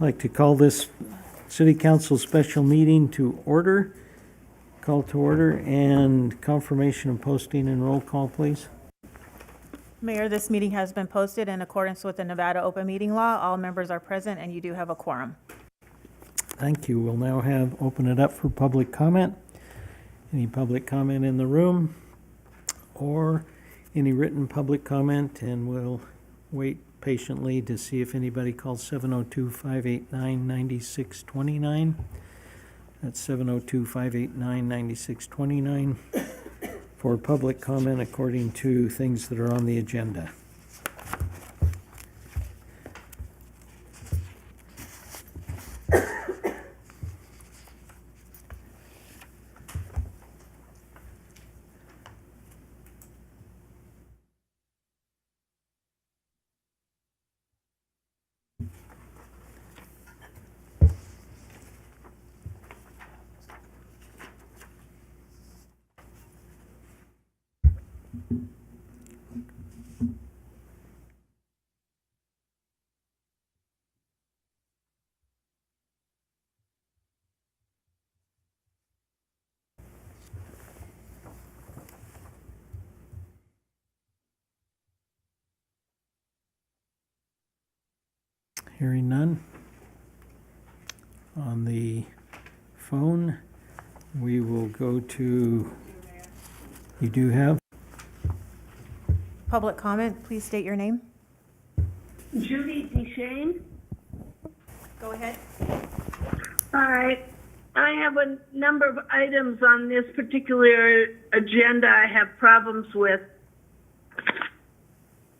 like to call this City Council special meeting to order. Call to order and confirmation of posting and roll call, please. Mayor, this meeting has been posted in accordance with the Nevada Open Meeting Law. All members are present and you do have a quorum. Thank you. We'll now open it up for public comment. Any public comment in the room or any written public comment, and we'll wait patiently to see if anybody calls 702-589-9629. That's 702-589-9629 for public comment according to things that are on the agenda. Hearing none. On the phone, we will go to, you do have? Public comment, please state your name. Judy DeShane. Go ahead. All right. I have a number of items on this particular agenda I have problems with.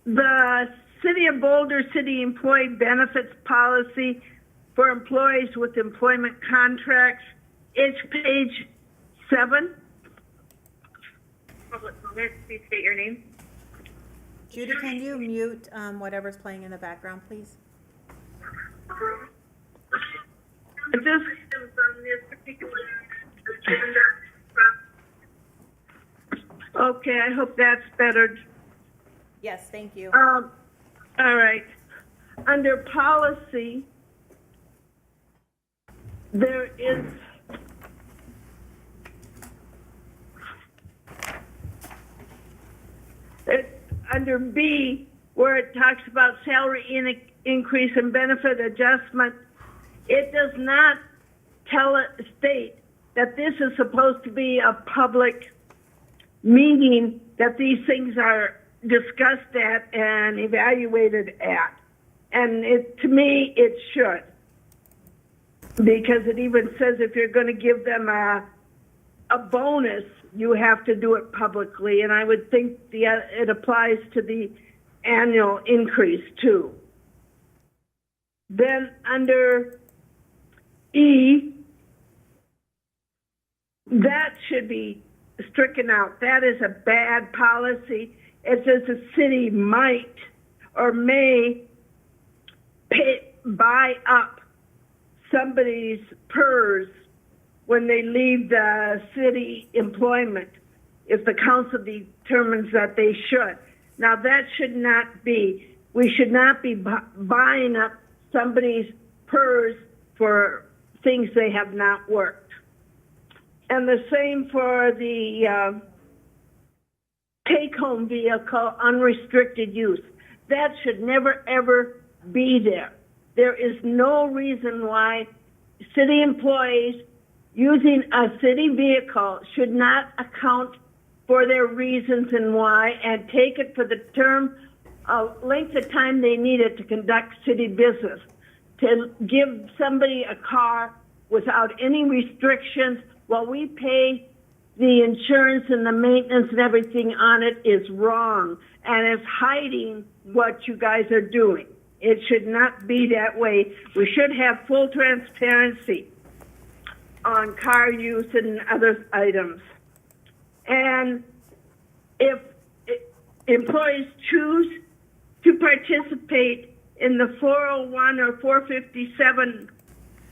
The City of Boulder City Employee Benefits Policy for employees with employment contracts. It's page 7. Public comment, please state your name. Judy, can you mute whatever's playing in the background, please? This is on this particular agenda. Okay, I hope that's better. Yes, thank you. All right. Under policy, there is under B, where it talks about salary increase and benefit adjustment, it does not state that this is supposed to be a public meeting that these things are discussed at and evaluated at. And to me, it should. Because it even says if you're going to give them a bonus, you have to do it publicly. And I would think it applies to the annual increase too. Then under E, that should be stricken out. That is a bad policy. It says the city might or may buy up somebody's PERS when they leave the city employment if the council determines that they should. Now that should not be. We should not be buying up somebody's PERS for things they have not worked. And the same for the take-home vehicle unrestricted use. That should never, ever be there. There is no reason why city employees using a city vehicle should not account for their reasons and why and take it for the length of time they need it to conduct city business. To give somebody a car without any restrictions while we pay the insurance and the maintenance and everything on it is wrong, and it's hiding what you guys are doing. It should not be that way. We should have full transparency on car use and other items. And if employees choose to participate in the 401 or 457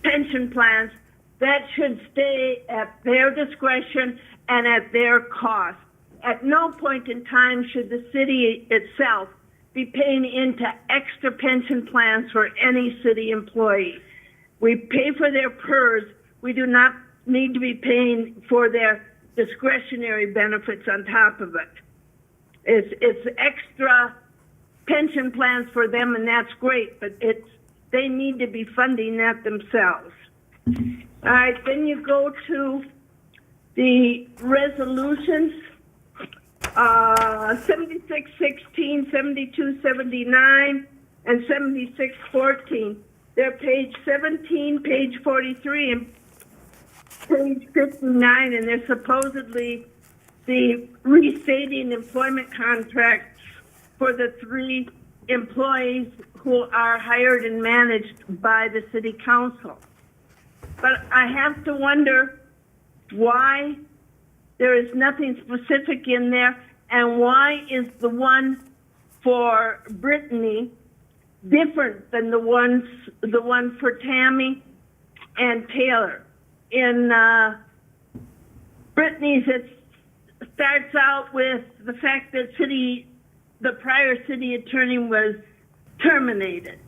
pension plans, that should stay at their discretion and at their cost. At no point in time should the city itself be paying into extra pension plans for any city employee. We pay for their PERS. We do not need to be paying for their discretionary benefits on top of it. It's extra pension plans for them, and that's great, but they need to be funding that themselves. All right, then you go to the resolutions, 7616, 7279, and 7614. They're page 17, page 43, and page 59, and they're supposedly the restating employment contracts for the 3 employees who are hired and managed by the city council. But I have to wonder why there is nothing specific in there, and why is the one for Brittany different than the one for Tammy and Taylor? In Brittany's, it starts out with the fact that the prior city attorney was terminated,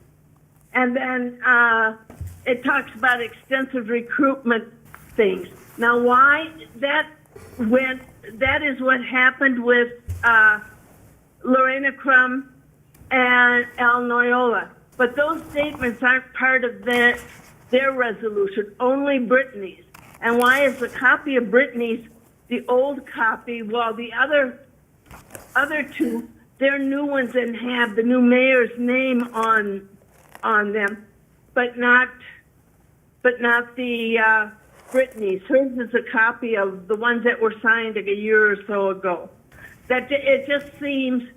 and then it talks about extensive recruitment things. Now, why that is what happened with Lorena Crum and Al Noyola. But those statements aren't part of their resolution, only Brittany's. And why is the copy of Brittany's the old copy, while the other 2, they're new ones and have the new mayor's name on them, but not the Brittany's. Hers is a copy of the ones that were signed like a year or so ago. That it just seems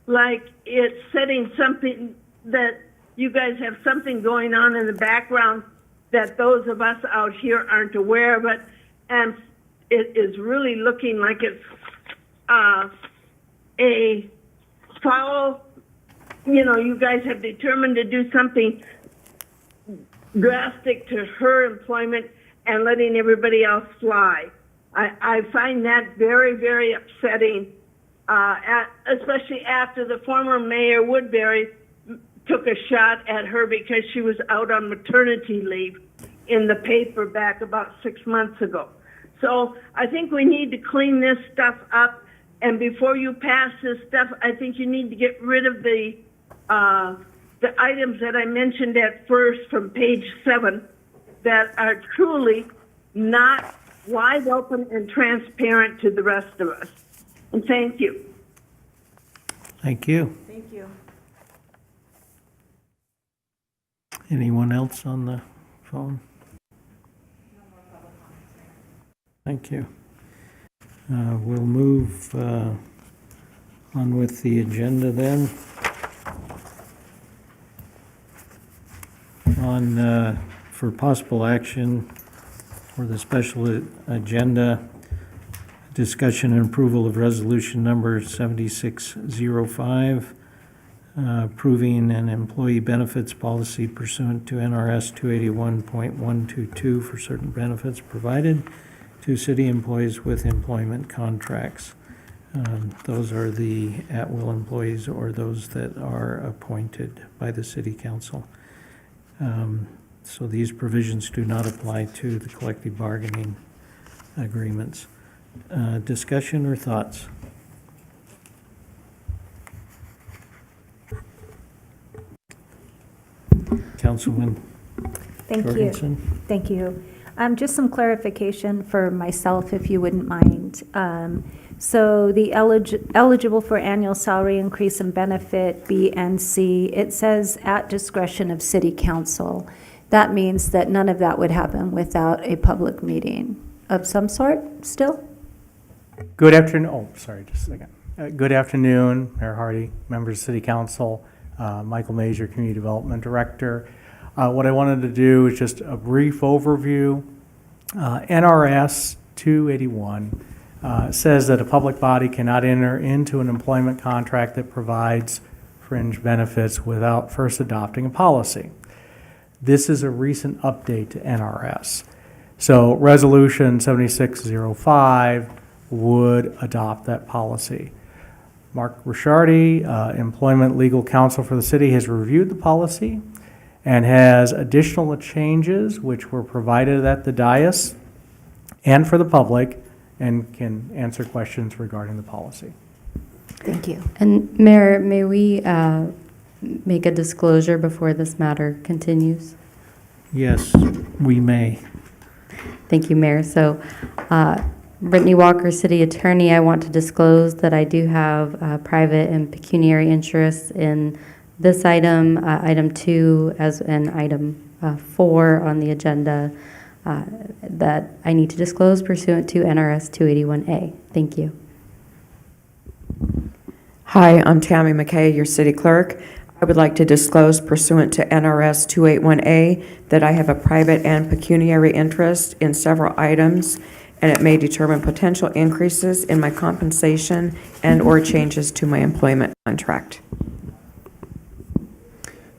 like it's setting something that you guys have something going on in the background that those of us out here aren't aware of it, and it is really looking like it's a foul. You guys have determined to do something drastic to her employment and letting everybody else fly. I find that very, very upsetting, especially after the former mayor Woodbury took a shot at her because she was out on maternity leave in the paper back about 6 months ago. So I think we need to clean this stuff up, and before you pass this stuff, I think you need to get rid of the items that I mentioned at first from page 7 that are truly not wide open and transparent to the rest of us. And thank you. Thank you. Thank you. Anyone else on the phone? Thank you. We'll move on with the agenda then. For possible action for the special agenda, discussion and approval of resolution number 7605, approving an employee benefits policy pursuant to NRS 281.122 for certain benefits provided to city employees with employment contracts. Those are the at-will employees or those that are appointed by the city council. So these provisions do not apply to the collective bargaining agreements. Discussion or thoughts? Councilman Thank you. Jorgensen? Thank you. Just some clarification for myself, if you wouldn't mind. So the eligible for annual salary increase and benefit, B and C, it says at discretion of city council. That means that none of that would happen without a public meeting of some sort still? Good afternoon. Oh, sorry, just a second. Good afternoon, Mayor Hardy, members of City Council, Michael Major, Community Development Director. What I wanted to do is just a brief overview. NRS 281 says that a public body cannot enter into an employment contract that provides fringe benefits without first adopting a policy. This is a recent update to NRS. So Resolution 7605 would adopt that policy. Mark Ricciardi, Employment Legal Counsel for the city, has reviewed the policy and has additional changes which were provided at the dais and for the public, and can answer questions regarding the policy. Thank you. And Mayor, may we make a disclosure before this matter continues? Yes, we may. Thank you, Mayor. So, Brittany Walker, City Attorney, I want to disclose that I do have private and pecuniary interests in this item, item 2, and item 4 on the agenda that I need to disclose pursuant to NRS 281A. Thank you. Hi, I'm Tammy McKay, your city clerk. I would like to disclose pursuant to NRS 281A that I have a private and pecuniary interest in several items, and it may determine potential increases in my compensation and/or changes to my employment contract.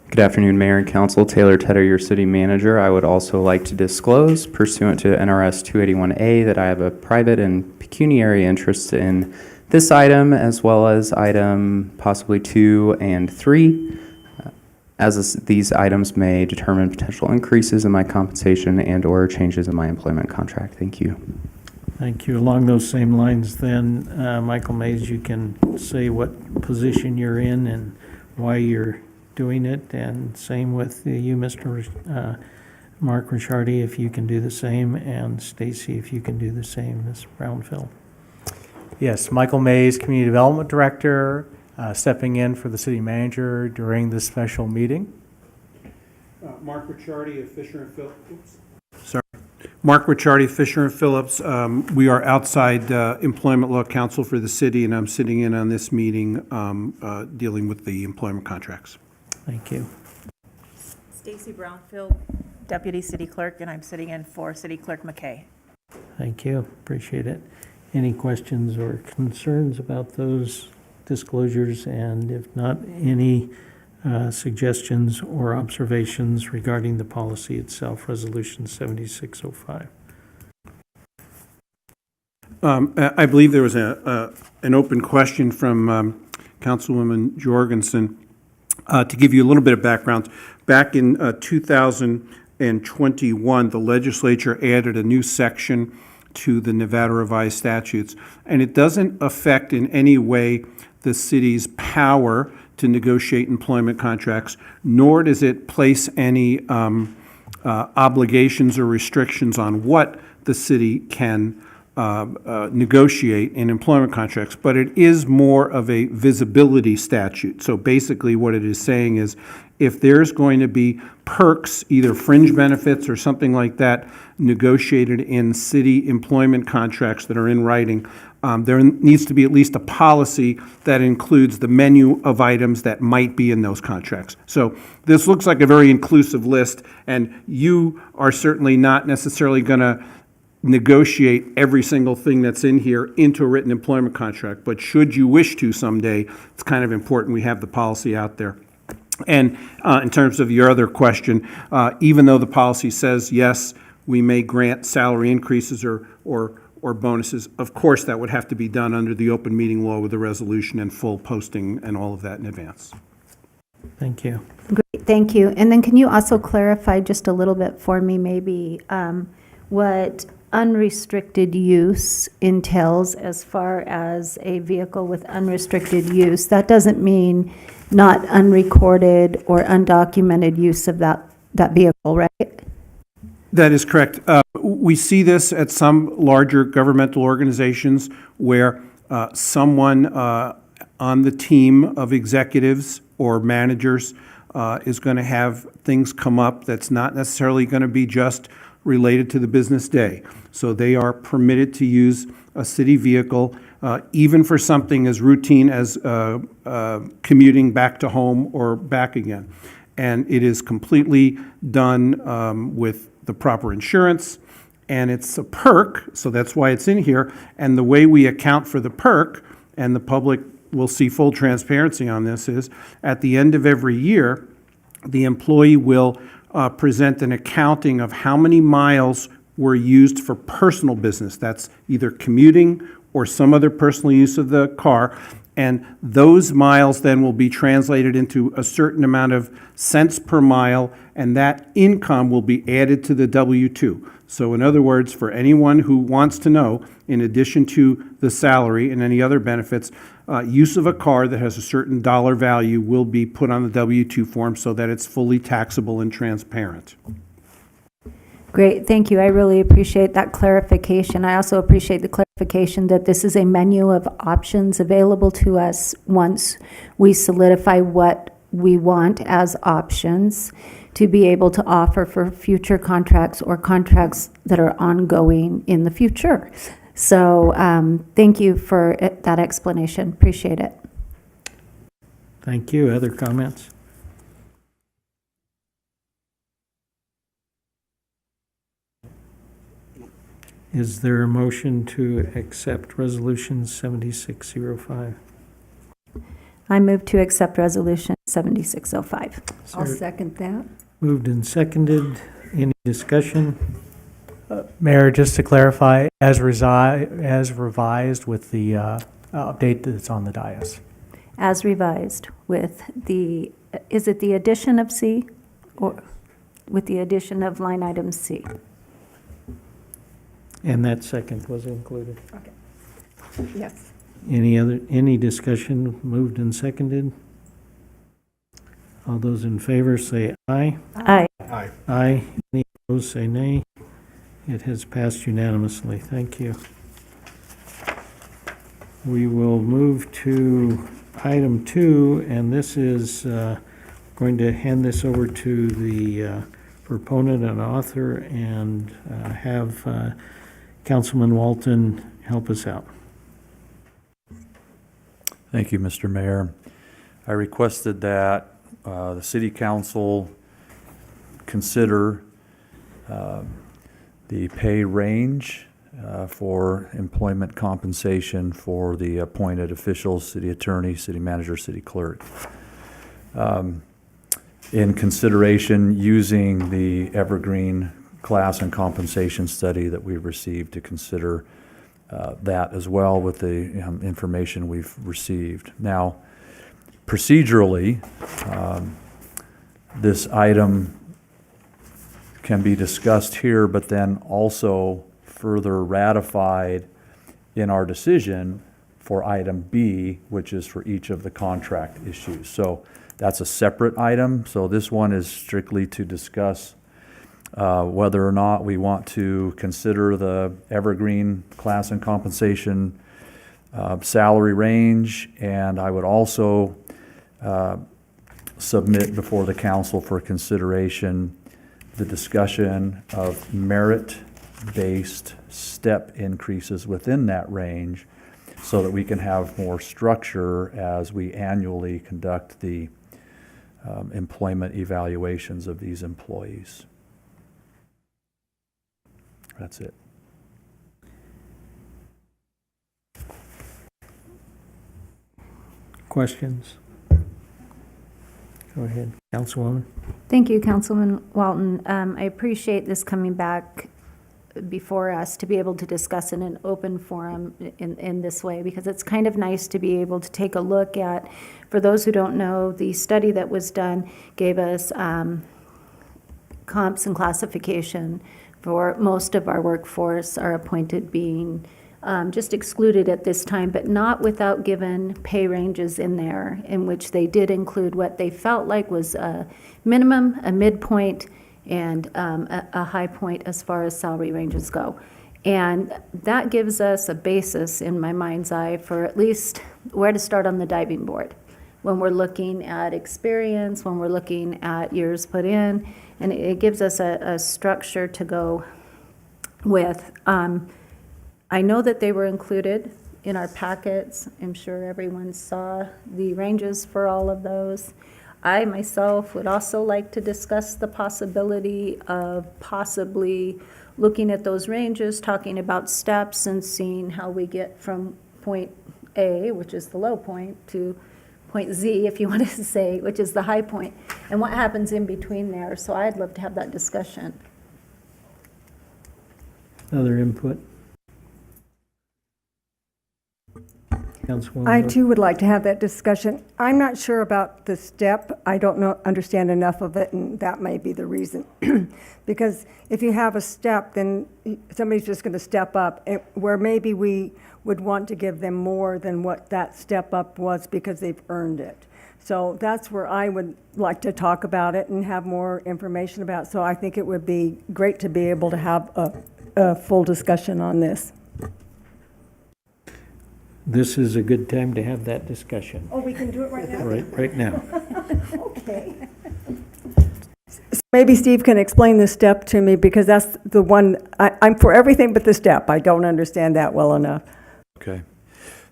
Good afternoon, Mayor and Council. Taylor Tedder, your city manager. I would also like to disclose pursuant to NRS 281A that I have a private and pecuniary interest in this item, as well as item possibly 2 and 3, these items may determine potential increases in my compensation and/or changes in my employment contract. Thank you. Thank you. Along those same lines then, Michael Mays, you can say what position you're in and why you're doing it, and same with you, Mr. Mark Ricciardi, if you can do the same, and Stacy, if you can do the same, Ms. Brownfield. Yes, Michael Mays, Community Development Director, stepping in for the city manager during this special meeting. Mark Ricciardi of Fisher and Phillips. Sorry. Mark Ricciardi, Fisher and Phillips. We are outside employment law counsel for the city, and I'm sitting in on this meeting dealing with the employment contracts. Thank you. Stacy Brownfield, Deputy City Clerk, and I'm sitting in for City Clerk McKay. Thank you. Appreciate it. Any questions or concerns about those disclosures? And if not, any suggestions or observations regarding the policy itself, Resolution 7605? I believe there was an open question from Councilwoman Jorgensen. To give you a little bit of background, back in 2021, the legislature added a new section to the Nevada Revised Statutes, and it doesn't affect in any way the city's power to negotiate employment contracts, nor does it place any obligations or restrictions on what the city can negotiate in employment contracts, but it is more of a visibility statute. So basically what it is saying is if there's going to be perks, either fringe benefits or something like that, negotiated in city employment contracts that are in writing, there needs to be at least a policy that includes the menu of items that might be in those contracts. So this looks like a very inclusive list, and you are certainly not necessarily going to negotiate every single thing that's in here into a written employment contract, but should you wish to someday, it's kind of important we have the policy out there. And in terms of your other question, even though the policy says, yes, we may grant salary increases or bonuses, of course that would have to be done under the open meeting law with a resolution and full posting and all of that in advance. Thank you. Great, thank you. And then can you also clarify just a little bit for me, maybe, what unrestricted use entails as far as a vehicle with unrestricted use? That doesn't mean not unrecorded or undocumented use of that vehicle, right? That is correct. We see this at some larger governmental organizations where someone on the team of executives or managers is going to have things come up that's not necessarily going to be just related to the business day. So they are permitted to use a city vehicle, even for something as routine as commuting back to home or back again. And it is completely done with the proper insurance, and it's a perk, so that's why it's in here. And the way we account for the perk, and the public will see full transparency on this, is at the end of every year, the employee will present an accounting of how many miles were used for personal business. That's either commuting or some other personal use of the car. And those miles then will be translated into a certain amount of cents per mile, and that income will be added to the W-2. So in other words, for anyone who wants to know, in addition to the salary and any other benefits, use of a car that has a certain dollar value will be put on the W-2 form so that it's fully taxable and transparent. Great, thank you. I really appreciate that clarification. I also appreciate the clarification that this is a menu of options available to us once we solidify what we want as options to be able to offer for future contracts or contracts that are ongoing in the future. So thank you for that explanation. Appreciate it. Thank you. Other comments? Is there a motion to accept Resolution 7605? I move to accept Resolution 7605. I'll second that. Moved and seconded. Any discussion? Mayor, just to clarify, as revised with the update that's on the dais. As revised with the, is it the addition of C or with the addition of line item C? And that second was included. Yes. Any discussion? Moved and seconded. All those in favor say aye. Aye. Aye. Any opposed say nay. It has passed unanimously. Thank you. We will move to item 2, and this is going to hand this over to the proponent and author and have Councilman Walton help us out. Thank you, Mr. Mayor. I requested that the City Council consider the pay range for employment compensation for the appointed officials, city attorney, city manager, city clerk. In consideration, using the Evergreen class and compensation study that we've received to consider that as well with the information we've received. Now, procedurally, this item can be discussed here, but then also further ratified in our decision for item B, which is for each of the contract issues. So that's a separate item. So this one is strictly to discuss whether or not we want to consider the Evergreen class and compensation salary range. And I would also submit before the council for consideration the discussion of merit-based step increases within that range so that we can have more structure as we annually conduct the employment evaluations of these employees. That's it. Questions? Go ahead, Councilwoman. Thank you, Councilman Walton. I appreciate this coming back before us to be able to discuss in an open forum in this way, because it's kind of nice to be able to take a look at, for those who don't know, the study that was done gave us comps and classification for most of our workforce, our appointed being just excluded at this time, but not without given pay ranges in there, in which they did include what they felt like was a minimum, a midpoint, and a high point as far as salary ranges go. And that gives us a basis in my mind's eye for at least where to start on the diving board when we're looking at experience, when we're looking at years put in, and it gives us a structure to go with. I know that they were included in our packets. I'm sure everyone saw the ranges for all of those. I myself would also like to discuss the possibility of possibly looking at those ranges, talking about steps and seeing how we get from point A, which is the low point, to point Z, if you wanted to say, which is the high point, and what happens in between there. So I'd love to have that discussion. Other input? Councilwoman I Brooks? too would like to have that discussion. I'm not sure about the step. I don't understand enough of it, and that may be the reason. Because if you have a step, then somebody's just going to step up, where maybe we would want to give them more than what that step up was because they've earned it. So that's where I would like to talk about it and have more information about it. So I think it would be great to be able to have a full discussion on this. This is a good time to have that discussion, Oh, we can do it right now? right now. Okay. Maybe Steve can explain the step to me, because that's the one, I'm for everything but the step. I don't understand that well enough. Okay.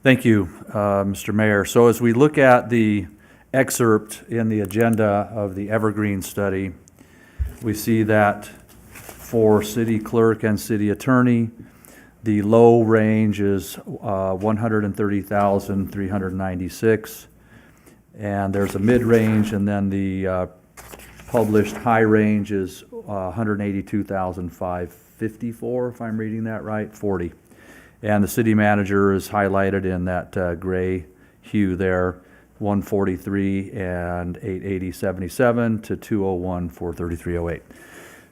Thank you, Mr. Mayor. So as we look at the excerpt in the agenda of the Evergreen study, we see that for city clerk and city attorney, the low range is 130,396, and there's a mid-range, and then the published high range is 182,554, if I'm reading that right, 40. And the city manager is highlighted in that gray hue there, 143 and 880.77 to 201 433.08.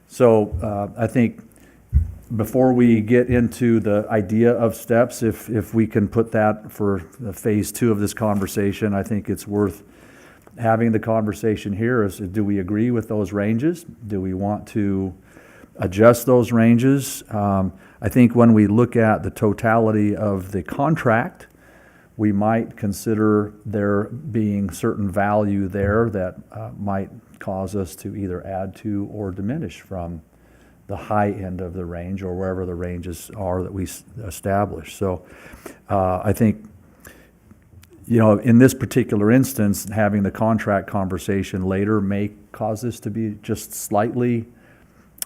So I think before we get into the idea of steps, if we can put that for phase 2 of this conversation, I think it's worth having the conversation here. Is, do we agree with those ranges? Do we want to adjust those ranges? I think when we look at the totality of the contract, we might consider there being certain value there that might cause us to either add to or diminish from the high end of the range or wherever the ranges are that we establish. So I think, you know, in this particular instance, having the contract conversation later may cause this to be just slightly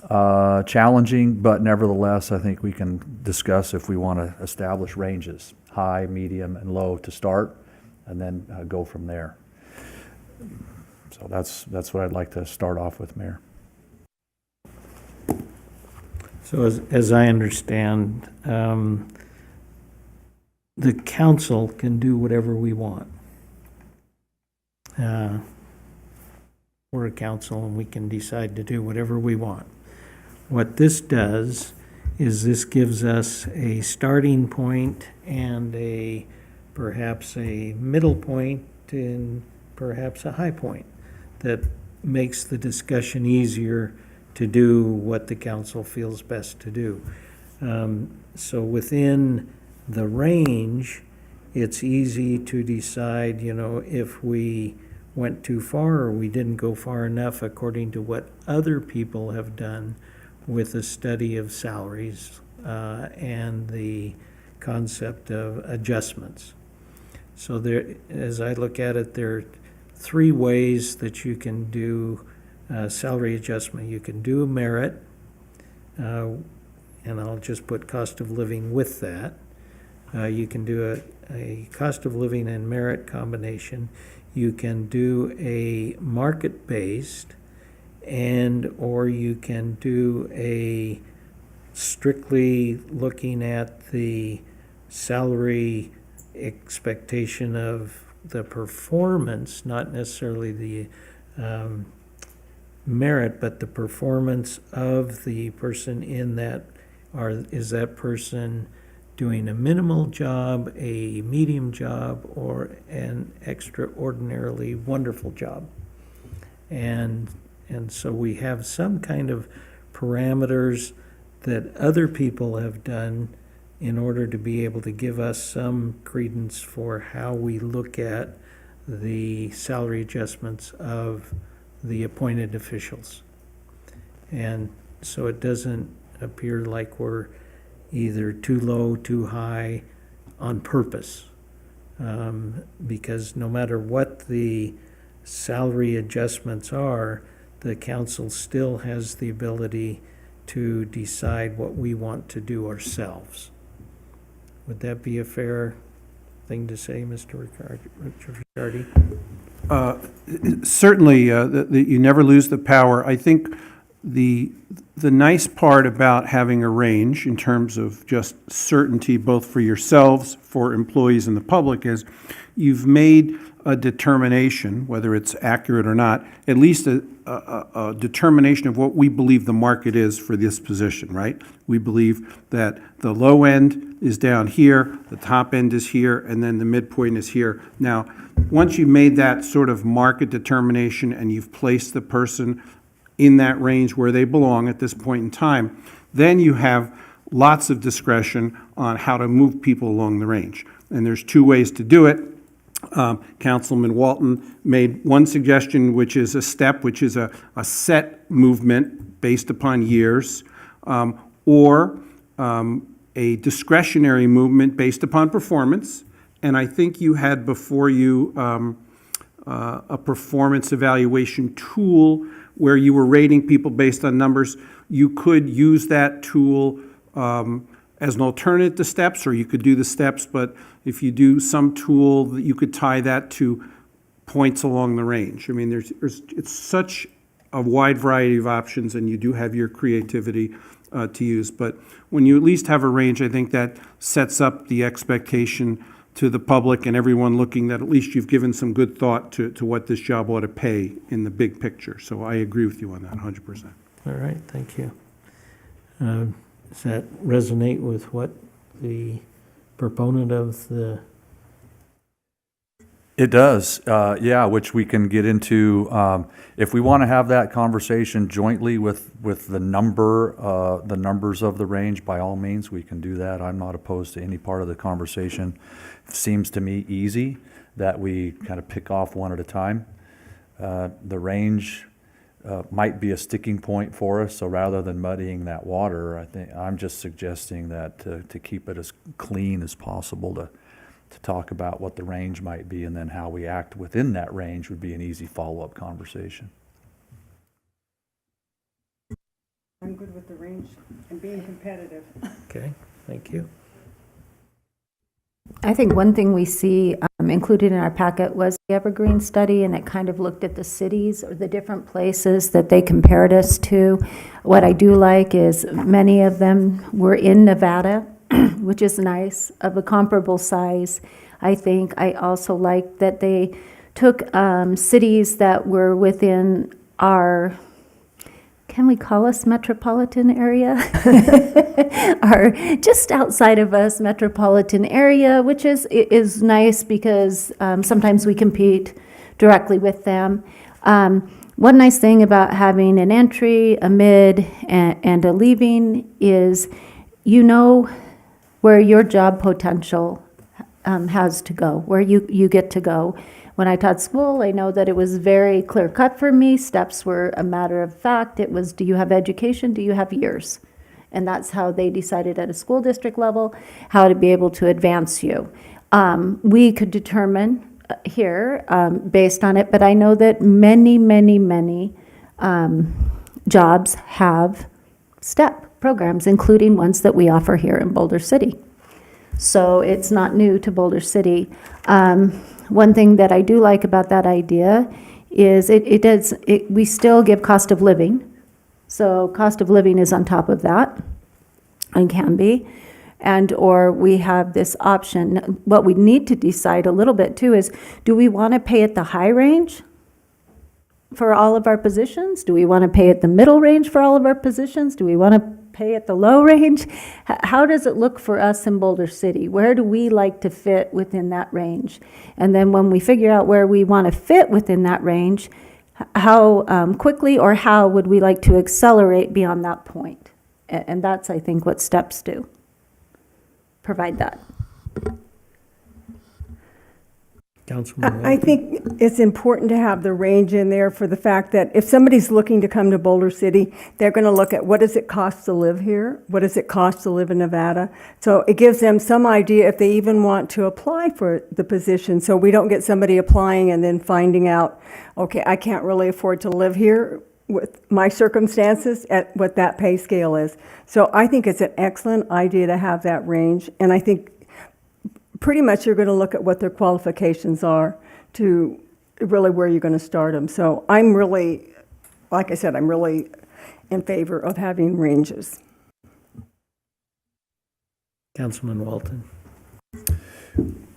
challenging, but nevertheless, I think we can discuss if we want to establish ranges, high, medium, and low to start, and then go from there. So that's what I'd like to start off with, Mayor. So as I understand, the council can do whatever we want. We're a council and we can decide to do whatever we want. What this does is this gives us a starting point and perhaps a middle point and perhaps a high point that makes the discussion easier to do what the council feels best to do. So within the range, it's easy to decide, you know, if we went too far or we didn't go far enough according to what other people have done with a study of salaries and the concept of adjustments. So there, as I look at it, there are 3 ways that you can do salary adjustment. You can do a merit, and I'll just put cost of living with that. You can do a cost of living and merit combination. You can do a market-based, or you can do a strictly looking at the salary expectation of the performance, not necessarily the merit, but the performance of the person in that. Is that person doing a minimal job, a medium job, or an extraordinarily wonderful job? And so we have some kind of parameters that other people have done in order to be able to give us some credence for how we look at the salary adjustments of the appointed officials. And so it doesn't appear like we're either too low, too high on purpose. Because no matter what the salary adjustments are, the council still has the ability to decide what we want to do ourselves. Would that be a fair thing to say, Mr. Ricciardi? Certainly, that you never lose the power. I think the the nice part about having a range in terms of just certainty, both for yourselves, for employees and the public, is you've made a determination, whether it's accurate or not, at least a determination of what we believe the market is for this position, right? We believe that the low end is down here, the top end is here, and then the midpoint is here. Now, once you've made that sort of market determination and you've placed the person in that range where they belong at this point in time, then you have lots of discretion on how to move people along the range. And there's two ways to do it. Councilman Walton made one suggestion, which is a step, which is a set movement based upon years, or a discretionary movement based upon performance. And I think you had before you a performance evaluation tool where you were rating people based on numbers. You could use that tool as an alternative to steps, or you could do the steps, but if you do some tool, that you could tie that to points along the range. I mean, it's such a wide variety of options, and you do have your creativity to use. But when you at least have a range, I think that sets up the expectation to the public and everyone looking that at least you've given some good thought to what this job ought to pay in the big picture. So I agree with you on that 100%. All right, thank you. Does that resonate with what the proponent of the? It does, yeah, which we can get into, if we want to have that conversation jointly with the numbers of the range, by all means, we can do that. I'm not opposed to any part of the conversation. It seems to me easy that we kind of pick off one at a time. The range might be a sticking point for us, so rather than muddying that water, I think I'm just suggesting that to keep it as clean as possible, to talk about what the range might be, and then how we act within that range would be an easy follow-up conversation. I'm good with the range and being competitive. Okay, thank you. I think one thing we see included in our packet was the Evergreen study, and it kind of looked at the cities or the different places that they compared us to. What I do like is many of them were in Nevada, which is nice, of a comparable size. I think I also like that they took cities that were within our, can we call us metropolitan area? Are just outside of us metropolitan area, which is nice because sometimes we compete directly with them. One nice thing about having an entry, a mid, and a leaving is you know where your job potential has to go, where you get to go. When I taught school, I know that it was very clear cut for me. Steps were a matter of fact. It was, do you have education? Do you have years? And that's how they decided at a school district level how to be able to advance you. We could determine here based on it, but I know that many jobs have STEP programs, including ones that we offer here in Boulder City. So it's not new to Boulder City. One thing that I do like about that idea is we still give cost of living. So cost of living is on top of that, and can be. And or we have this option. What we need to decide a little bit too is, do we want to pay at the high range for all of our positions? Do we want to pay at the middle range for all of our positions? Do we want to pay at the low range? How does it look for us in Boulder City? Where do we like to fit within that range? And then when we figure out where we want to fit within that range, how quickly or how would we like to accelerate beyond that point? And that's, I think, what steps do. Provide that. Councilman I think it's important to have the range in there for the fact that if somebody's looking to come to Boulder City, they're going to look at what does it cost to live here? What does it cost to live in Nevada? So it gives them some idea if they even want to apply for the position. So we don't get somebody applying and then finding out, okay, I can't really afford to live here with my circumstances at what that pay scale is. So I think it's an excellent idea to have that range. And I think pretty much you're going to look at what their qualifications are to really where you're going to start them. So I'm really, like I said, I'm really in favor of having ranges. Councilman Walton.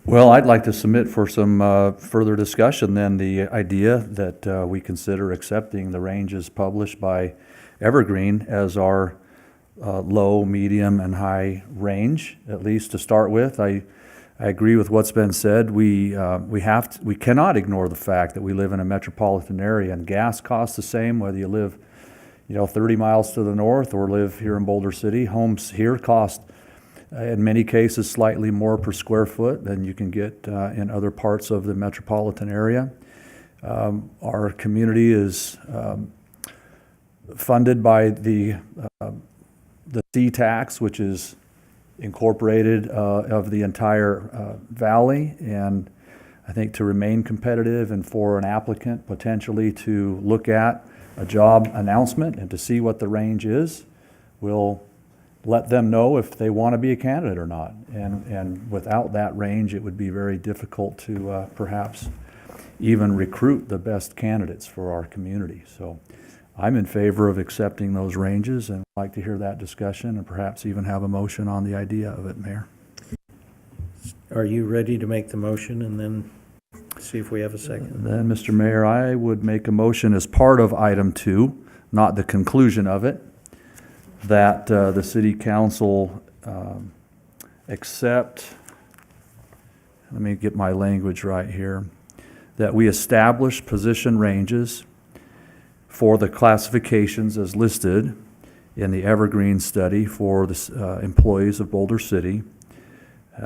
Well, I'd like to submit for some further discussion then the idea that we consider accepting the ranges published by Evergreen as our low, medium, and high range, at least to start with. I agree with what's been said. We cannot ignore the fact that we live in a metropolitan area, and gas costs the same whether you live 30 miles to the north or live here in Boulder City. Homes here cost in many cases slightly more per square foot than you can get in other parts of the metropolitan area. Our community is funded by the C-tax, which is incorporated of the entire valley, and I think to remain competitive and for an applicant potentially to look at a job announcement and to see what the range is, we'll let them know if they want to be a candidate or not. And without that range, it would be very difficult to perhaps even recruit the best candidates for our community. So I'm in favor of accepting those ranges and would like to hear that discussion and perhaps even have a motion on the idea of it, Mayor. Are you ready to make the motion and then see if we have a second? Then, Mr. Mayor, I would make a motion as part of item 2, not the conclusion of it, that the city council accept, let me get my language right here, that we establish position ranges for the classifications as listed in the Evergreen study for the employees of Boulder City,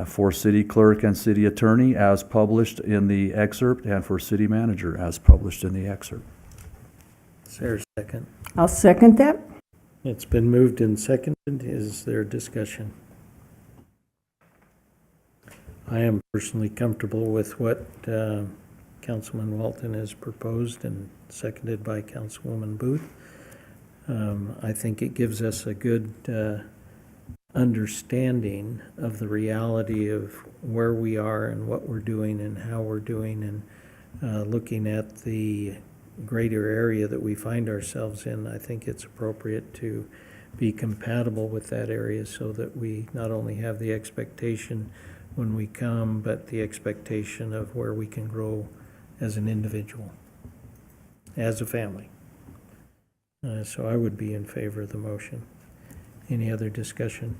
for city clerk and city attorney as published in the excerpt, and for city manager as published in the excerpt. Is there a second? I'll second that. It's been moved and seconded. Is there discussion? I am personally comfortable with what Councilman Walton has proposed and seconded by Councilwoman Booth. I think it gives us a good understanding of the reality of where we are and what we're doing and how we're doing, and looking at the greater area that we find ourselves in. I think it's appropriate to be compatible with that area so that we not only have the expectation when we come, but the expectation of where we can grow as an individual, as a family. So I would be in favor of the motion. Any other discussion?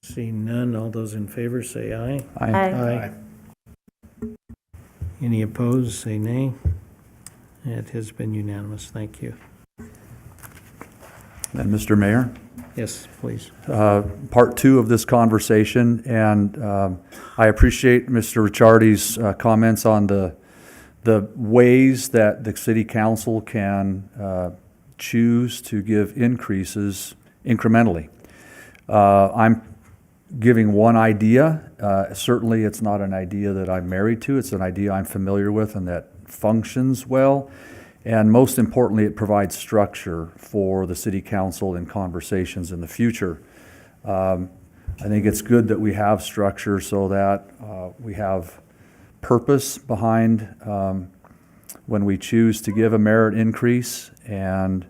Seeing none, all those in favor say aye. Aye. Any opposed, say nay. It has been unanimous. Thank you. And Mr. Mayor? Yes, please. Part 2 of this conversation, and I appreciate Mr. Ricciardi's comments on the ways that the city council can choose to give increases incrementally. I'm giving one idea. Certainly it's not an idea that I'm married to. It's an idea I'm familiar with and that functions well. And most importantly, it provides structure for the city council in conversations in the future. I think it's good that we have structure so that we have purpose behind when we choose to give a merit increase, and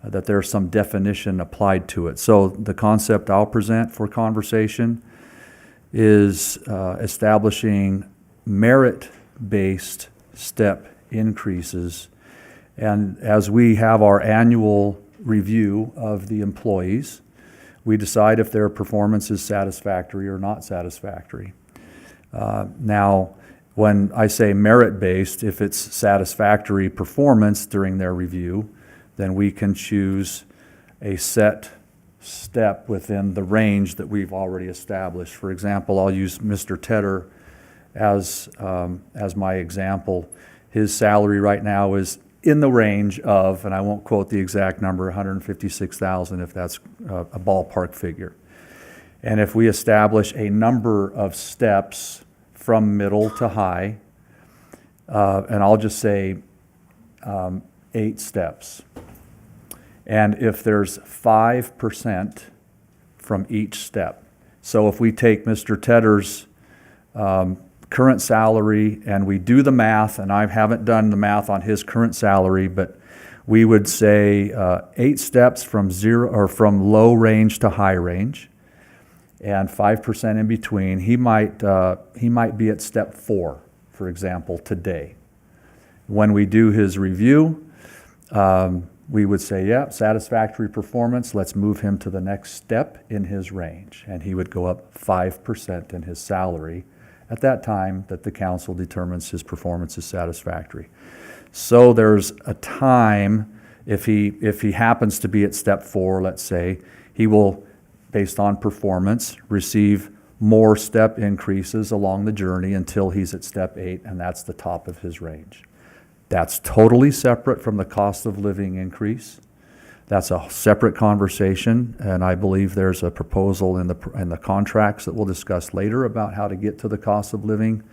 that there's some definition applied to it. So the concept I'll present for conversation is establishing merit-based step increases. And as we have our annual review of the employees, we decide if their performance is satisfactory or not satisfactory. Now, when I say merit-based, if it's satisfactory performance during their review, then we can choose a set step within the range that we've already established. For example, I'll use Mr. Tedder as my example. His salary right now is in the range of, and I won't quote the exact number, $156,000 if that's a ballpark figure. And if we establish a number of steps from middle to high, and I'll just say 8 steps. And if there's 5% from each step, so if we take Mr. Tedder's current salary and we do the math, and I haven't done the math on his current salary, but we would say 8 steps from zero or from low range to high range, and 5% in between. He might be at step 4, for example, today. When we do his review, we would say, yeah, satisfactory performance, let's move him to the next step in his range. And he would go up 5% in his salary at that time that the council determines his performance is satisfactory. So there's a time, if he happens to be at step 4, let's say, he will, based on performance, receive more step increases along the journey until he's at step 8, and that's the top of his range. That's totally separate from the cost of living increase. That's a separate conversation, and I believe there's a proposal in the contracts that we'll discuss later about how to get to the cost of living.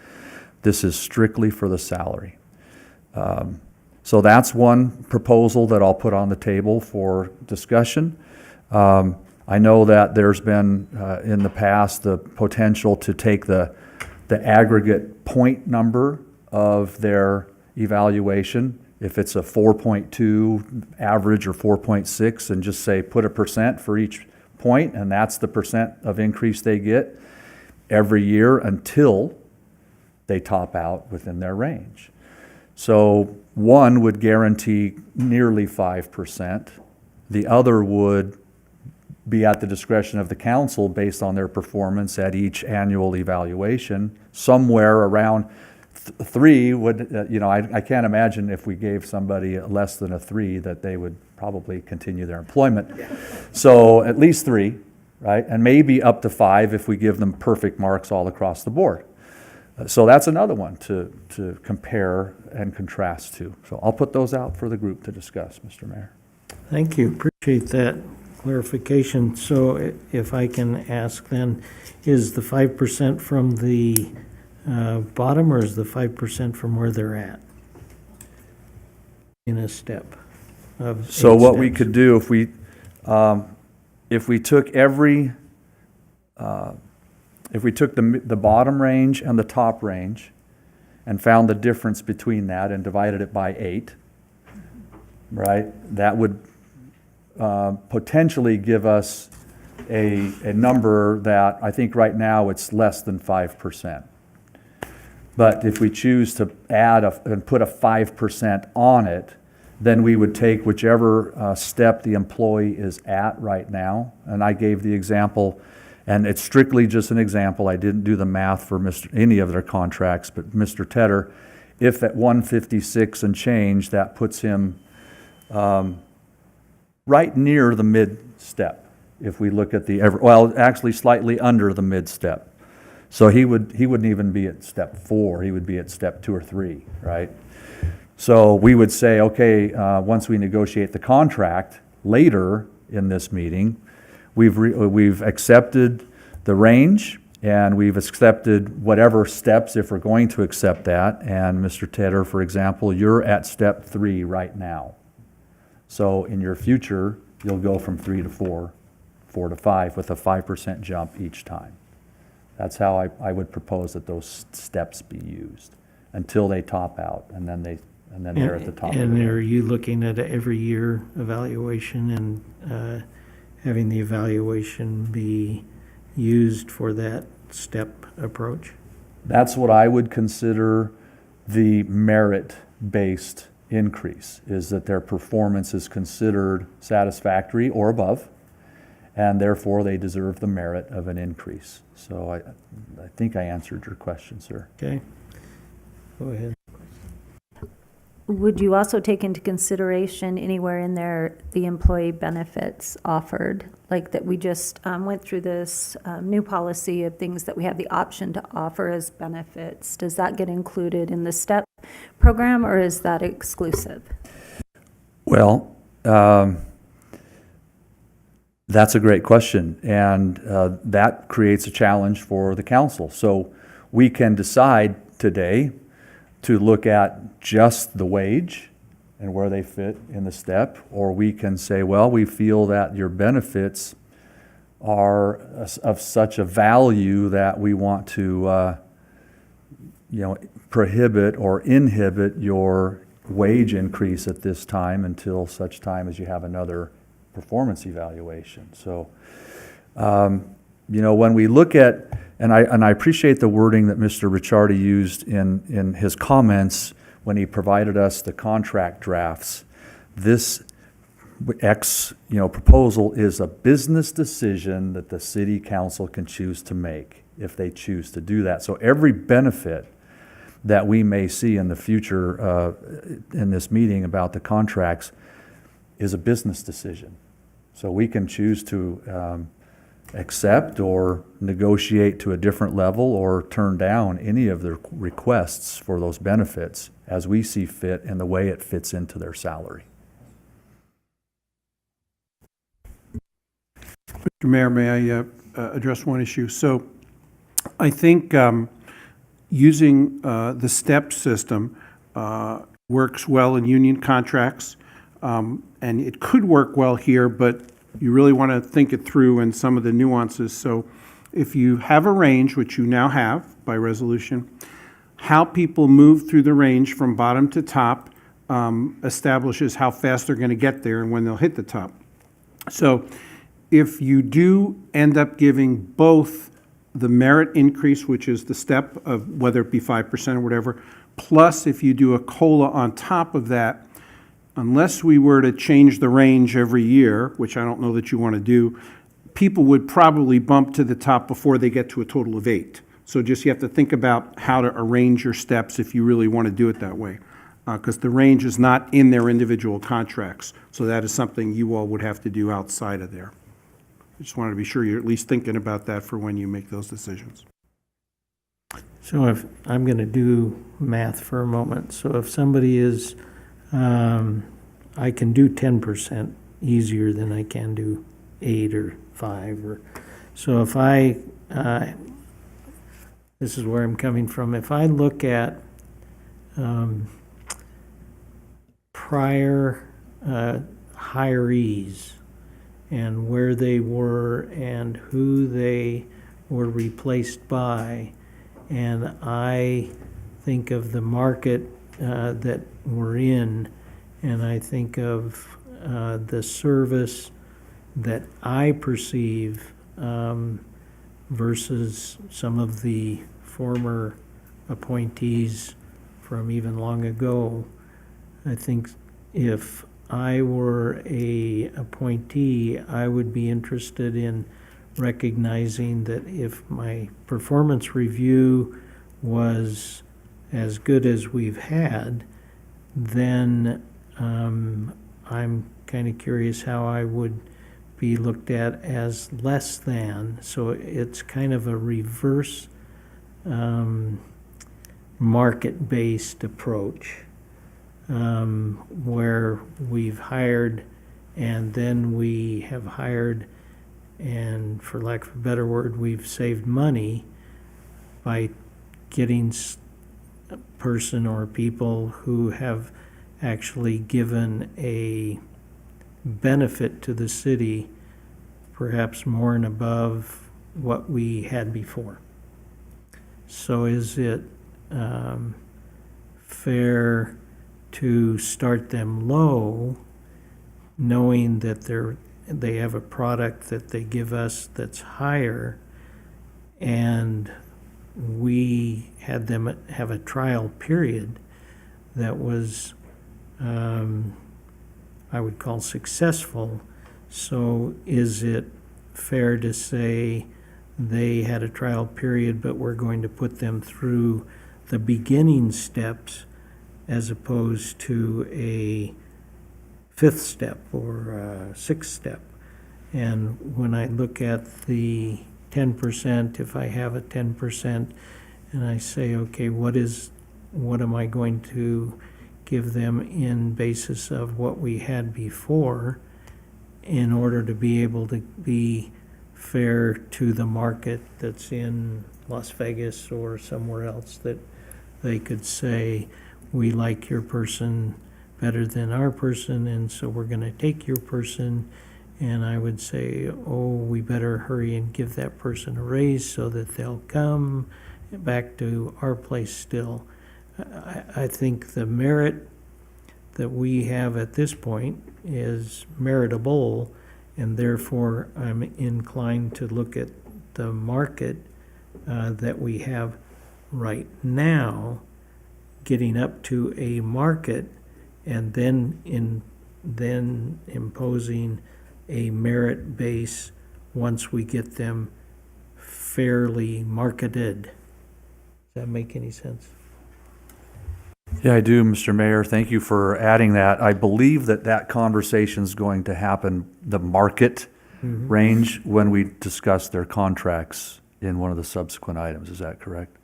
This is strictly for the salary. So that's one proposal that I'll put on the table for discussion. I know that there's been in the past the potential to take the aggregate point number of their evaluation, if it's a 4.2 average or 4.6, and just say put a percent for each point, and that's the percent of increase they get every year until they top out within their range. So one would guarantee nearly 5%. The other would be at the discretion of the council based on their performance at each annual evaluation. Somewhere around 3 would, I can't imagine if we gave somebody less than a 3 that they would probably continue their employment. So at least 3, right? And maybe up to 5 if we give them perfect marks all across the board. So that's another one to compare and contrast to. So I'll put those out for the group to discuss, Mr. Mayor. Thank you. Appreciate that clarification. So if I can ask then, is the 5% from the bottom, or is the 5% from where they're at in a step of So 8 what we steps? could do if we took the bottom range and the top range and found the difference between that and divided it by 8, right? That would potentially give us a number that I think right now it's less than 5%. But if we choose to add and put a 5% on it, then we would take whichever step the employee is at right now. And I gave the example, and it's strictly just an example. I didn't do the math for any of their contracts, but Mr. Tedder, if at 156 and change, that puts him right near the mid-step. If we look at actually slightly under the mid-step. So he wouldn't even be at step 4, he would be at step 2 or 3, right? So we would say, okay, once we negotiate the contract later in this meeting, we've accepted the range, and we've accepted whatever steps if we're going to accept that. And Mr. Tedder, for example, you're at step 3 right now. So in your future, you'll go from 3 to 4, 4 to 5 with a 5% jump each time. That's how I would propose that those steps be used until they top out, and then they're at the top. And are you looking at an every year evaluation and having the evaluation be used for that step approach? That's what I would consider the merit-based increase, is that their performance is considered satisfactory or above, and therefore they deserve the merit of an increase. So I think I answered your question, sir. Okay, go ahead. Would you also take into consideration anywhere in there the employee benefits offered? Like that we just went through this new policy of things that we have the option to offer as benefits. Does that get included in the STEP program, or is that exclusive? Well, that's a great question, and that creates a challenge for the council. So we can decide today to look at just the wage and where they fit in the step, or we can say, well, we feel that your benefits are of such a value that we want to prohibit or inhibit your wage increase at this time until such time as you have another performance evaluation. So, when we look at, and I appreciate the wording that Mr. Ricciardi used in his comments when he provided us the contract drafts. This proposal is a business decision that the city council can choose to make if they choose to do that. So every benefit that we may see in the future in this meeting about the contracts is a business decision. So we can choose to accept or negotiate to a different level or turn down any of their requests for those benefits as we see fit and the way it fits into their salary. Mr. Mayor, may I address one issue? So I think using the STEP system works well in union contracts, and it could work well here, but you really want to think it through and some of the nuances. So if you have a range, which you now have by resolution, how people move through the range from bottom to top establishes how fast they're going to get there and when they'll hit the top. So if you do end up giving both the merit increase, which is the step of whether it be 5% or whatever, plus if you do a COLA on top of that, unless we were to change the range every year, which I don't know that you want to do, people would probably bump to the top before they get to a total of 8. So just you have to think about how to arrange your steps if you really want to do it that way, because the range is not in their individual contracts. So that is something you all would have to do outside of there. I just wanted to be sure you're at least thinking about that for when you make those decisions. So if I'm going to do math for a moment, so if somebody is, I can do 10% easier than I can do 8 or 5, or so if I, this is where I'm coming from. If I look at prior hirees and where they were and who they were replaced by, and I think of the market that we're in, and I think of the service that I perceive versus some of the former appointees from even long ago. I think if I were a appointee, I would be interested in recognizing that if my performance review was as good as we've had, then I'm kind of curious how I would be looked at as less than. So it's kind of a reverse market-based approach, where we've hired and then we have hired, and for lack of a better word, we've saved money by getting a person or people who have actually given a benefit to the city, perhaps more and above what we had before. So is it fair to start them low, knowing that they have a product that they give us that's higher, and we had them have a trial period that was, I would call successful. So is it fair to say they had a trial period, but we're going to put them through the beginning steps as opposed to a 5th step or a 6th step? And when I look at the 10%, if I have a 10% and I say, okay, what am I going to give them in basis of what we had before in order to be able to be fair to the market that's in Las Vegas or somewhere else, that they could say, we like your person better than our person, and so we're going to take your person. And I would say, oh, we better hurry and give that person a raise so that they'll come back to our place still. I think the merit that we have at this point is meritable, and therefore I'm inclined to look at the market that we have right now, getting up to a market, and then imposing a merit base once we get them fairly marketed. Does that make any sense? Yeah, I do, Mr. Mayor. Thank you for adding that. I believe that conversation's going to happen, the market range, when we discuss their contracts in one of the subsequent items. Is that correct?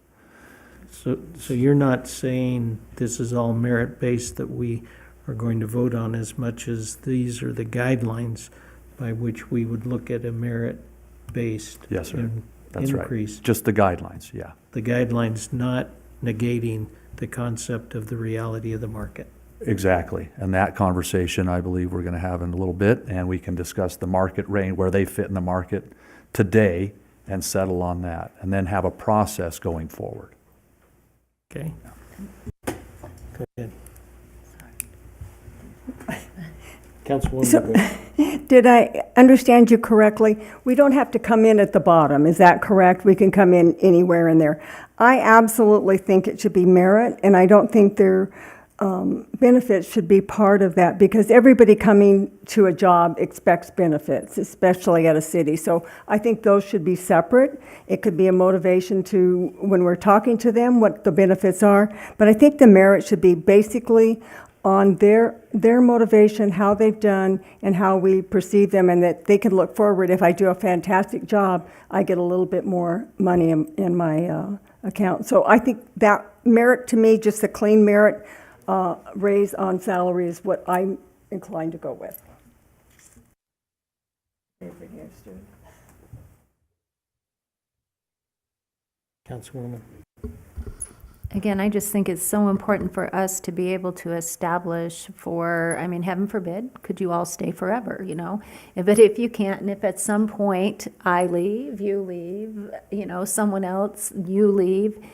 So you're not saying this is all merit-based that we are going to vote on as much as these are the guidelines by which we would look at a merit-based Yes, sir. That's increase? right. Just the guidelines, yeah. The guidelines not negating the concept of the reality of the market. Exactly. And that conversation, I believe we're going to have in a little bit, and we can discuss the market range, where they fit in the market today, and settle on that, and then have a process going forward. Okay? Go ahead. Councilwoman. Did I understand you correctly? We don't have to come in at the bottom, is that correct? We can come in anywhere in there. I absolutely think it should be merit, and I don't think their benefits should be part of that, because everybody coming to a job expects benefits, especially at a city. So I think those should be separate. It could be a motivation to, when we're talking to them, what the benefits are. But I think the merit should be basically on their motivation, how they've done, and how we perceive them, and that they can look forward. If I do a fantastic job, I get a little bit more money in my account. So I think that merit, to me, just a clean merit raise on salary is what I'm inclined to go with. Councilwoman. Again, I just think it's so important for us to be able to establish for, I mean, heaven forbid, could you all stay forever, you know? But if you can't, and if at some point I leave, you leave, you know, someone else, you leave,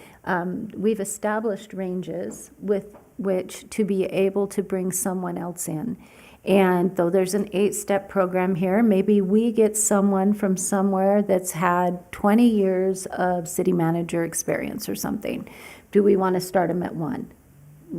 we've established ranges with which to be able to bring someone else in. And though there's an 8-step program here, maybe we get someone from somewhere that's had 20 years of city manager experience or something. Do we want to start them at 1?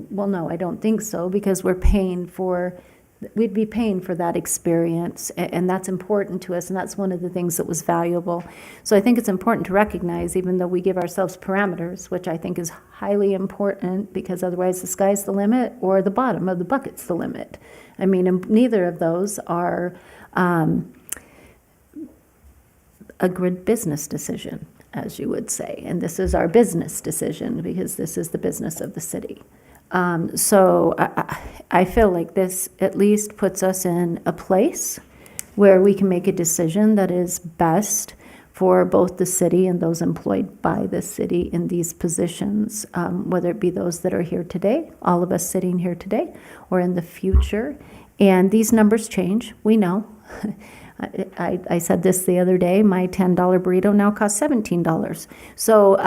Well, no, I don't think so, because we'd be paying for that experience, and that's important to us, and that's one of the things that was valuable. So I think it's important to recognize, even though we give ourselves parameters, which I think is highly important, because otherwise the sky's the limit or the bottom of the bucket's the limit. I mean, and neither of those are a good business decision, as you would say. And this is our business decision, because this is the business of the city. So I feel like this at least puts us in a place where we can make a decision that is best for both the city and those employed by the city in these positions, whether it be those that are here today, all of us sitting here today, or in the future. And these numbers change, we know. I said this the other day, my $10 burrito now costs $17. So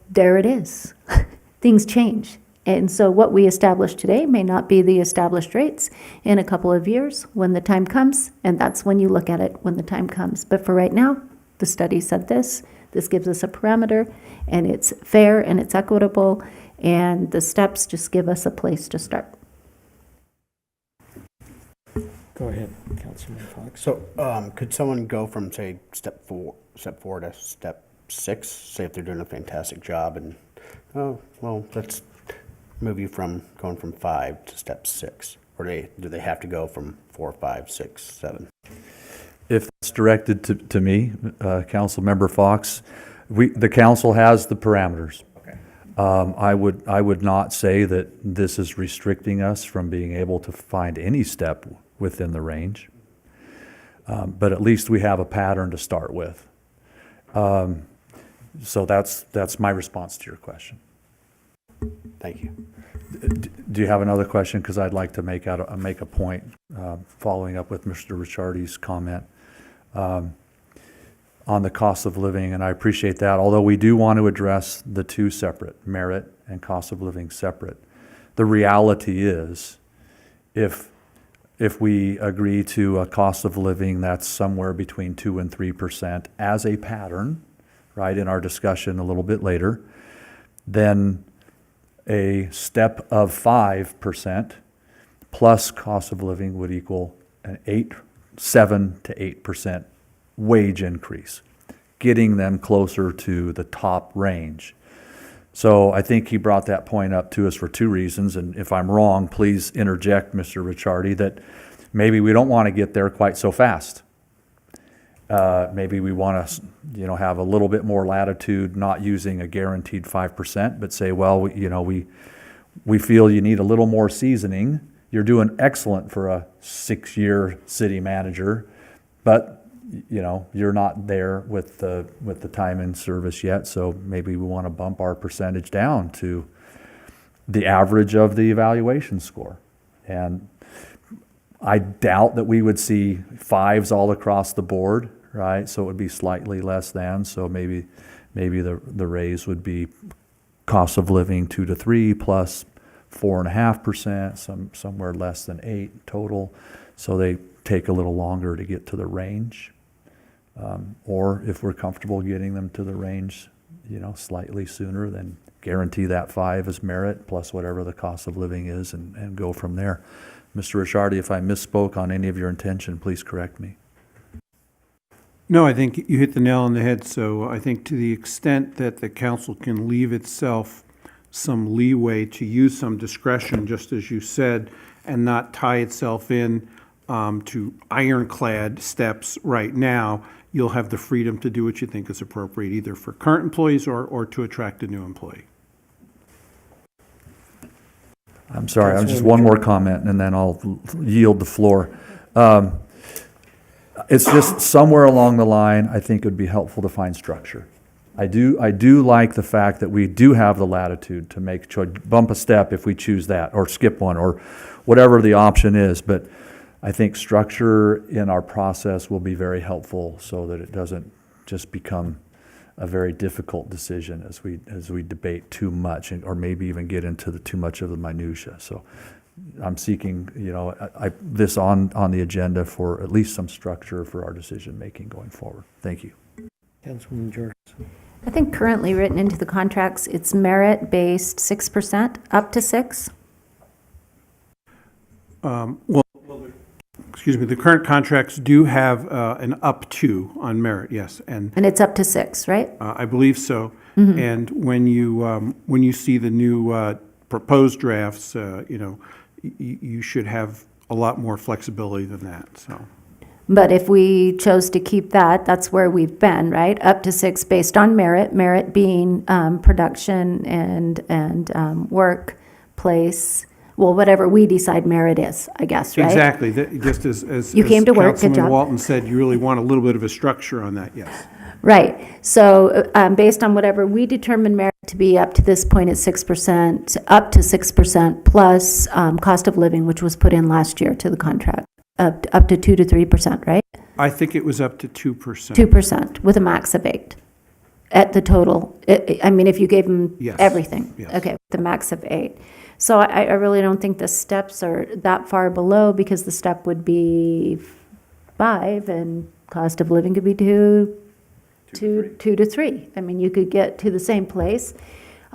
there it is. Things change. And so what we establish today may not be the established rates in a couple of years when the time comes, and that's when you look at it, when the time comes. But for right now, the study said this gives us a parameter, and it's fair and it's equitable, and the steps just give us a place to start. Go ahead, Councilman Fox. So, could someone go from, say, step four to step 6, say if they're doing a fantastic job, and, oh, well, let's move you from going from 5 to step 6? Or do they have to go from 4, 5, 6, 7? If that's directed to me, Councilmember Fox, the council has the parameters. Okay. I would not say that this is restricting us from being able to find any step within the range. But at least we have a pattern to start with. So that's my response to your question. Thank you. Do you have another question? Because I'd like to make a point following up with Mr. Ricciardi's comment. on the cost of living, and I appreciate that, although we do want to address the two separate, merit and cost of living separate. The reality is, if we agree to a cost of living that's somewhere between 2 and 3% as a pattern, right, in our discussion a little bit later, then a step of 5% plus cost of living would equal an 7 to 8% wage increase, getting them closer to the top range. So I think he brought that point up to us for two reasons, and if I'm wrong, please interject, Mr. Ricciardi, that maybe we don't want to get there quite so fast. Maybe we want to, have a little bit more latitude, not using a guaranteed 5%, but say, well, we feel you need a little more seasoning. You're doing excellent for a 6-year city manager, but you're not there with the time in service yet, so maybe we want to bump our percentage down to the average of the evaluation score. And I doubt that we would see 5s all across the board, right? So it would be slightly less than, so maybe the raise would be cost of living 2 to 3 plus 4.5%, somewhere less than 8 total, so they take a little longer to get to the range. Or if we're comfortable getting them to the range, slightly sooner, then guarantee that 5 as merit plus whatever the cost of living is and go from there. Mr. Ricciardi, if I misspoke on any of your intention, please correct me. No, I think you hit the nail on the head. So I think to the extent that the council can leave itself some leeway to use some discretion, just as you said, and not tie itself in to ironclad steps right now, you'll have the freedom to do what you think is appropriate, either for current employees or to attract a new employee. I'm sorry, just one more comment, and then I'll yield the floor. It's just somewhere along the line, I think it would be helpful to find structure. I do like the fact that we do have the latitude to make choice, bump a step if we choose that, or skip one, or whatever the option is, but I think structure in our process will be very helpful so that it doesn't just become a very difficult decision as we debate too much, or maybe even get into too much of the minutia. So I'm seeking, this on the agenda for at least some structure for our decision making going forward. Thank you. Councilwoman George. I think currently written into the contracts, it's merit-based 6%, up to 6. Excuse me, the current contracts do have an up to on merit, yes, and And it's up to 6, right? I believe so. And when you see the new proposed drafts, you should have a lot more flexibility than that. So, But if we chose to keep that, that's where we've been, right? Up to 6 based on merit being production and workplace. Well, whatever we decide merit is, I guess, right? exactly. Just as You came to work, good Councilman job. Walton said, you really want a little bit of a structure on that. Yes. Right. So based on whatever we determine merit to be up to this point at 6%, up to 6% plus cost of living, which was put in last year to the contract, up to 2 to 3%, right? I think it was up to 2%. 2% with a max of 8 at the total. I mean, if you gave them Yes. everything. Yes. Okay, the max of 8. So I really don't think the steps are that far below, because the step would be 5 and cost of living could be 2 to 3. I mean, you could get to the same place.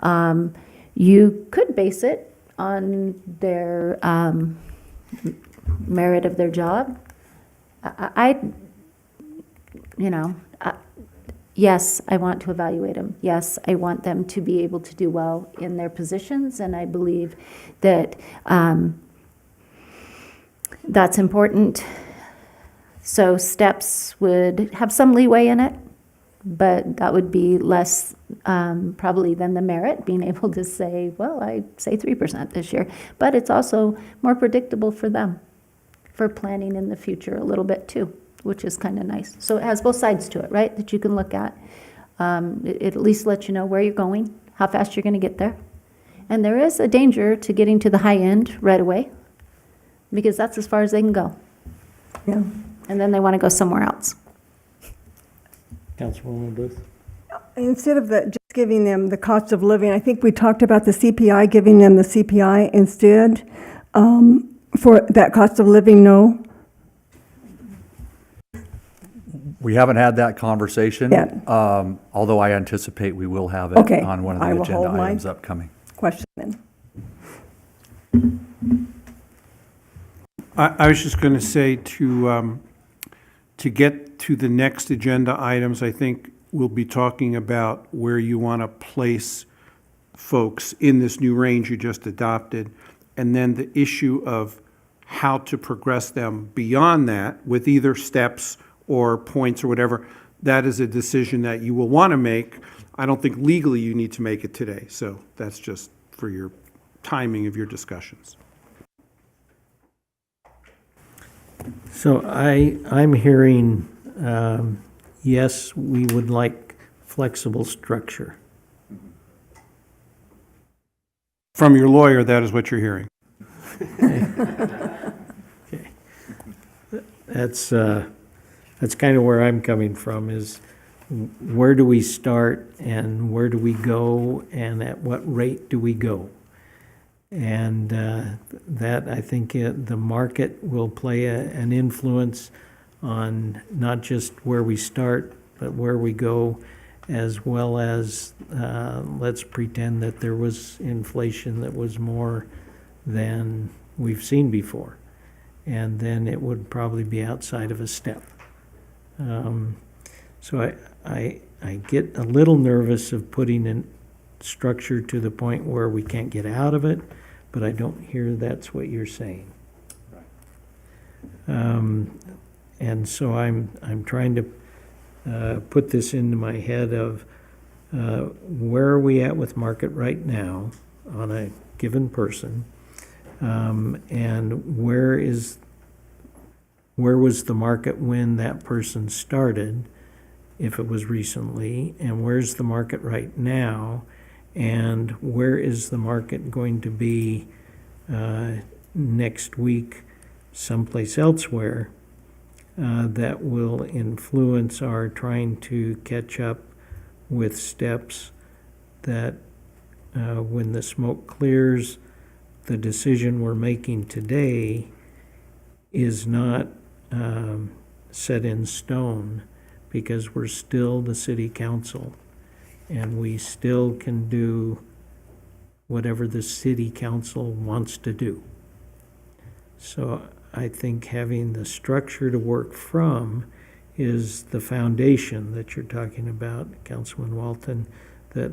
You could base it on their merit of their job. Yes, I want to evaluate them. Yes, I want them to be able to do well in their positions, and I believe that that's important. So steps would have some leeway in it, but that would be less probably than the merit, being able to say, well, I say 3% this year. But it's also more predictable for them, for planning in the future a little bit too, which is kind of nice. So it has both sides to it, right, that you can look at. It at least lets you know where you're going, how fast you're going to get there. And there is a danger to getting to the high end right away, because that's as far as they can go. Yeah. And then they want to go somewhere else. Councilwoman Booth? Instead of just giving them the cost of living, I think we talked about the CPI, giving them the CPI instead. For that cost of living, no? We haven't had that conversation. Yet. Although I anticipate we will have it Okay, on one of I the will agenda hold my- items upcoming. Question then. I was just going to say to get to the next agenda items, I think we'll be talking about where you want to place folks in this new range you just adopted, and then the issue of how to progress them beyond that with either steps or points or whatever. That is a decision that you will want to make. I don't think legally you need to make it today, so that's just for your timing of your discussions. So I'm hearing, yes, we would like flexible structure. From your lawyer, that is what you're hearing. Okay. That's kind of where I'm coming from, is where do we start and where do we go and at what rate do we go? And that, I think, the market will play an influence on not just where we start, but where we go, as well as let's pretend that there was inflation that was more than we've seen before. And then it would probably be outside of a step. So I get a little nervous of putting in structure to the point where we can't get out of it, but I don't hear that's what you're saying. And so I'm trying to put this into my head of where are we at with market right now on a given person, and where was the market when that person started, if it was recently, and where's the market right now, and where is the market going to be next week someplace elsewhere that will influence our trying to catch up with steps that when the smoke clears, the decision we're making today is not set in stone, because we're still the city council and we still can do whatever the city council wants to do. So I think having the structure to work from is the foundation that you're talking about, Councilman Walton, that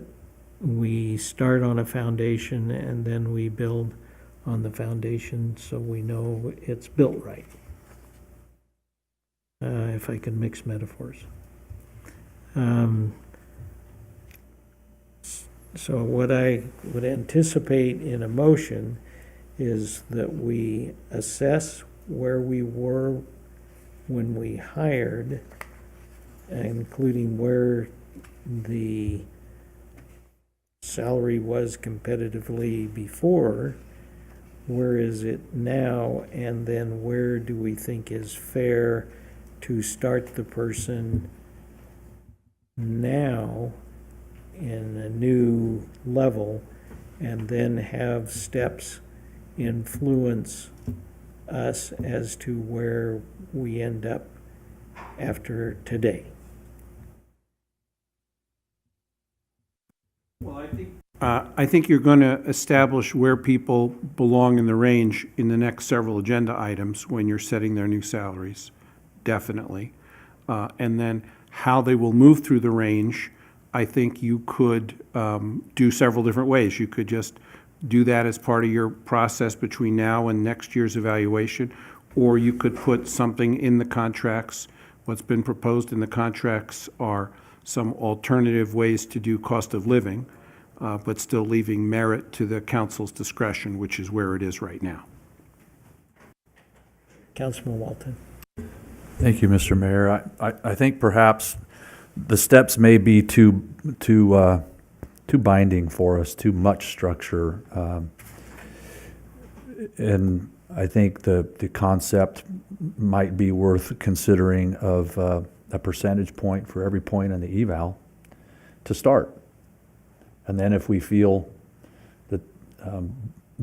we start on a foundation and then we build on the foundation so we know it's built right. If I can mix metaphors. So what I would anticipate in a motion is that we assess where we were when we hired, including where the salary was competitively before, where is it now, and then where do we think is fair to start the person now in a new level, and then have steps influence us as to where we end up after today. Well, I think you're going to establish where people belong in the range in the next several agenda items when you're setting their new salaries, definitely. And then how they will move through the range, I think you could do several different ways. You could just do that as part of your process between now and next year's evaluation, or you could put something in the contracts. What's been proposed in the contracts are some alternative ways to do cost of living, but still leaving merit to the council's discretion, which is where it is right now. Councilman Walton. Thank you, Mr. Mayor. I think perhaps the steps may be too binding for us, too much structure. And I think the concept might be worth considering of a percentage point for every point in the eval to start. And then if we feel that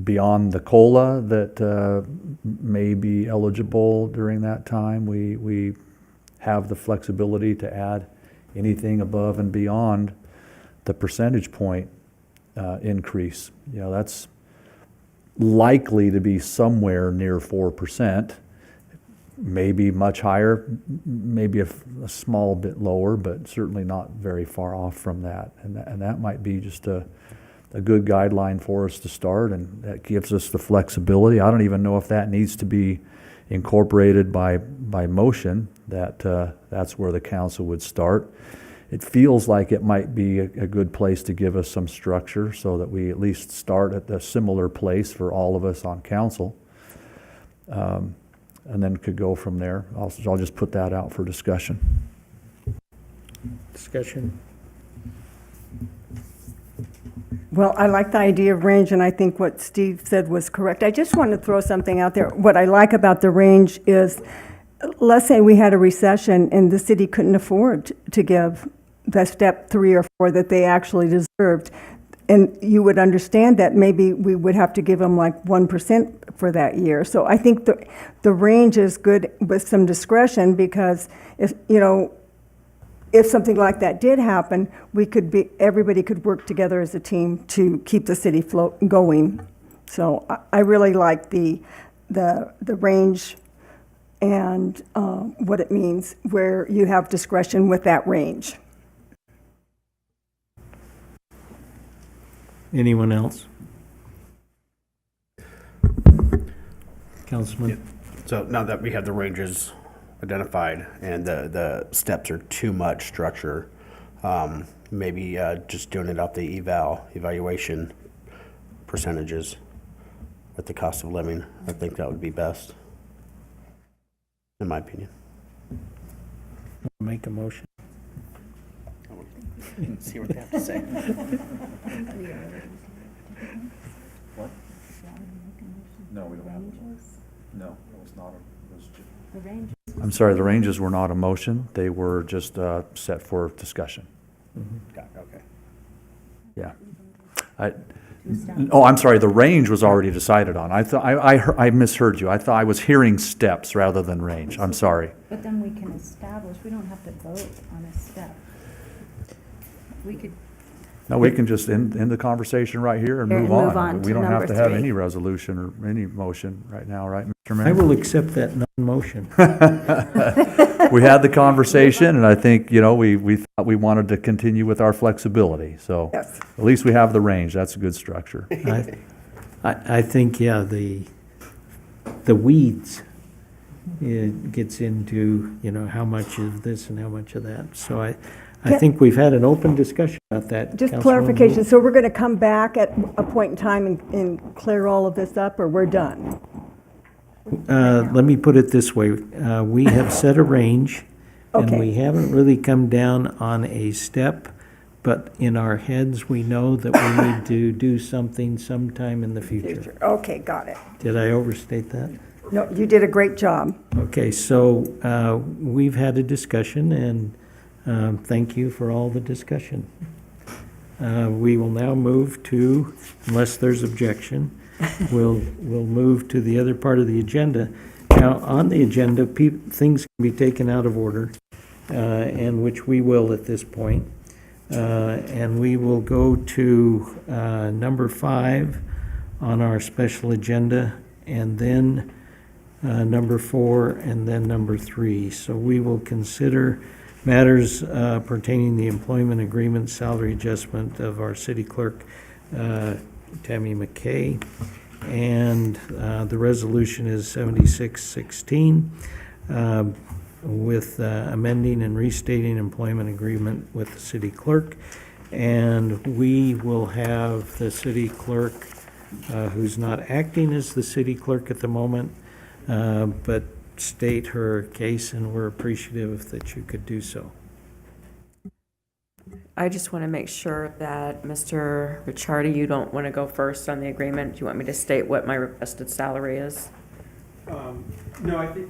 beyond the COLA that may be eligible during that time, we have the flexibility to add anything above and beyond the percentage point increase. You know, that's likely to be somewhere near 4%, maybe much higher, maybe a small bit lower, but certainly not very far off from that. And that might be just a good guideline for us to start, and that gives us the flexibility. I don't even know if that needs to be incorporated by motion, that's where the council would start. It feels like it might be a good place to give us some structure so that we at least start at a similar place for all of us on council. And then could go from there. I'll just put that out for discussion. Discussion? Well, I like the idea of range, and I think what Steve said was correct. I just want to throw something out there. What I like about the range is, let's say we had a recession and the city couldn't afford to give the step 3 or 4 that they actually deserved. And you would understand that maybe we would have to give them like 1% for that year. So I think the range is good with some discretion, because if something like that did happen, everybody could work together as a team to keep the city going. So I really like the range and what it means, where you have discretion with that range. Anyone else? Councilman? So now that we have the ranges identified and the steps are too much structure, maybe just doing it off the evaluation percentages with the cost of living. I think that would be best, in my opinion. Make a motion. See what they have to say. What? No, we don't have. No, it was not. I'm sorry, the ranges were not a motion. They were just set for discussion. Got it, okay. Yeah. I'm sorry, the range was already decided on. I misheard you. I thought I was hearing steps rather than range. I'm sorry. But then we can establish, we don't have to vote on a step. We could. No, we can just end the conversation right here and move on. We don't have to have any resolution or any motion right now, right, Mr. Mayor? I will accept that non-motion. We had the conversation, and I think, we thought we wanted to continue with our flexibility. So Yes. at least we have the range. That's a good structure. I think, yeah, the weeds, it gets into, how much of this and how much of that. So I think we've had an open discussion about that. Just Councilwoman clarification, Wu. so we're going to come back at a point in time and clear all of this up, or we're done? Let me put it this way. We have set a range, and Okay. we haven't really come down on a step, but in our heads, we know that we need to do something sometime in the future. Okay, got it. Did I overstate that? No, you did a great job. Okay, so we've had a discussion, and thank you for all the discussion. We will now move to, unless there's objection, we'll move to the other part of the agenda. Now, on the agenda, things can be taken out of order, and which we will at this point. And we will go to number 5 on our special agenda, and then number 4, and then number 3. So we will consider matters pertaining to the employment agreement, salary adjustment of our city clerk, Tammy McKay, and the resolution is 7616, with amending and restating employment agreement with the city clerk. And we will have the city clerk, who's not acting as the city clerk at the moment, but state her case, and we're appreciative that you could do so. I just want to make sure that, Mr. Ricciardi, you don't want to go first on the agreement. Do you want me to state what my requested salary is? No, I think,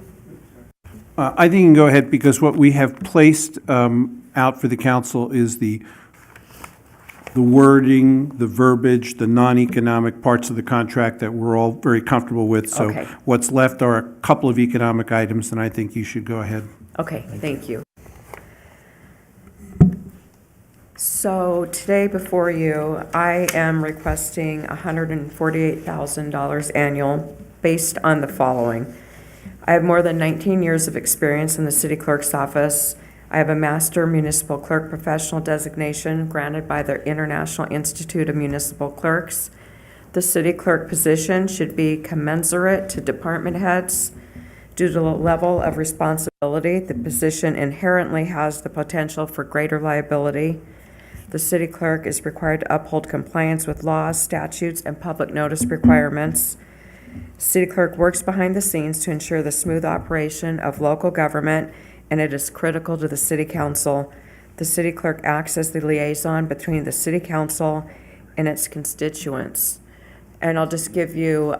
I think you can go ahead, because what we have placed out for the council is the wording, the verbiage, the non-economic parts of the contract that we're all very comfortable with. So Okay. what's left are a couple of economic items, and I think you should go ahead. Okay, thank you. So today before you, I am requesting $148,000 annual based on the following. I have more than 19 years of experience in the city clerk's office. I have a Master Municipal Clerk Professional designation granted by the International Institute of Municipal Clerks. The city clerk position should be commensurate to department heads. Due to the level of responsibility, the position inherently has the potential for greater liability. The city clerk is required to uphold compliance with laws, statutes, and public notice requirements. City clerk works behind the scenes to ensure the smooth operation of local government, and it is critical to the city council. The city clerk acts as the liaison between the city council and its constituents. And I'll just give you,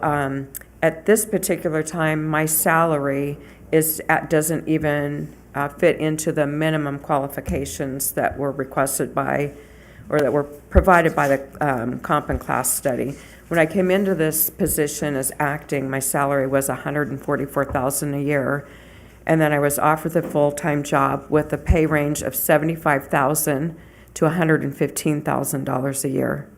at this particular time, my salary doesn't even fit into the minimum qualifications that were requested by, or that were provided by the comp and class study. When I came into this position as acting, my salary was $144,000 a year, and then I was offered the full-time job with a pay range of $75,000 to $115,000 a year.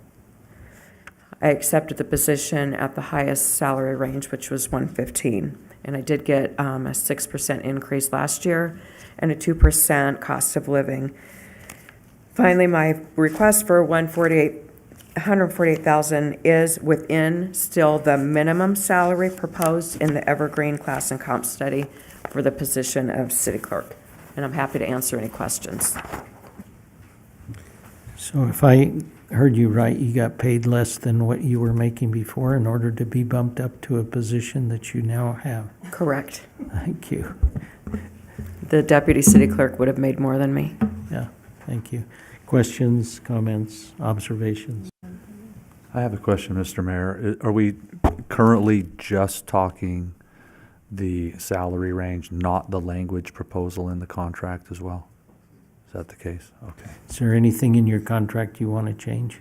I accepted the position at the highest salary range, which was $115,000. And I did get a 6% increase last year and a 2% cost of living. Finally, my request for $148,000 is within still the minimum salary proposed in the Evergreen Class and Comp Study for the position of city clerk. And I'm happy to answer any questions. So if I heard you right, you got paid less than what you were making before in order to be bumped up to a position that you now have. Correct. Thank you. The deputy city clerk would have made more than me. Yeah, thank you. Questions, comments, observations? I have a question, Mr. Mayor. Are we currently just talking the salary range, not the language proposal in the contract as well? Is that the case? Okay. Is there anything in your contract you want to change?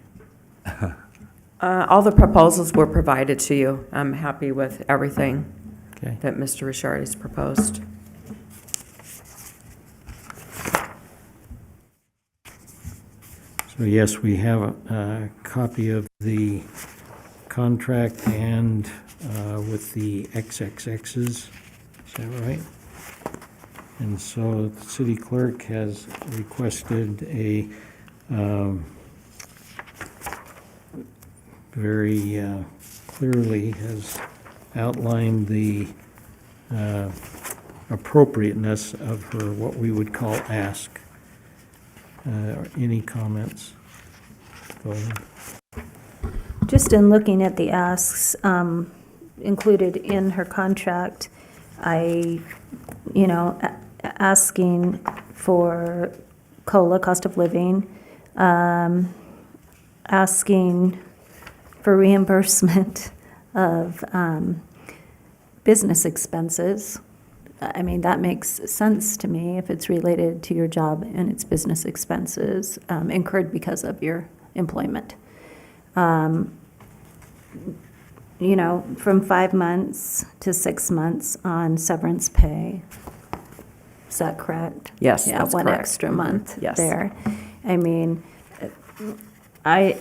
All the proposals were provided to you. I'm happy with everything Okay. that Mr. Richard has proposed. So yes, we have a copy of the contract and with the XXXs. Is that right? And so the city clerk has requested a very clearly has outlined the appropriateness of her, what we would call ask. Any comments? Go ahead. Just in looking at the asks included in her contract, asking for COLA, cost of living, asking for reimbursement of business expenses. I mean, that makes sense to me if it's related to your job and it's business expenses incurred because of your employment. From 5 months to 6 months on severance pay. Is that correct? Yes, Yeah, that's one correct. extra month Yes. there. I mean, I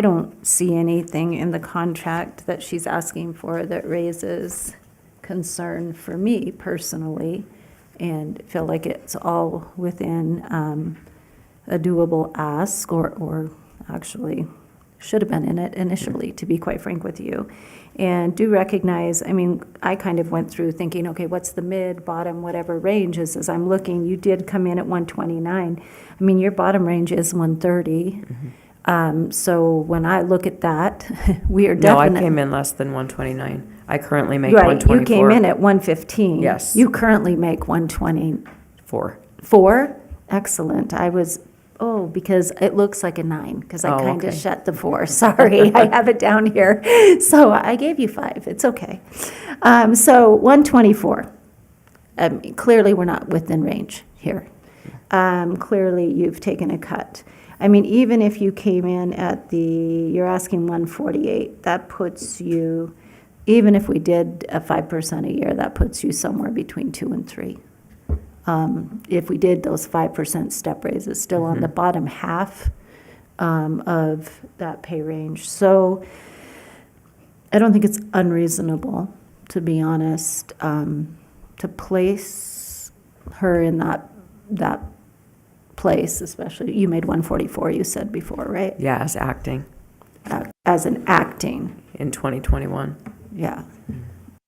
don't see anything in the contract that she's asking for that raises concern for me personally, and feel like it's all within a doable ask, or actually should have been in it initially, to be quite frank with you. And do recognize, I mean, I kind of went through thinking, okay, what's the mid, bottom, whatever range is, as I'm looking, you did come in at 129. I mean, your bottom range is 130. So when I look at that, we are No, I definitely. came in less than 129. I currently make Right, 124. you came in at 115. Yes. You currently make 124. 4? Excellent. I was, because it looks like a 9, because I Oh, kind of okay. shut the 4. Sorry, I have it down here. So I gave you 5. It's okay. So 124. clearly we're not within range here. Clearly you've taken a cut. I mean, even if you came in at you're asking 148, that puts you, even if we did a 5% a year, that puts you somewhere between 2 and 3. If we did those 5% step raises, still on the bottom half of that pay range. So I don't think it's unreasonable, to be honest, to place her in that place, especially, you made 144, you said before, right? Yeah, as acting As an acting, in 2021. yeah.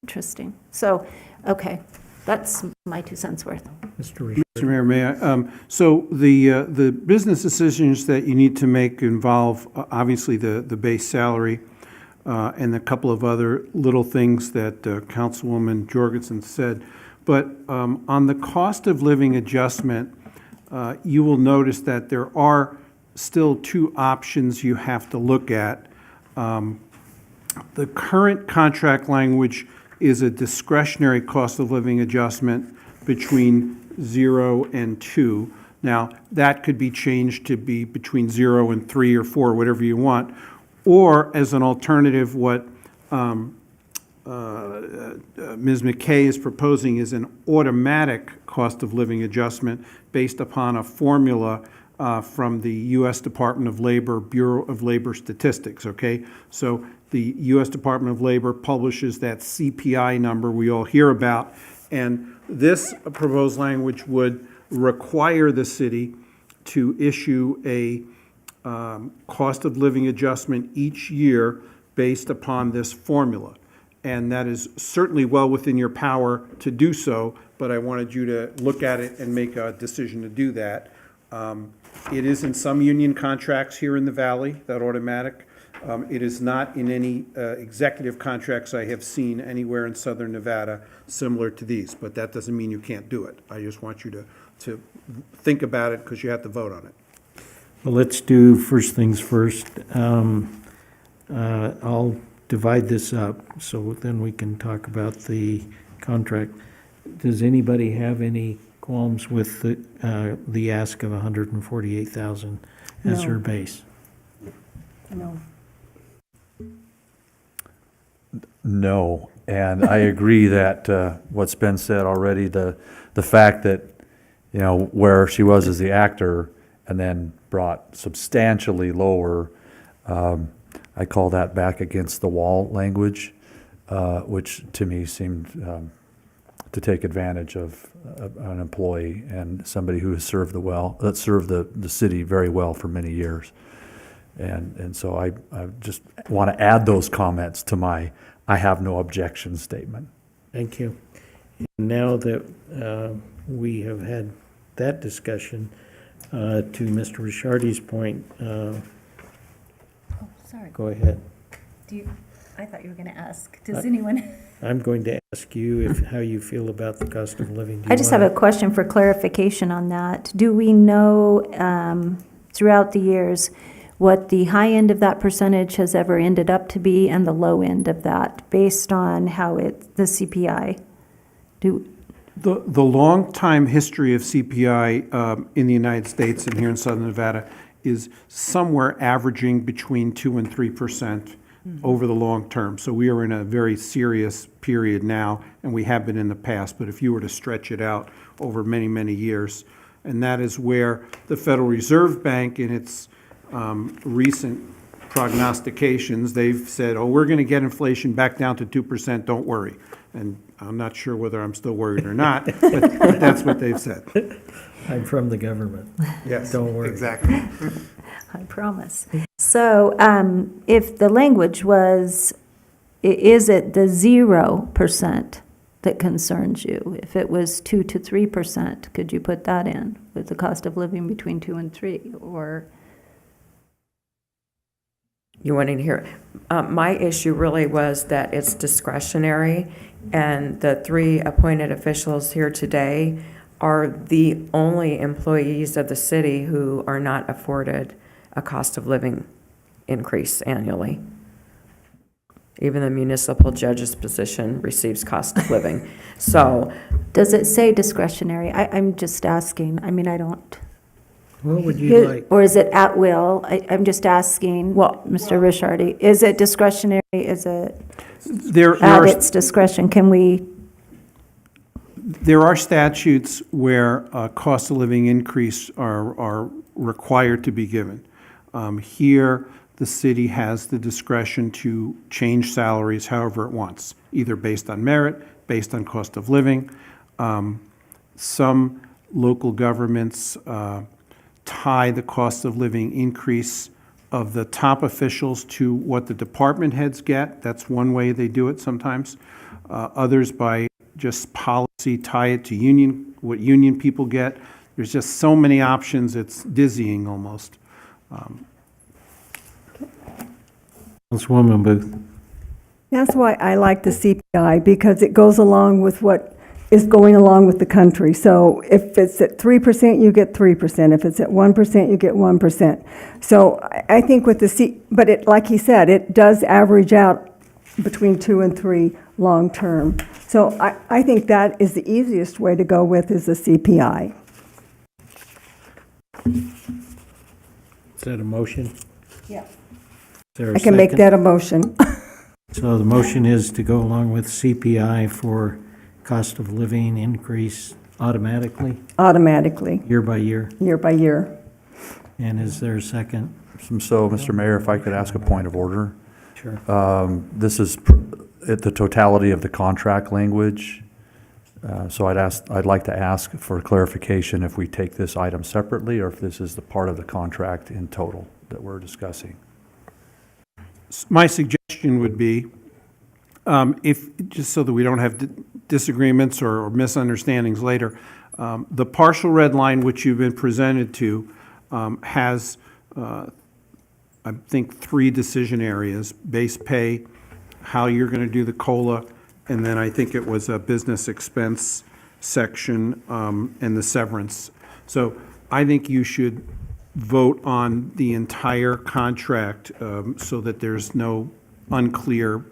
Interesting. So, okay, that's my 2 cents worth. Mr. Richard. Mr. Mayor, may I? So the business decisions that you need to make involve, obviously, the base salary and a couple of other little things that Councilwoman Jorgensen said. But on the cost of living adjustment, you will notice that there are still 2 options you have to look at. The current contract language is a discretionary cost of living adjustment between 0 and 2. Now, that could be changed to be between 0 and 3 or 4, whatever you want. Or as an alternative, what Ms. McKay is proposing is an automatic cost of living adjustment based upon a formula from the U.S. Department of Labor, Bureau of Labor Statistics, okay? So the U.S. Department of Labor publishes that CPI number we all hear about, and this proposed language would require the city to issue a cost of living adjustment each year based upon this formula. And that is certainly well within your power to do so, but I wanted you to look at it and make a decision to do that. It is in some union contracts here in the Valley, that automatic. It is not in any executive contracts I have seen anywhere in Southern Nevada similar to these, but that doesn't mean you can't do it. I just want you to think about it because you have to vote on it. Well, let's do first things first. I'll divide this up, so then we can talk about the contract. Does anybody have any qualms with the ask of 148,000 as her base? No. No, and I agree that what's been said already, the fact that, you know, where she was as the actor and then brought substantially lower, I call that back against the wall language, which to me seemed to take advantage of an employee and somebody who has served the city very well for many years. And so I just want to add those comments to my I have no objection statement. Thank you. And now that we have had that discussion, to Mr. Ricciardi's point, Sorry. go ahead. I thought you were going to ask. Does anyone? I'm going to ask you how you feel about the cost of living. I just have a question for clarification on that. Do we know throughout the years what the high end of that percentage has ever ended up to be and the low end of that based on how the CPI? The long-time history of CPI in the United States and here in Southern Nevada is somewhere averaging between 2 and 3% over the long term. So we are in a very serious period now, and we have been in the past. But if you were to stretch it out over many, many years, and that is where the Federal Reserve Bank in its recent prognostications, they've said, oh, we're going to get inflation back down to 2%, don't worry. And I'm not sure whether I'm still worried or not, but that's what they've said. I'm from the government. Yes, Don't worry. exactly. I promise. So if the language was, is it the 0% that concerns you? If it was 2 to 3%, could you put that in with the cost of living between 2 and 3? Or You wanting to hear? My issue really was that it's discretionary, and the 3 appointed officials here today are the only employees of the city who are not afforded a cost of living increase annually. Even the municipal judge's position receives cost of living. So, Does it say discretionary? I'm just asking. I mean, I don't. What would you like? Or is it at will? I'm just asking, Well- Mr. Rishardi, is it discretionary? Is it There at are, its discretion? Can we, there are statutes where cost of living increase are required to be given. Here, the city has the discretion to change salaries however it wants, either based on merit, based on cost of living. Some local governments tie the cost of living increase of the top officials to what the department heads get. That's one way they do it sometimes. Others by just policy tie it to what union people get. There's just so many options, it's dizzying almost. Councilwoman Booth. That's why I like the CPI, because it goes along with what is going along with the country. So if it's at 3%, you get 3%. If it's at 1%, you get 1%. So I think with the but it, like he said, it does average out between 2 and 3 long-term. So I think that is the easiest way to go with is the CPI. Is that a motion? Yeah. Is there a I can make second? that a motion. So the motion is to go along with CPI for cost of living increase automatically, Automatically, year by year. year by year. And is there a second? So, Mr. Mayor, if I could ask a point of order. Sure. This is at the totality of the contract language. So I'd like to ask for clarification if we take this item separately or if this is the part of the contract in total that we're discussing. My suggestion would be, just so that we don't have disagreements or misunderstandings later, the partial red line which you've been presented to has, I think, 3 decision areas: base pay, how you're going to do the COLA, and then I think it was a business expense section, and the severance. So I think you should vote on the entire contract so that there's no unclear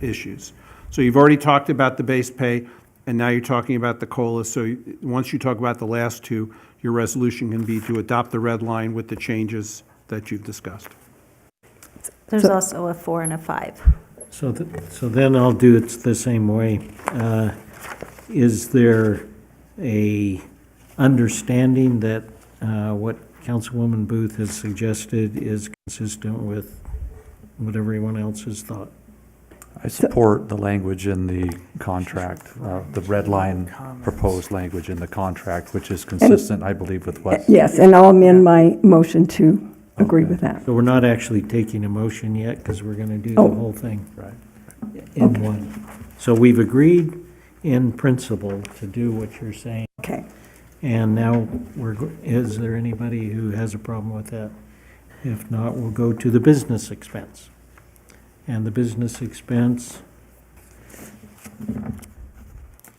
issues. So you've already talked about the base pay, and now you're talking about the COLA. So once you talk about the last 2, your resolution can be to adopt the red line with the changes that you've discussed. there's also a 4 and a 5. So then I'll do it the same way. Is there a understanding that what Councilwoman Booth has suggested is consistent with what everyone else has thought? I support the language in the contract, the red line proposed language in the contract, which is consistent, I believe, with what. Yes, and I'll amend my motion to agree with that. So we're not actually taking a motion yet because we're going to do the Oh. whole thing Right. in one. So we've agreed in principle to do what you're saying. Okay. And now is there anybody who has a problem with that? If not, we'll go to the business expense. And the business expense,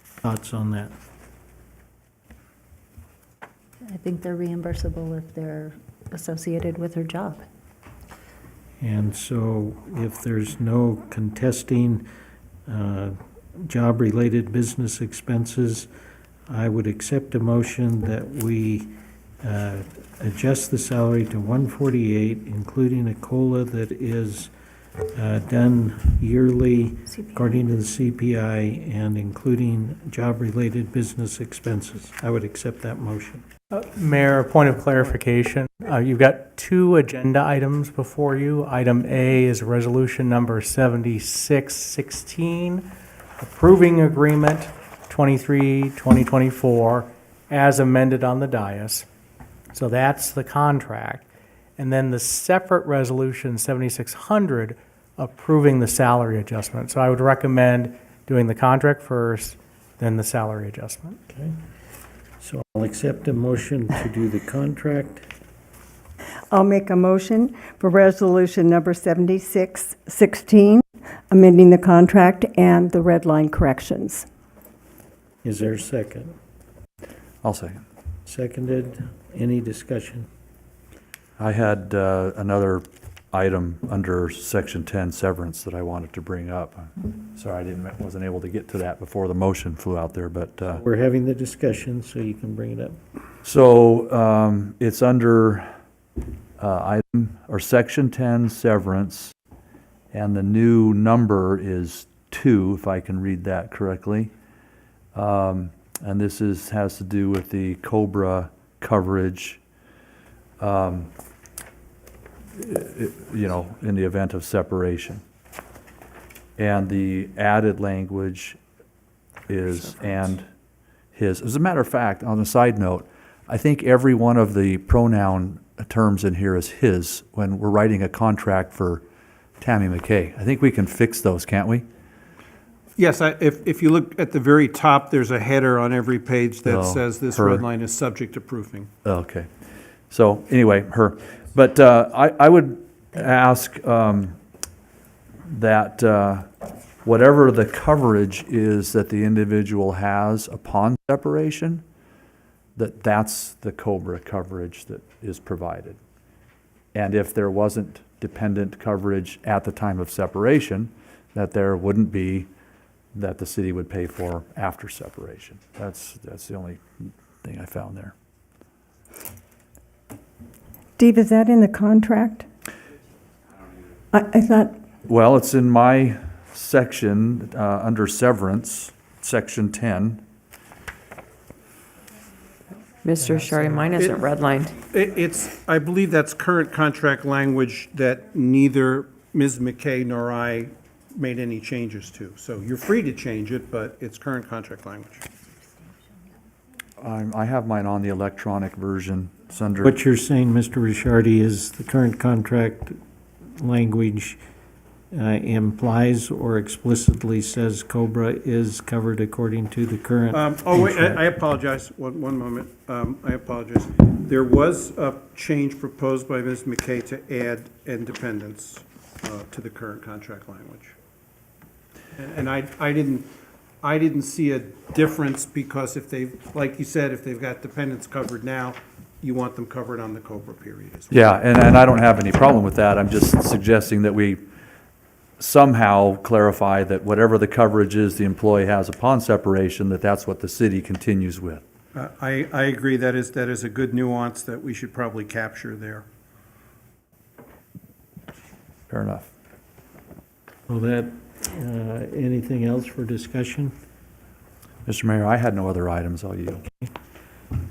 thoughts on that? I think they're reimbursable if they're associated with her job. And so if there's no contesting job-related business expenses, I would accept a motion that we adjust the salary to 148, including a COLA that is done yearly according to the CPI and including job-related business expenses. I would accept that motion. Mayor, a point of clarification. You've got 2 agenda items before you. Item A is resolution number 7616, approving agreement 23-2024 as amended on the dais. So that's the contract. And then the separate resolution 7600 approving the salary adjustment. So I would recommend doing the contract first, then the salary adjustment. Okay. So I'll accept a motion to do the contract. I'll make a motion for resolution number 7616, amending the contract and the red line corrections. Is there a second? I'll second. Seconded. Any discussion? I had another item under section 10 severance that I wanted to bring up. Sorry, wasn't able to get to that before the motion flew out there, but, We're having the discussion, so you can bring it up. so, it's under, item, or section 10 severance, and the new number is 2, if I can read that correctly. And this has to do with the COBRA coverage, in the event of separation. And the added language is, and his. As a matter of fact, on a side note, I think every one of the pronoun terms in here is his when we're writing a contract for Tammy McKay. I think we can fix those, can't we? Yes, if you look at the very top, there's a header on every page that Oh, says this her. red line is subject to proofing. Okay. So anyway, her. But I would ask that whatever the coverage is that the individual has upon separation, that's the COBRA coverage that is provided. And if there wasn't dependent coverage at the time of separation, that there wouldn't be, that the city would pay for after separation. That's the only thing I found there. Steve, is that in the contract? I thought, Well, it's in my section, under severance, section 10. Mr. Shardy, mine isn't redlined. I believe that's current contract language that neither Ms. McKay nor I made any changes to. So you're free to change it, but it's current contract language. I have mine on the electronic version. It's under. What you're saying, Mr. Rishardi, is the current contract language implies or explicitly says COBRA is covered according to the current. Wait, contract. I apologize. One moment. I apologize. There was a change proposed by Ms. McKay to add independence to the current contract language. And I didn't see a difference because if they, like you said, if they've got dependents covered now, you want them covered on the COBRA period as well. Yeah, and I don't have any problem with that. I'm just suggesting that we somehow clarify that whatever the coverage is the employee has upon separation, that's what the city continues with. I agree. That is a good nuance that we should probably capture there. Fair enough. Well, that, anything else for discussion? Mr. Mayor, I had no other items. I'll yield.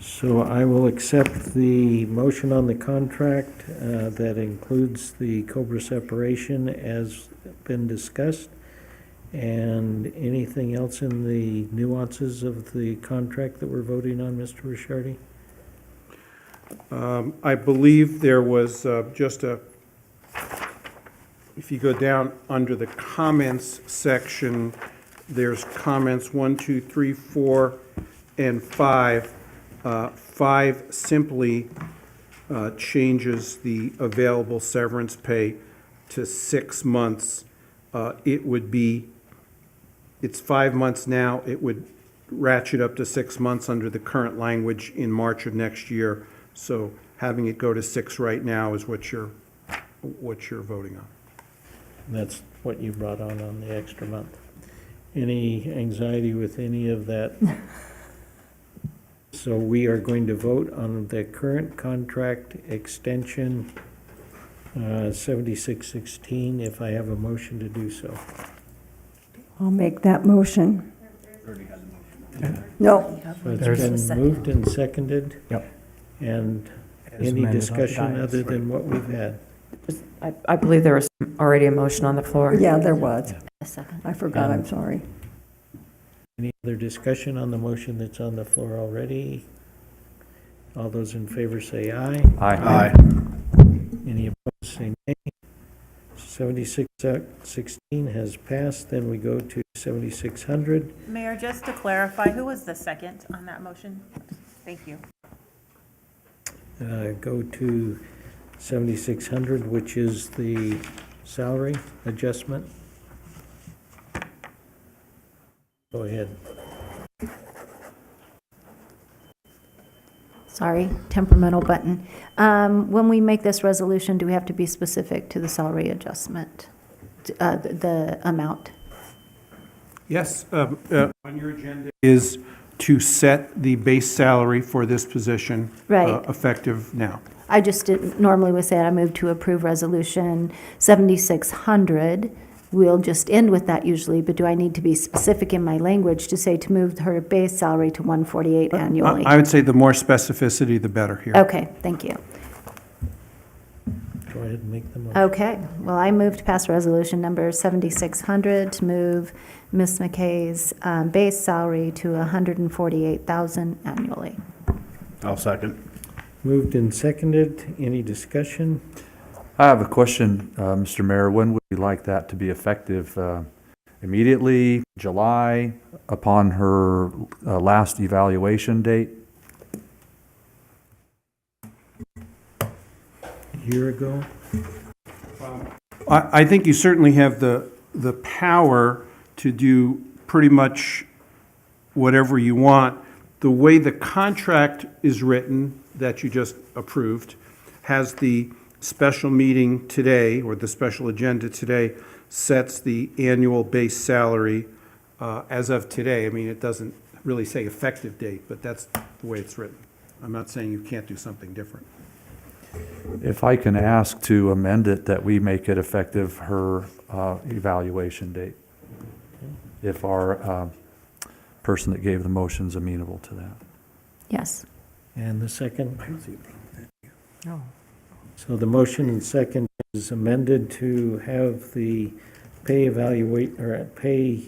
So I will accept the motion on the contract that includes the COBRA separation as been discussed. And anything else in the nuances of the contract that we're voting on, Mr. Rishardi? I believe there was just if you go down under the comments section, there's comments 1, 2, 3, 4, and 5. 5 simply changes the available severance pay to 6 months. It's 5 months now. It would ratchet up to 6 months under the current language in March of next year. So having it go to 6 right now is what you're voting on. That's what you brought on the extra month. Any anxiety with any of that? So we are going to vote on the current contract extension, 7616, if I have a motion to do so. I'll make that motion. No, So it's been moved and seconded. Yep. And As any amended on the discussion dais, other right. than what we've had? I believe there was already a motion on the floor. yeah, there was. A second. I forgot, I'm sorry. Any other discussion on the motion that's on the floor already? All those in favor say aye. Aye. Any opposed, say nay. 7616 has passed, then we go to 7600. Mayor, just to clarify, who was the second on that motion? Thank you. Go to 7600, which is the salary adjustment. Go ahead. Sorry, temperamental button. When we make this resolution, do we have to be specific to the salary adjustment, the amount? Yes, on your agenda is to set the base salary for this position. Right. Effective now. I just didn't, normally would say I move to approve resolution 7600. We'll just end with that usually, but do I need to be specific in my language to say to move her base salary to 148 annually? I would say the more specificity, the better here. Okay, thank you. Go ahead and make the motion. Okay, well, I moved past resolution number 7600 to move Ms. McKay's base salary to 148,000 annually. I'll second. Moved and seconded. Any discussion? I have a question, Mr. Mayor. When would you like that to be effective? Immediately, July, upon her last evaluation date? A year ago? I think you certainly have the power to do pretty much whatever you want. The way the contract is written that you just approved has the special meeting today, or the special agenda today, sets the annual base salary as of today. I mean, it doesn't really say effective date, but that's the way it's written. I'm not saying you can't do something different. If I can ask to amend it, that we make it effective her evaluation date, if our person that gave the motion's amenable to that. Yes. And the second? No. So the motion and second is amended to have the pay evaluate, or pay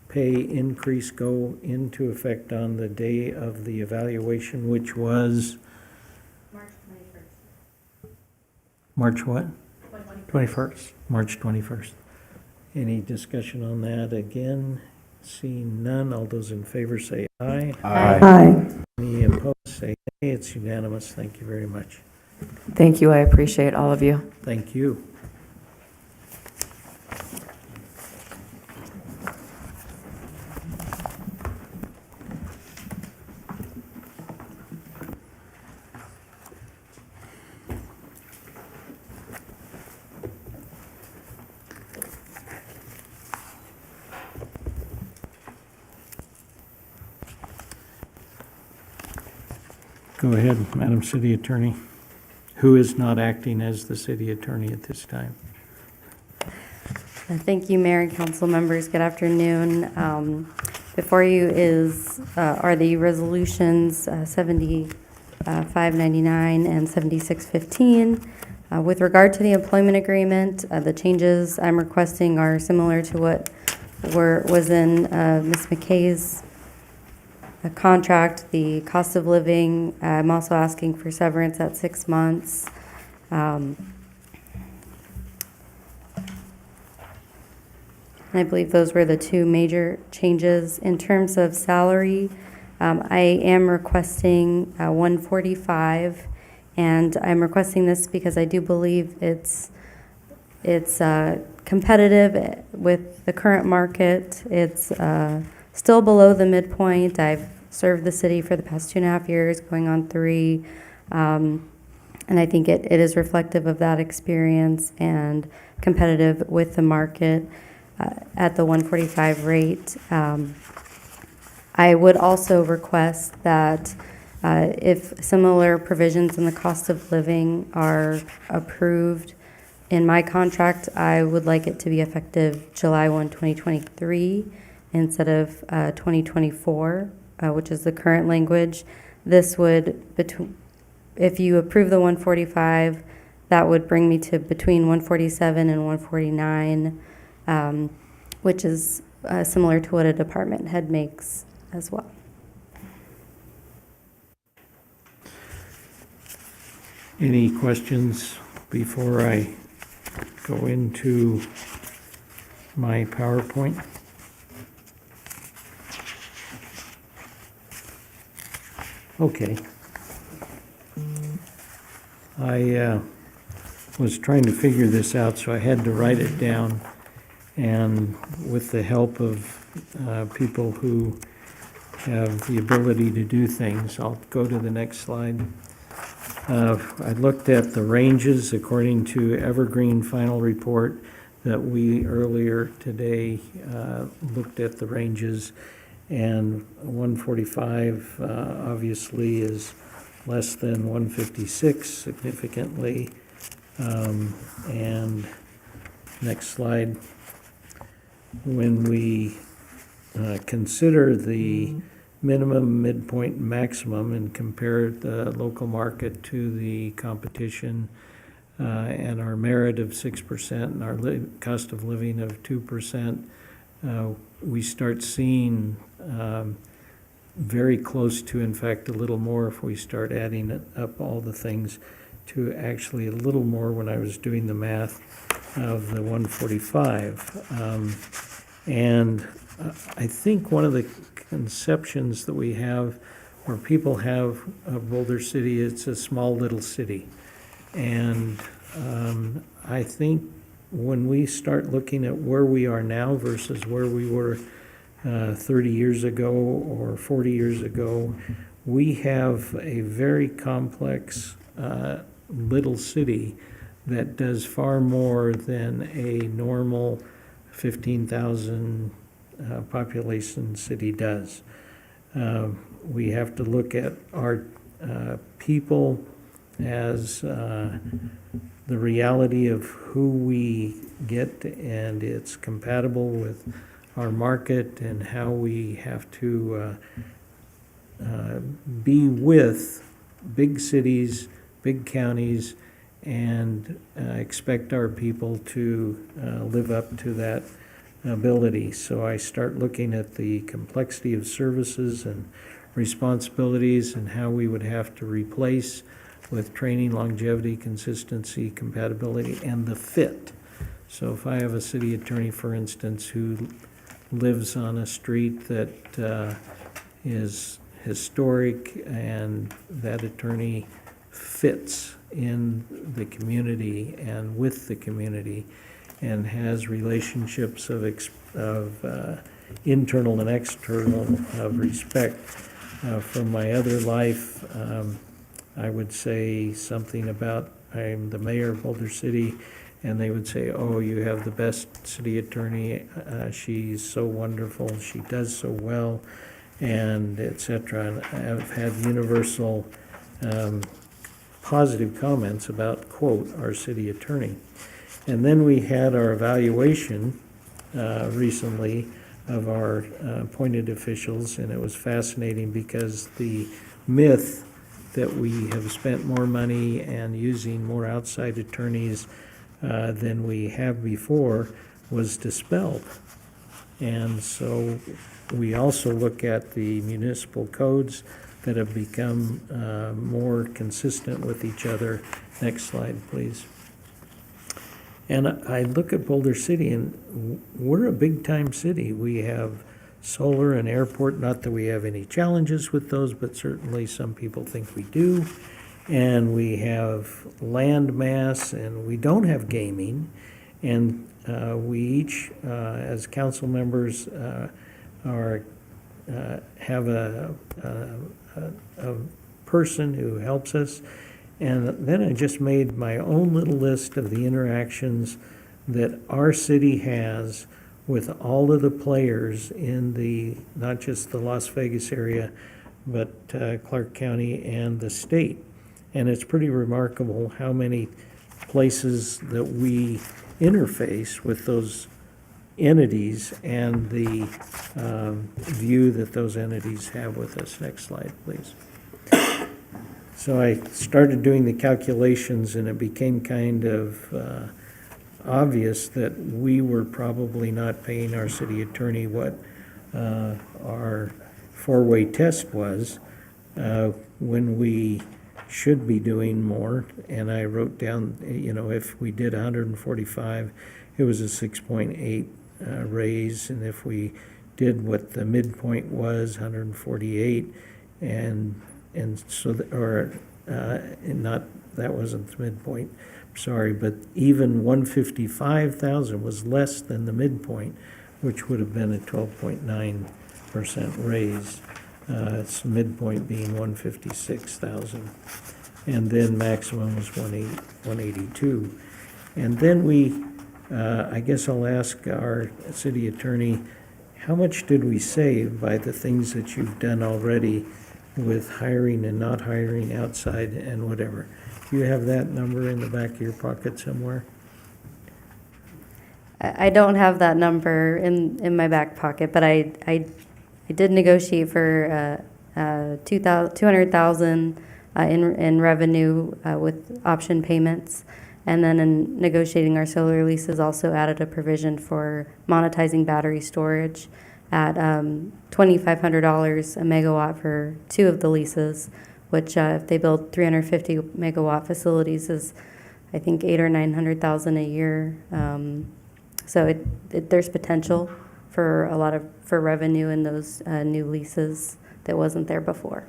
increase go into effect on the day of the evaluation, which was? March 21st. March what? 21st. March 21st. Any discussion on that again? Seeing none, all those in favor say aye. Aye. Any opposed, say nay. It's unanimous. Thank you very much. Thank you, I appreciate all of you. Thank you. Go ahead, Madam City Attorney, who is not acting as the city attorney at this time. Thank you, Mayor and council members. Good afternoon. Before you are the resolutions 7599 and 7615. With regard to the employment agreement, the changes I'm requesting are similar to what was in Ms. McKay's contract. The cost of living, I'm also asking for severance at 6 months. And I believe those were the two major changes. In terms of salary, I am requesting 145, and I'm requesting this because I do believe it's competitive with the current market. It's still below the midpoint. I've served the city for the past 2.5 years, going on 3. And I think it is reflective of that experience and competitive with the market at the 145 rate. I would also request that if similar provisions in the cost of living are approved in my contract, I would like it to be effective July 1, 2023 instead of 2024, which is the current language. This would, if you approve the 145, that would bring me to between 147 and 149, which is similar to what a department head makes as well. Any questions before I go into my PowerPoint? Okay. I was trying to figure this out, so I had to write it down. And with the help of people who have the ability to do things. I'll go to the next slide. I looked at the ranges according to Evergreen final report that we earlier today looked at the ranges, and 145 obviously is less than 156 significantly. And next slide. When we consider the minimum, midpoint, maximum, and compare the local market to the competition, and our merit of 6% and our cost of living of 2%, we start seeing very close to, in fact, a little more if we start adding up all the things, to actually a little more when I was doing the math of the 145. And I think one of the conceptions that we have, or people have of Boulder City, it's a small little city. And I think when we start looking at where we are now versus where we were 30 years ago or 40 years ago, we have a very complex little city that does far more than a normal 15,000 population city does. We have to look at our people as the reality of who we get, and it's compatible with our market and how we have to be with big cities, big counties, and expect our people to live up to that ability. So I start looking at the complexity of services and responsibilities and how we would have to replace with training, longevity, consistency, compatibility, and the fit. So if I have a city attorney, for instance, who lives on a street that is historic, and that attorney fits in the community and with the community and has relationships of internal and external of respect. From my other life, I would say something about, I'm the mayor of Boulder City, and they would say, oh, you have the best city attorney, she's so wonderful, she does so well, and et cetera. And I've had universal positive comments about, quote, our city attorney. And then we had our evaluation recently of our appointed officials, and it was fascinating because the myth that we have spent more money and using more outside attorneys than we have before was dispelled. And so we also look at the municipal codes that have become more consistent with each other. Next slide, please. And I look at Boulder City, and we're a big-time city. We have solar and airport, not that we have any challenges with those, but certainly some people think we do. And we have land mass, and we don't have gaming. And we each, as council members, have a person who helps us. And then I just made my own little list of the interactions that our city has with all of the players in the, not just the Las Vegas area, but Clark County and the state. And it's pretty remarkable how many places that we interface with those entities and the view that those entities have with us. Next slide, please. So I started doing the calculations, and it became kind of obvious that we were probably not paying our city attorney what our four-way test was when we should be doing more. And I wrote down, you know, if we did 145, it was a 6.8 raise, and if we did what the midpoint was, 148, and so, not, that wasn't the midpoint, sorry, but even 155,000 was less than the midpoint, which would have been a 12.9% raise. It's midpoint being 156,000. And then maximum was 182. And then we, I guess I'll ask our city attorney, how much did we save by the things that you've done already with hiring and not hiring outside and whatever? Do you have that number in the back of your pocket somewhere? I don't have that number in my back pocket, but I did negotiate for 200,000 in revenue with option payments. And then in negotiating our solar leases, also added a provision for monetizing battery storage at $2,500 a megawatt for 2 of the leases, which if they build 350 megawatt facilities is, I think, 800,000 or 900,000 a year. So there's potential for for revenue in those new leases that wasn't there before.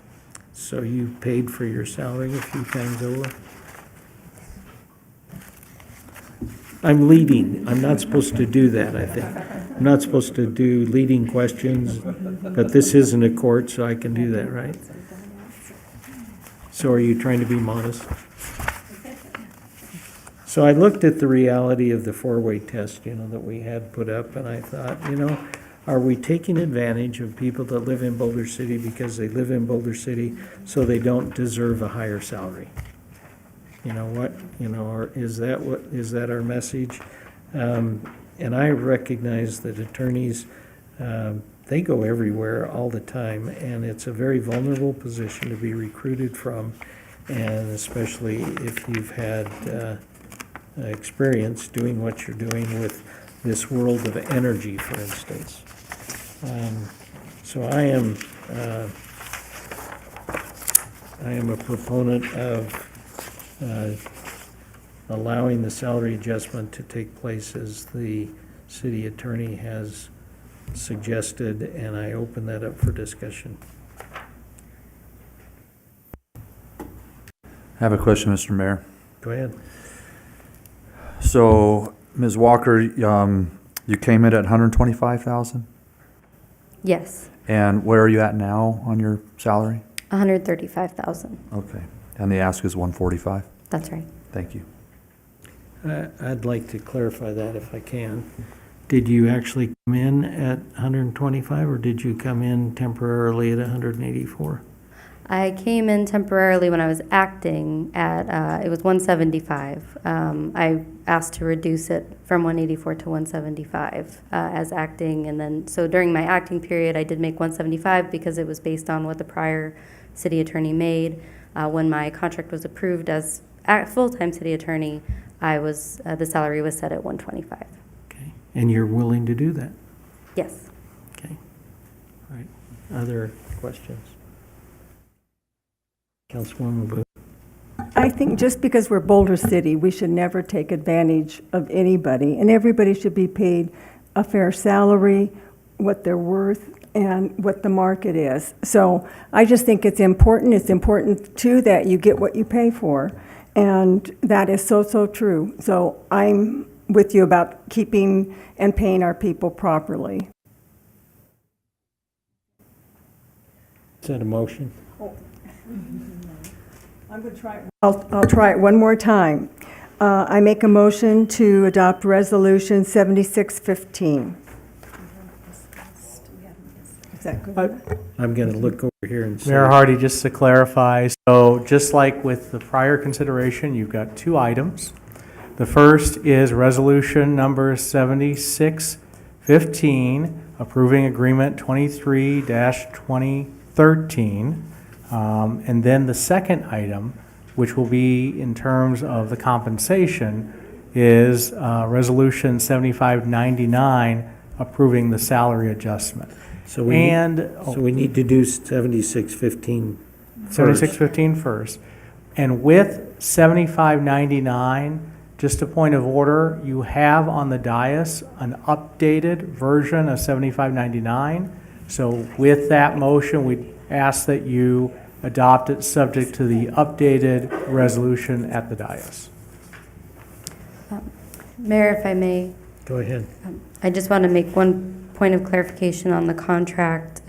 So you paid for your salary a few times over? I'm leading. I'm not supposed to do that, I think. I'm not supposed to do leading questions, but this isn't a court, so I can do that, right? So are you trying to be modest? So I looked at the reality of the four-way test, that we had put up, and I thought, are we taking advantage of people that live in Boulder City because they live in Boulder City so they don't deserve a higher salary? Or is that our message? And I recognize that attorneys, they go everywhere all the time, and it's a very vulnerable position to be recruited from, and especially if you've had experience doing what you're doing with this world of energy, for instance. So I am a proponent of allowing the salary adjustment to take place as the city attorney has suggested, and I open that up for discussion. I have a question, Mr. Mayor. Go ahead. So, Ms. Walker, you came in at 125,000, Yes, and where are you at now on your salary? 135,000. Okay, and the ask is 145? That's right. Thank you. I'd like to clarify that if I can. Did you actually come in at 125, or did you come in temporarily at 184? I came in temporarily when I was acting at, it was 175. I asked to reduce it from 184 to 175 as acting, and then, so during my acting period, I did make 175 because it was based on what the prior city attorney made. When my contract was approved as full-time city attorney, the salary was set at 125. Okay, and you're willing to do that? Yes. Okay, all right. Other questions? Councilwoman Booth? I think just because we're Boulder City, we should never take advantage of anybody, and everybody should be paid a fair salary, what they're worth, and what the market is. So I just think it's important. It's important, too, that you get what you pay for, and that is so, so true. So I'm with you about keeping and paying our people properly. Is that a motion? I'm going to try it. I'll try it one more time. I make a motion to adopt Resolution 7615. Is that good? I'm going to look over here and see. Mayor Hardy, just to clarify, so just like with the prior consideration, you've got 2 items. The first is resolution number 7615, approving agreement 23-2013. And then the second item, which will be in terms of the compensation, is resolution 7599, approving the salary adjustment. So we need to do 7615 first. 7615 first. And with 7599, just a point of order, you have on the dais an updated version of 7599. So with that motion, we ask that you adopt it subject to the updated resolution at the dais. Mayor, if I may, Go ahead. I just want to make one point of clarification on the contract.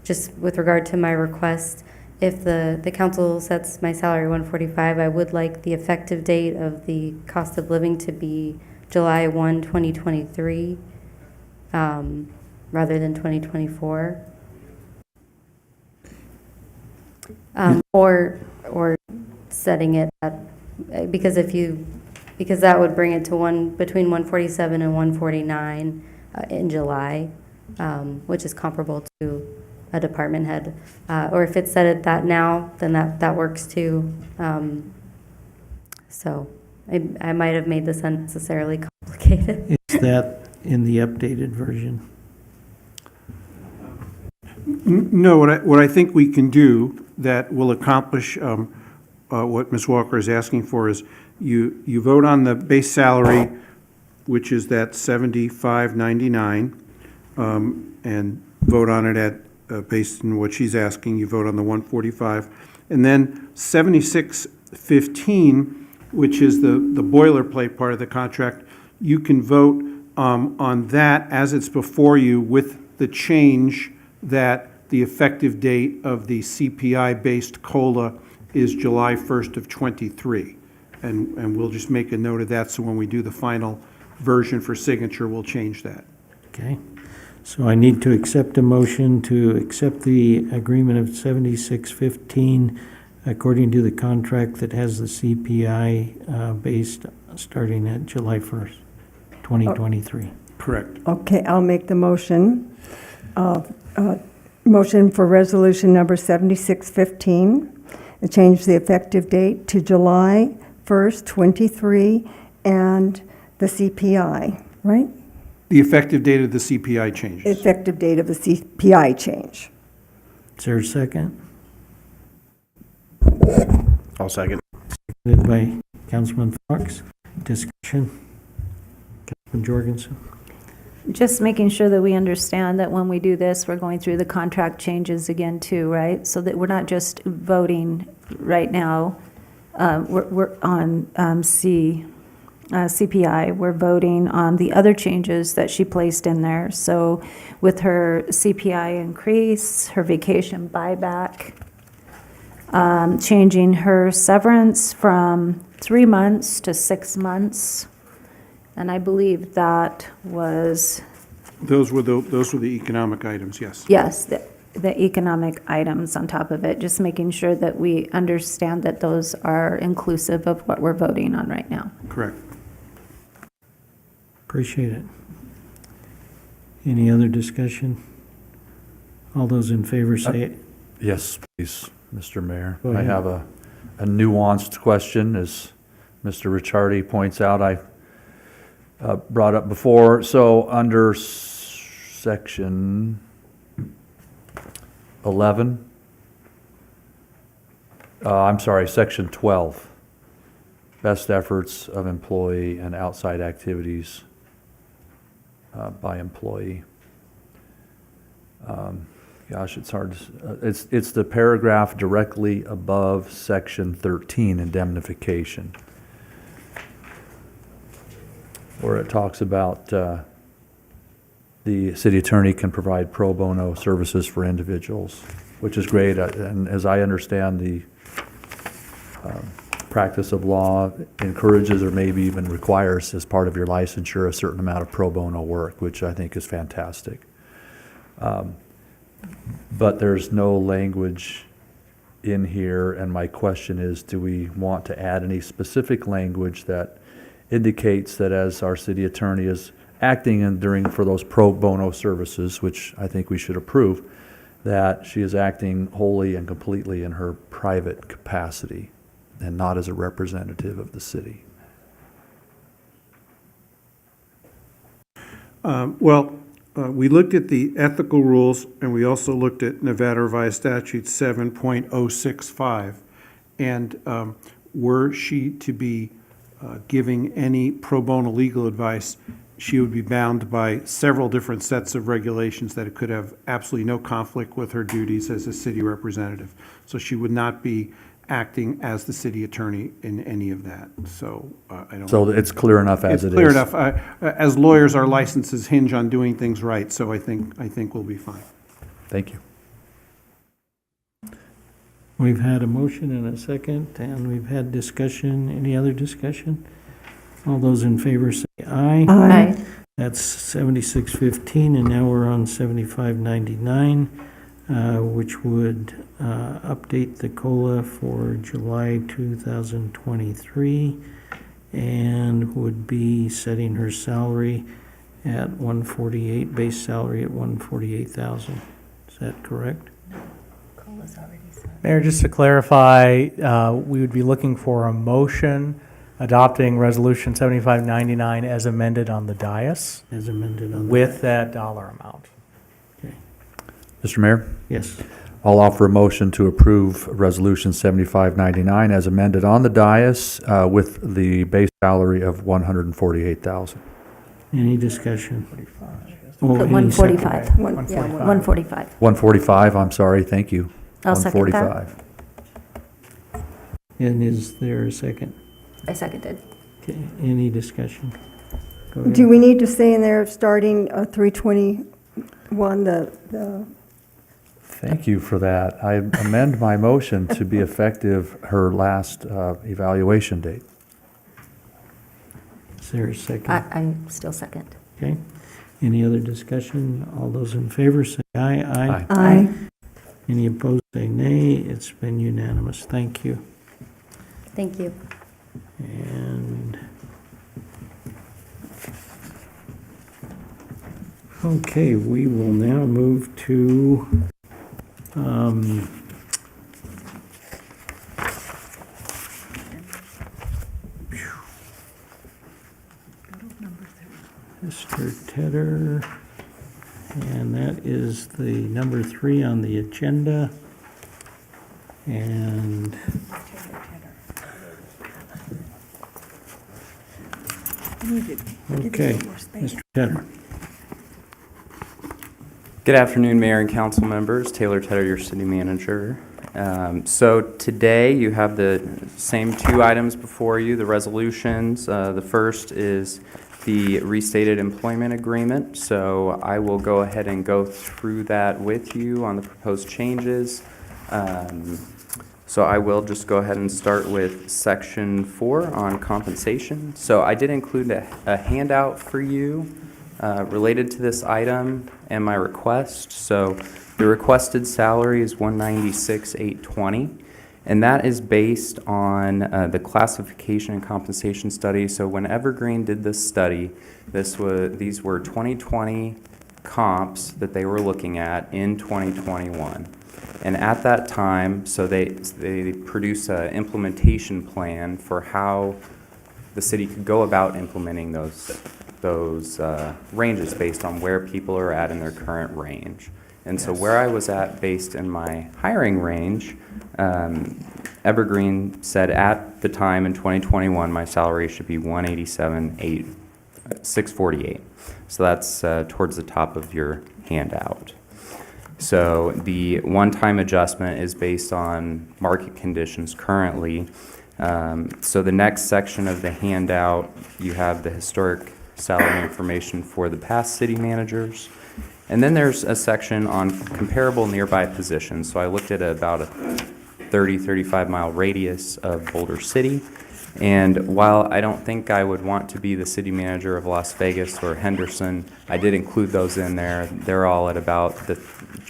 just with regard to my request, if the council sets my salary 145, I would like the effective date of the cost of living to be July 1, 2023, rather than 2024. Or setting it at, because that would bring it to between 147 and 149 in July, which is comparable to a department head. Or if it's set at that now, then that works too. So I might have made this unnecessarily complicated. Is that in the updated version? No, what I think we can do that will accomplish what Ms. Walker is asking for is you vote on the base salary, which is that $75.99, and vote on it at, based on what she's asking, you vote on the 145. And then 76.15, which is the boilerplate part of the contract, you can vote on that as it's before you with the change that the effective date of the CPI-based COLA is July 1st of '23. And we'll just make a note of that, so when we do the final version for signature, we'll change that. Okay. So I need to accept a motion to accept the agreement of 7615 according to the contract that has the CPI based starting at July 1st, 2023. Correct. Okay, I'll make the motion. Motion for resolution number 7615, and change the effective date to July 1st, 23, and the CPI, right? The effective date of the CPI changes. Effective date of the CPI change. Is there a second? I'll second. Seconded by Councilman Fox. Discussion. Councilman Jorgensen. Just making sure that we understand that when we do this, we're going through the contract changes again too, right? So that we're not just voting right now, we're on CPI, we're voting on the other changes that she placed in there. So with her CPI increase, her vacation buyback, changing her severance from 3 months to 6 months. And I believe that was, Those were the economic items, yes. yes, the economic items on top of it, just making sure that we understand that those are inclusive of what we're voting on right now. Correct. Appreciate it. Any other discussion? All those in favor say Yes, please, Mr. Mayor. Go I ahead. have a nuanced question, as Mr. Ricciardi points out. I brought up before. So under section 11, section 12, best efforts of employee and outside activities by employee. Gosh, it's hard. It's the paragraph directly above section 13, indemnification, where it talks about the city attorney can provide pro bono services for individuals, which is great. And as I understand, the practice of law encourages or maybe even requires as part of your licensure a certain amount of pro bono work, which I think is fantastic. But there's no language in here, and my question is, do we want to add any specific language that indicates that as our city attorney is acting and for those pro bono services, which I think we should approve, that she is acting wholly and completely in her private capacity and not as a representative of the city? We looked at the ethical rules, and we also looked at Nevada Revised Statute 7.065. And were she to be giving any pro bono legal advice, she would be bound by several different sets of regulations that it could have absolutely no conflict with her duties as a city representative. So she would not be acting as the city attorney in any of that. So I don't. So it's clear enough as it is? It's clear enough. As lawyers, our licenses hinge on doing things right, so I think we'll be fine. Thank you. We've had a motion and a second, and we've had discussion. Any other discussion? All those in favor say aye. Aye. That's 7615, and now we're on 7599, which would update the COLA for July 2023, and would be setting her salary at 148, base salary at 148,000. Is that correct? Cola's already set. Mayor, just to clarify, we would be looking for a motion adopting Resolution 7599 as amended on the dais As amended on the... with that dollar amount. Mr. Mayor, Yes. I'll offer a motion to approve Resolution 7599 as amended on the dais with the base salary of $148,000. Any discussion? Put any 145. second? One- yeah, 145. 145, I'm sorry, thank you. I'll second that. 145. And is there a second? I seconded. Okay, any discussion? Go ahead. Do we need to say in there, starting 321, the Thank you for that. I amend my motion to be effective her last evaluation date. Is there a second? I still second. Okay. Any other discussion? All those in favor say aye. Aye. Aye. Any opposed say nay. It's been unanimous. Thank you. Thank you. And okay, we will now move to Mr. Tedder, and that is the number 3 on the agenda. And okay, Mr. Tedder. Good afternoon, Mayor and council members. Taylor Tedder, your city manager. So today you have the same 2 items before you, the resolutions. The first is the restated employment agreement. So I will go ahead and go through that with you on the proposed changes. So I will just go ahead and start with section 4 on compensation. So I did include a handout for you related to this item and my request. So the requested salary is $196,820, and that is based on the classification and compensation study. So when Evergreen did this study, these were 2020 comps that they were looking at in 2021. And at that time, so they produce an implementation plan for how the city could go about implementing those ranges based on where people are at in their current range. And so where I was at based in my hiring range, Evergreen said at the time in 2021, my salary should be $187,648. So that's towards the top of your handout. So the one-time adjustment is based on market conditions currently. So the next section of the handout, you have the historic salary information for the past city managers. And then there's a section on comparable nearby positions. So I looked at about a 35 mile radius of Boulder City. And while I don't think I would want to be the city manager of Las Vegas or Henderson, I did include those in there. They're all at about the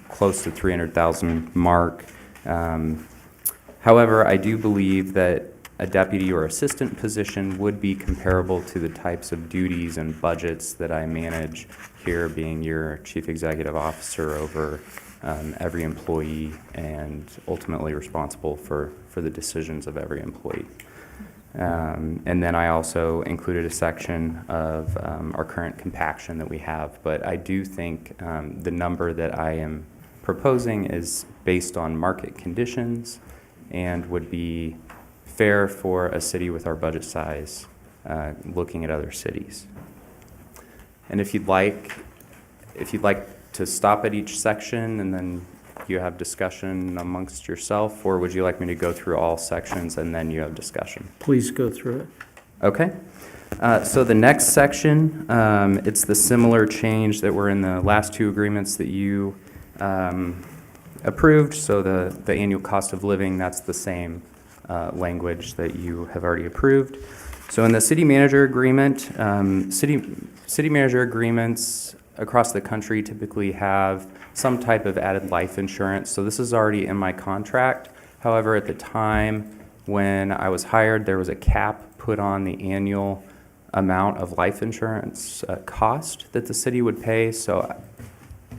close to 300,000 mark. However, I do believe that a deputy or assistant position would be comparable to the types of duties and budgets that I manage here, being your chief executive officer over every employee and ultimately responsible for the decisions of every employee. And then I also included a section of our current compaction that we have, but I do think the number that I am proposing is based on market conditions and would be fair for a city with our budget size, looking at other cities. And if you'd like to stop at each section and then you have discussion amongst yourself, or would you like me to go through all sections and then you have discussion? Please go through it. Okay. So the next section, it's the similar change that were in the last 2 agreements that you approved. So the annual cost of living, that's the same language that you have already approved. So in the city manager agreement, city manager agreements across the country typically have some type of added life insurance. So this is already in my contract. However, at the time when I was hired, there was a cap put on the annual amount of life insurance cost that the city would pay. So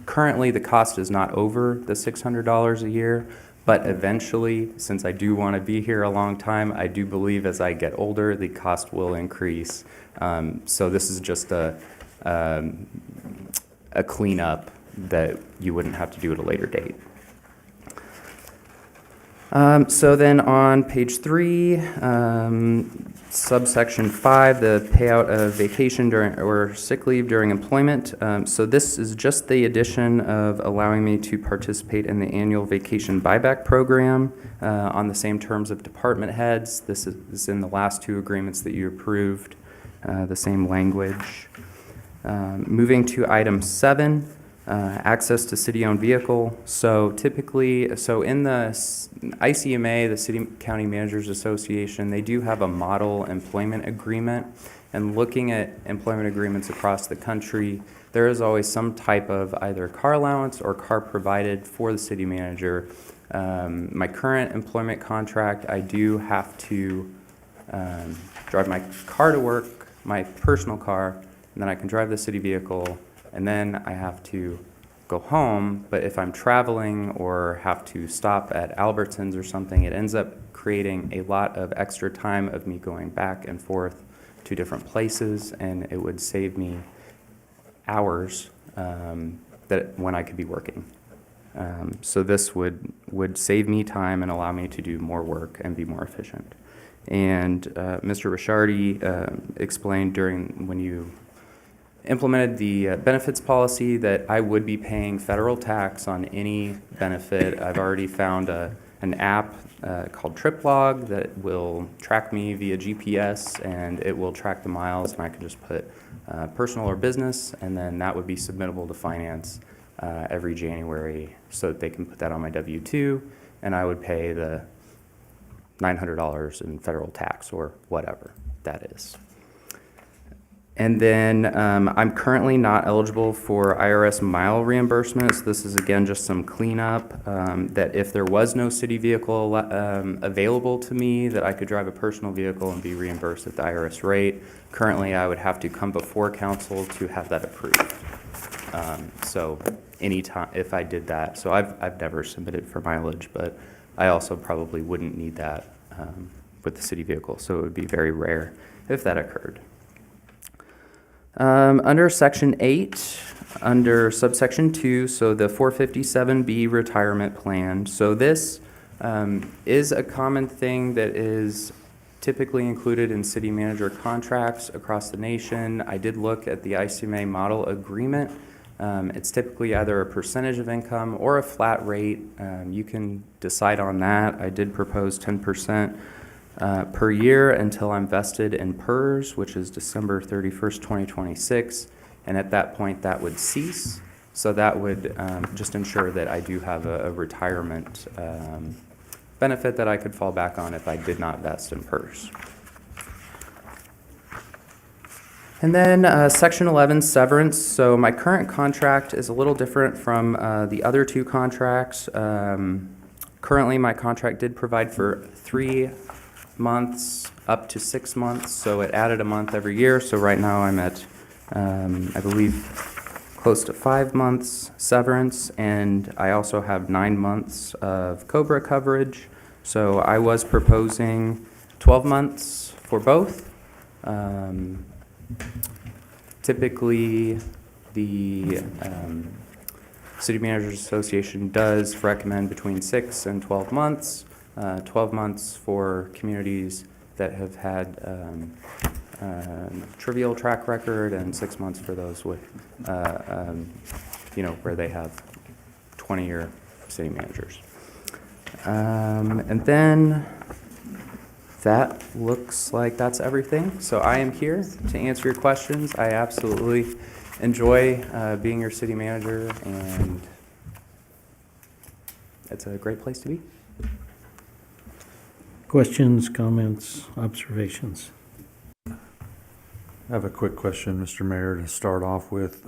currently the cost is not over the $600 a year, but eventually, since I do want to be here a long time, I do believe as I get older, the cost will increase. So this is just a cleanup that you wouldn't have to do at a later date. So then on page 3, subsection 5, the payout of vacation during or sick leave during employment. So this is just the addition of allowing me to participate in the annual vacation buyback program on the same terms of department heads. This is in the last 2 agreements that you approved, the same language. Moving to item 7. Access to city-owned vehicle. So typically, in the ICMA, the City County Managers Association, they do have a model employment agreement. And looking at employment agreements across the country, there is always some type of either car allowance or car provided for the city manager. My current employment contract, I do have to drive my car to work, my personal car, and then I can drive the city vehicle. And then I have to go home, but if I'm traveling or have to stop at Albertsons or something, it ends up creating a lot of extra time of me going back and forth to different places, and it would save me hours that when I could be working. So this would save me time and allow me to do more work and be more efficient. And Mr. Ricciardi explained when you implemented the benefits policy that I would be paying federal tax on any benefit. I've already found an app called TripLog that will track me via GPS, and it will track the miles, and I can just put personal or business, and then that would be submittable to finance every January so that they can put that on my W-2, and I would pay the $900 in federal tax or whatever that is. And then I'm currently not eligible for IRS mile reimbursements. This is, again, just some cleanup that if there was no city vehicle available to me, that I could drive a personal vehicle and be reimbursed at the IRS rate. Currently, I would have to come before council to have that approved. So anytime, if I did that, so I've never submitted for mileage, but I also probably wouldn't need that with the city vehicle. So it would be very rare if that occurred. Under section 8, under subsection 2, so the 457B retirement plan. So this is a common thing that is typically included in city manager contracts across the nation. I did look at the ICMA model agreement. It's typically either a percentage of income or a flat rate. You can decide on that. I did propose 10%. Per year until I'm vested in PERS, which is December 31st, 2026. And at that point, that would cease. So that would just ensure that I do have a retirement benefit that I could fall back on if I did not vest in PERS. And then Section 11, severance. So my current contract is a little different from the other 2 contracts. Currently, my contract did provide for 3 months up to 6 months, so it added a month every year. So right now I'm at, I believe, close to 5 months severance, and I also have 9 months of COBRA coverage. So I was proposing 12 months for both. Typically, the City Managers Association does recommend between 6 and 12 months. 12 months for communities that have had trivial track record, and 6 months for those with, where they have 20-year city managers. And then that looks like that's everything. So I am here to answer your questions. I absolutely enjoy being your city manager, and it's a great place to be. Questions, comments, observations? I have a quick question, Mr. Mayor, to start off with.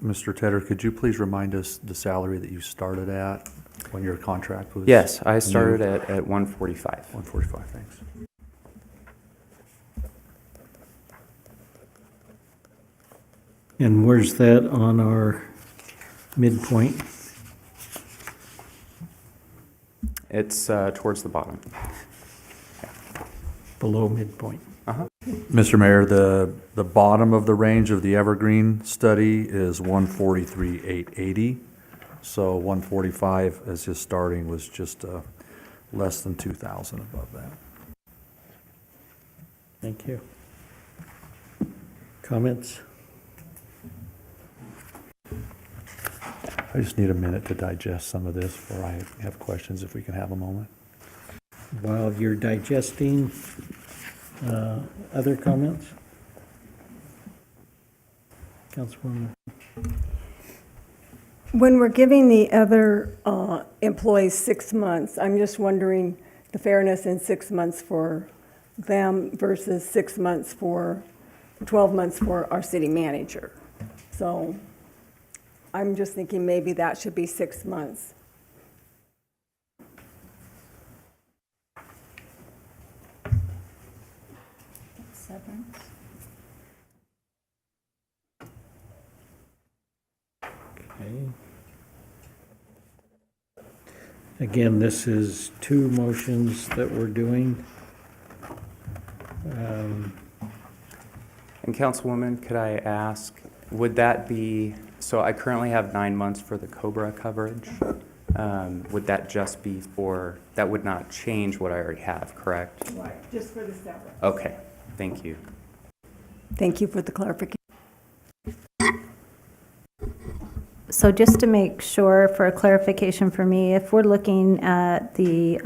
Mr. Tedder, could you please remind us the salary that you started at when your contract was? Yes, I started new? at 145. 145, thanks. And where's that on our midpoint? It's towards the bottom. Below midpoint. Mr. Mayor, the bottom of the range of the Evergreen study is 143,880. So 145 as his starting was just less than 2,000 above that. Thank you. Comments? I just need a minute to digest some of this before I have questions, if we can have a moment. While you're digesting, other comments? Councilwoman? When we're giving the other employees 6 months, I'm just wondering the fairness in 6 months for them versus 6 months 12 months for our city manager. So I'm just thinking maybe that should be 6 months. Severance. Okay. Again, this is two motions that we're doing. And Councilwoman, could I ask, would that be, so I currently have 9 months for the COBRA coverage. Would that just be for, that would not change what I already have, correct? Right, just for the severance. Okay, thank you. Thank you for the clarification. So just to make sure, for a clarification for me, if we're looking at the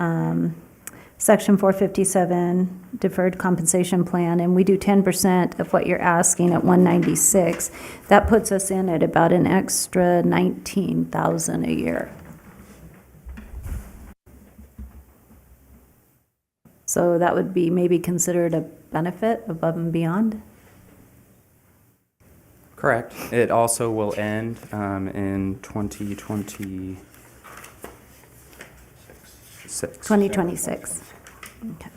Section 457 deferred compensation plan, and we do 10% of what you're asking at 196, that puts us in at about an extra 19,000 a year. So that would be maybe considered a benefit above and beyond? Correct. It also will end in 2026. 2026. Okay.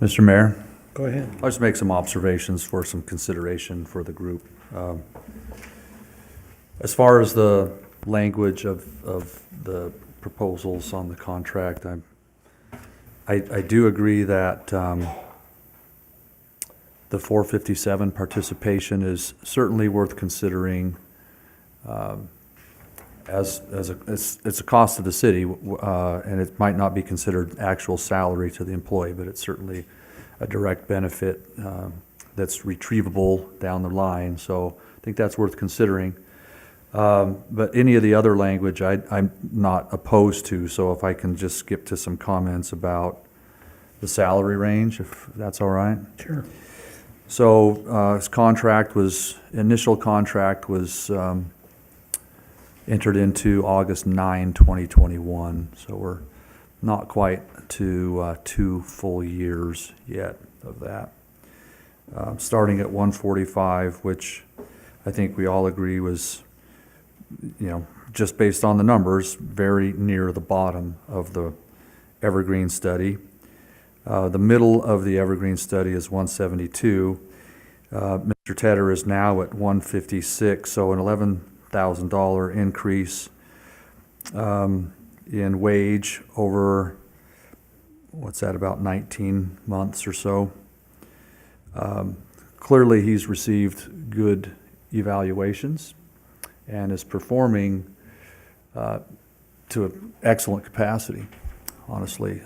Mr. Mayor? Go ahead. I'll just make some observations for some consideration for the group. As far as the language of the proposals on the contract, I do agree that the 457 participation is certainly worth considering. It's a cost to the city, and it might not be considered actual salary to the employee, but it's certainly a direct benefit that's retrievable down the line. So I think that's worth considering. But any of the other language I'm not opposed to, so if I can just skip to some comments about the salary range, if that's all right. Sure. So his initial contract was entered into August 9, 2021. So we're not quite to 2 full years yet of that. Starting at 145, which I think we all agree was, just based on the numbers, very near the bottom of the Evergreen study. The middle of the Evergreen study is 172. Mr. Tedder is now at 156, so an $11,000 increase in wage over, what's that, about 19 months or so. Clearly, he's received good evaluations and is performing to an excellent capacity, honestly.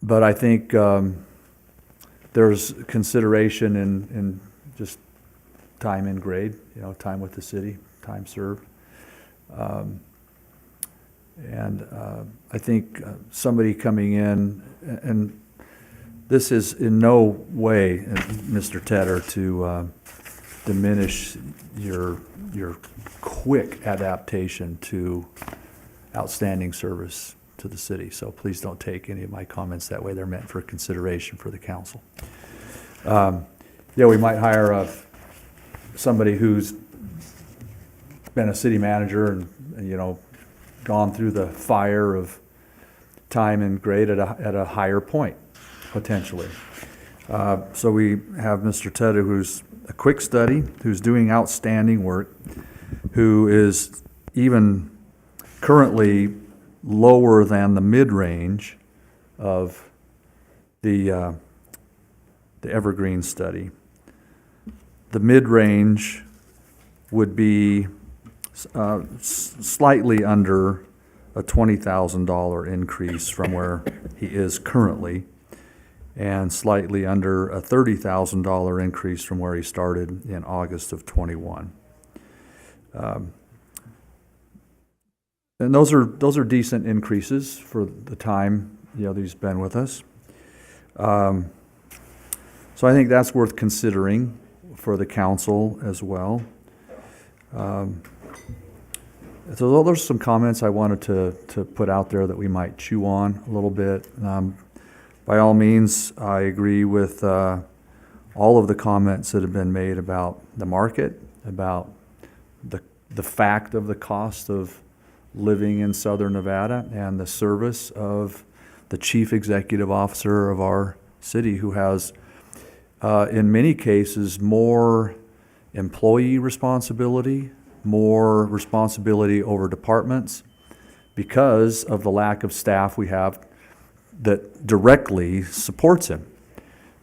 But I think there's consideration in just time in grade, time with the city, time served. And I think somebody coming in, and this is in no way, Mr. Tedder, to diminish your quick adaptation to outstanding service to the city. So please don't take any of my comments that way. They're meant for consideration for the council. Yeah, we might hire somebody who's been a city manager and gone through the fire of time and grade at a higher point, potentially. So we have Mr. Tedder, who's a quick study, who's doing outstanding work, who is even currently lower than the mid-range of the Evergreen study. The mid-range would be slightly under a $20,000 increase from where he is currently, and slightly under a $30,000 increase from where he started in August of '21. And those are decent increases for the time that he's been with us. So I think that's worth considering for the council as well. So there's some comments I wanted to put out there that we might chew on a little bit. By all means, I agree with all of the comments that have been made about the market, about the fact of the cost of living in Southern Nevada, and the service of the chief executive officer of our city, who has, in many cases, more employee responsibility, more responsibility over departments because of the lack of staff we have that directly supports him.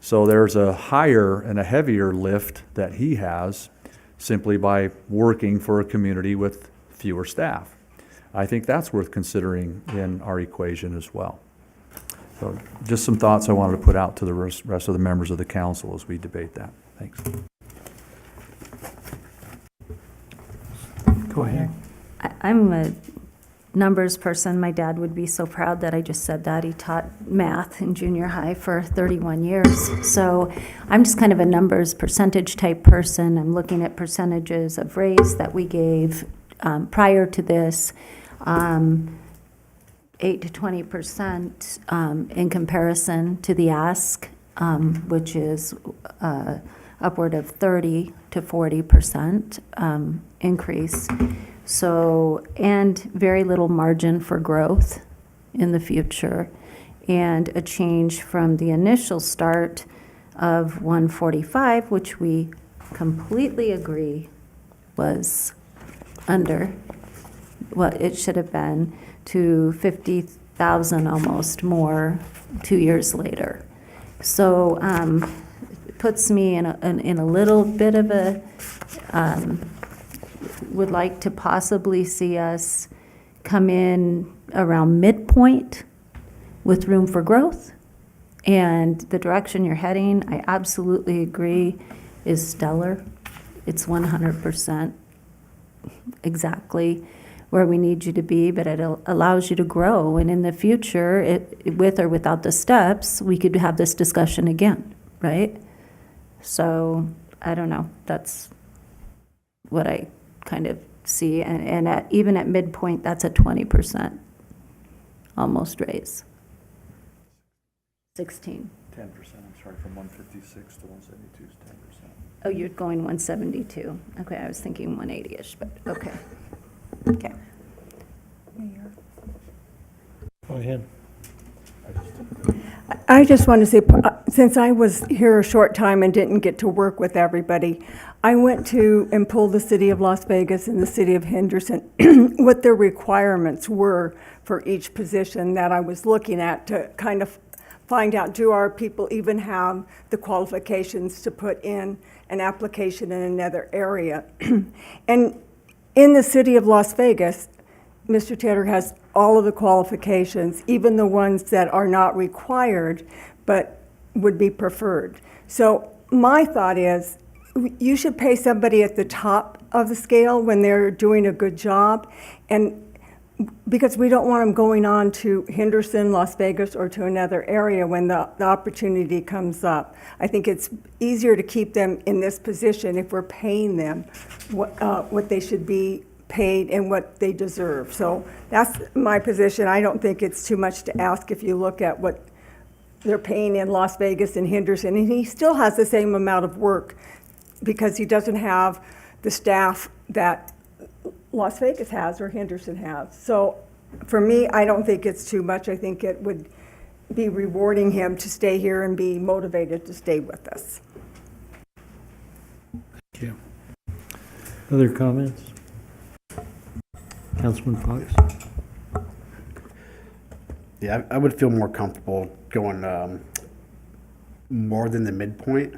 So there's a higher and a heavier lift that he has simply by working for a community with fewer staff. I think that's worth considering in our equation as well. So just some thoughts I wanted to put out to the rest of the members of the council as we debate that. Thanks. Go ahead. I'm a numbers person. My dad would be so proud that I just said that. He taught math in junior high for 31 years. So I'm just kind of a numbers percentage type person. I'm looking at percentages of raise that we gave prior to this, 8 to 20% in comparison to the ask, which is upward of 30 to 40% increase. So, and very little margin for growth in the future, and a change from the initial start of 145, which we completely agree was under what it should have been, to 50,000 almost more 2 years later. So it puts me in a little bit of a, would like to possibly see us come in around midpoint with room for growth. And the direction you're heading, I absolutely agree, is stellar. It's 100% exactly where we need you to be, but it allows you to grow. And in the future, with or without the steps, we could have this discussion again, right? So I don't know. That's what I kind of see. And even at midpoint, that's a 20% almost raise. 16. 10%, I'm sorry, from 156 to 172 is 10%. Oh, you're going 172. Okay, I was thinking 180-ish, but okay. Okay. Go ahead. I just want to say, since I was here a short time and didn't get to work with everybody, I went to and pulled the city of Las Vegas and the city of Henderson, what their requirements were for each position that I was looking at to kind of find out, do our people even have the qualifications to put in an application in another area? And in the city of Las Vegas, Mr. Tedder has all of the qualifications, even the ones that are not required, but would be preferred. So my thought is, you should pay somebody at the top of the scale when they're doing a good job. And because we don't want them going on to Henderson, Las Vegas, or to another area when the opportunity comes up. I think it's easier to keep them in this position if we're paying them what they should be paid and what they deserve. So that's my position. I don't think it's too much to ask if you look at what they're paying in Las Vegas and Henderson. And he still has the same amount of work because he doesn't have the staff that Las Vegas has or Henderson has. So for me, I don't think it's too much. I think it would be rewarding him to stay here and be motivated to stay with us. Thank you. Other comments? Councilman Fox? Yeah, I would feel more comfortable going more than the midpoint,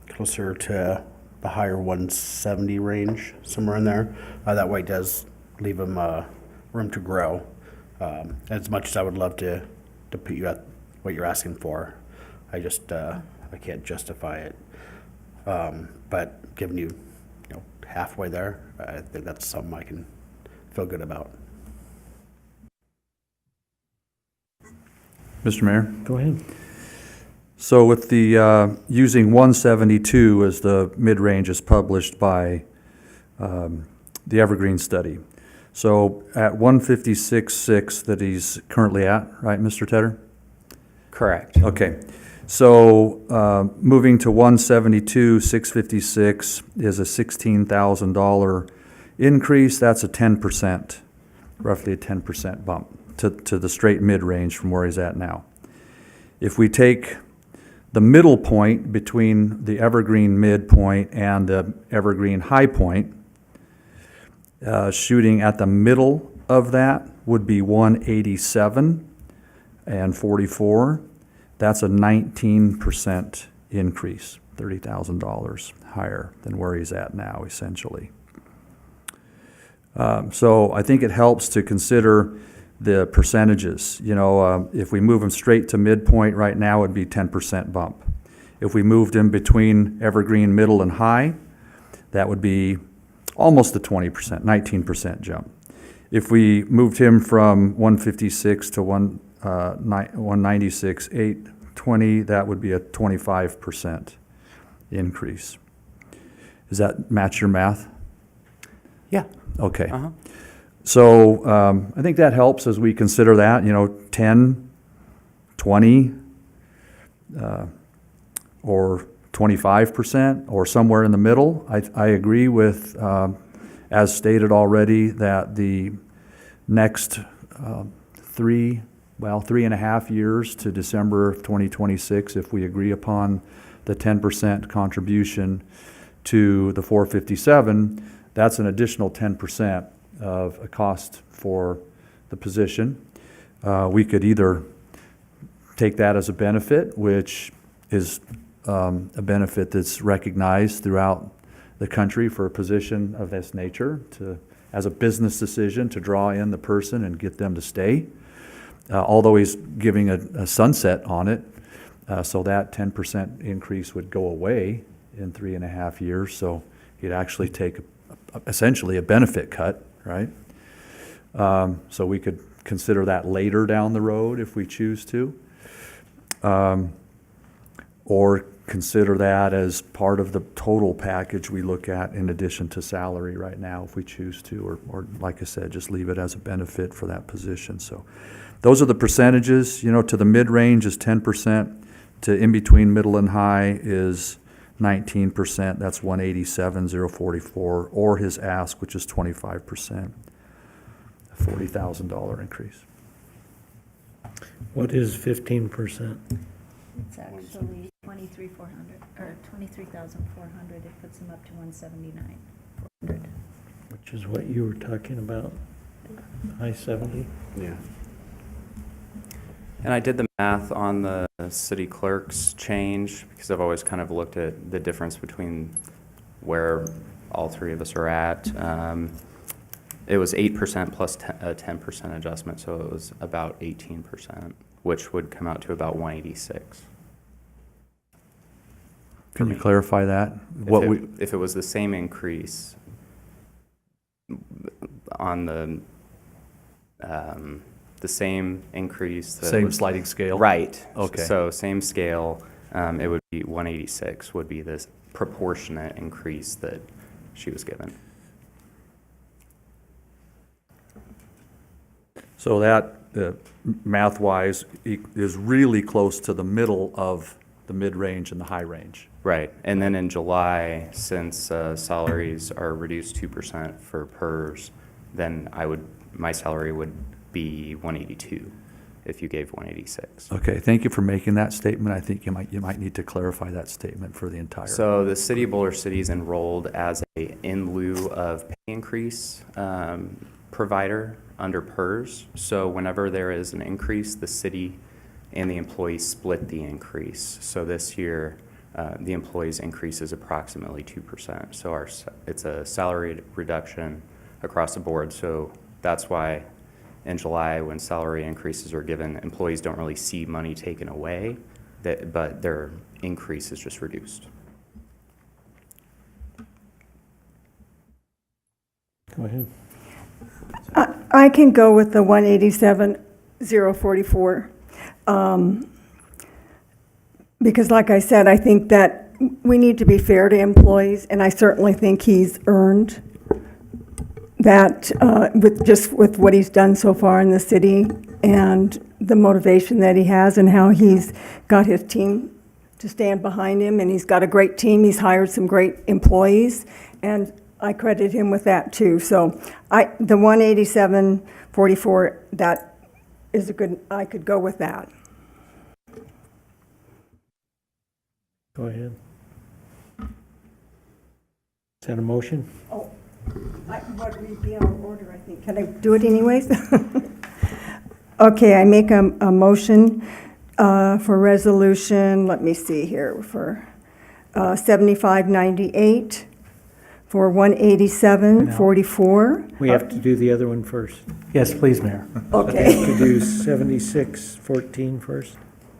closer to the higher 170 range, somewhere in there. That way it does leave them room to grow. As much as I would love to put you at what you're asking for, I just I can't justify it. But giving you, halfway there, I think that's something I can feel good about. Mr. Mayor? Go ahead. So with the, using 172 as the mid-range as published by the Evergreen study. So at 156.6 that he's currently at, right, Mr. Tedder? Correct. Okay. So moving to 172,656 is a $16,000 increase. That's a 10%, roughly a 10% bump to the straight mid-range from where he's at now. If we take the middle point between the Evergreen midpoint and the Evergreen high point, shooting at the middle of that would be 187 and 44. That's a 19% increase, $30,000 higher than where he's at now, essentially. So I think it helps to consider the percentages. If we move them straight to midpoint right now, it'd be 10% bump. If we moved him between Evergreen, middle, and high, that would be almost a 20%, 19% jump. If we moved him from 156 to 196, 820, that would be a 25% increase. Does that match your math? Yeah. Okay. Uh-huh. So I think that helps as we consider that, 10, 20, or 25%, or somewhere in the middle. I agree with, as stated already, that the next 3.5 years to December of 2026, if we agree upon the 10% contribution to the 457, that's an additional 10% of a cost for the position. We could either take that as a benefit, which is a benefit that's recognized throughout the country for a position of this nature, as a business decision to draw in the person and get them to stay, although he's giving a sunset on it, so that 10% increase would go away in 3.5 years, so he'd actually take essentially a benefit cut, right? So we could consider that later down the road if we choose to. Or consider that as part of the total package we look at in addition to salary right now if we choose to, or like I said, just leave it as a benefit for that position. So those are the percentages. To the mid-range is 10%, to in between middle and high is 19%, that's 187,044, or his ask, which is 25%, a $40,000 increase. What is 15%? It's actually 23,400, or 23,400. It puts them up to 179,400. Which is what you were talking about, high 70? Yeah. And I did the math on the city clerk's change because I've always kind of looked at the difference between where all three of us are at. It was 8% plus a 10% adjustment, so it was about 18%, which would come out to about 186. Can you clarify that? If it was the same increase on the same increase. That Same was- sliding scale? Right. Okay. So same scale, it would be 186 would be this proportionate increase that she was given. So that, math-wise, is really close to the middle of the mid-range and the high range. Right. And then in July, since salaries are reduced 2% for PERS, then my salary would be 182 if you gave 186. Okay, thank you for making that statement. I think you might need to clarify that statement for the entire. So the City of Boulder City is enrolled as a in lieu of pay increase provider under PERS. So whenever there is an increase, the city and the employees split the increase. So this year, the employees' increase is approximately 2%. So it's a salary reduction across the board. So that's why in July, when salary increases are given, employees don't really see money taken away, but their increase is just reduced. Go ahead. I can go with the 187,044. Because like I said, I think that we need to be fair to employees, and I certainly think he's earned that with what he's done so far in the city and the motivation that he has and how he's got his team to stand behind him, and he's got a great team. He's hired some great employees, and I credit him with that too. So the 187,44, that is a good, I could go with that. Go ahead. Is that a motion? Oh, what would be out of order, I think. Can I do it anyways? Okay, I make a motion for resolution, let me see here, for 7598, for 187,44. We have to do the other one first. Yes, please, Mayor. We Okay. have to do 7614 first.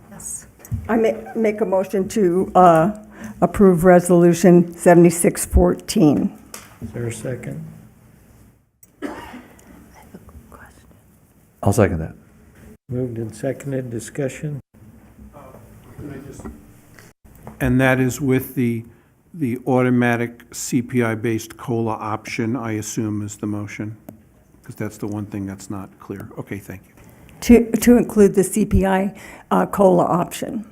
Yes. I make a motion to approve resolution 7614. Is there a second? I'll second that. Moved and seconded, discussion? And that is with the automatic CPI-based COLA option, I assume, is the motion? Because that's the one thing that's not clear. Okay, thank you. To include the CPI COLA option.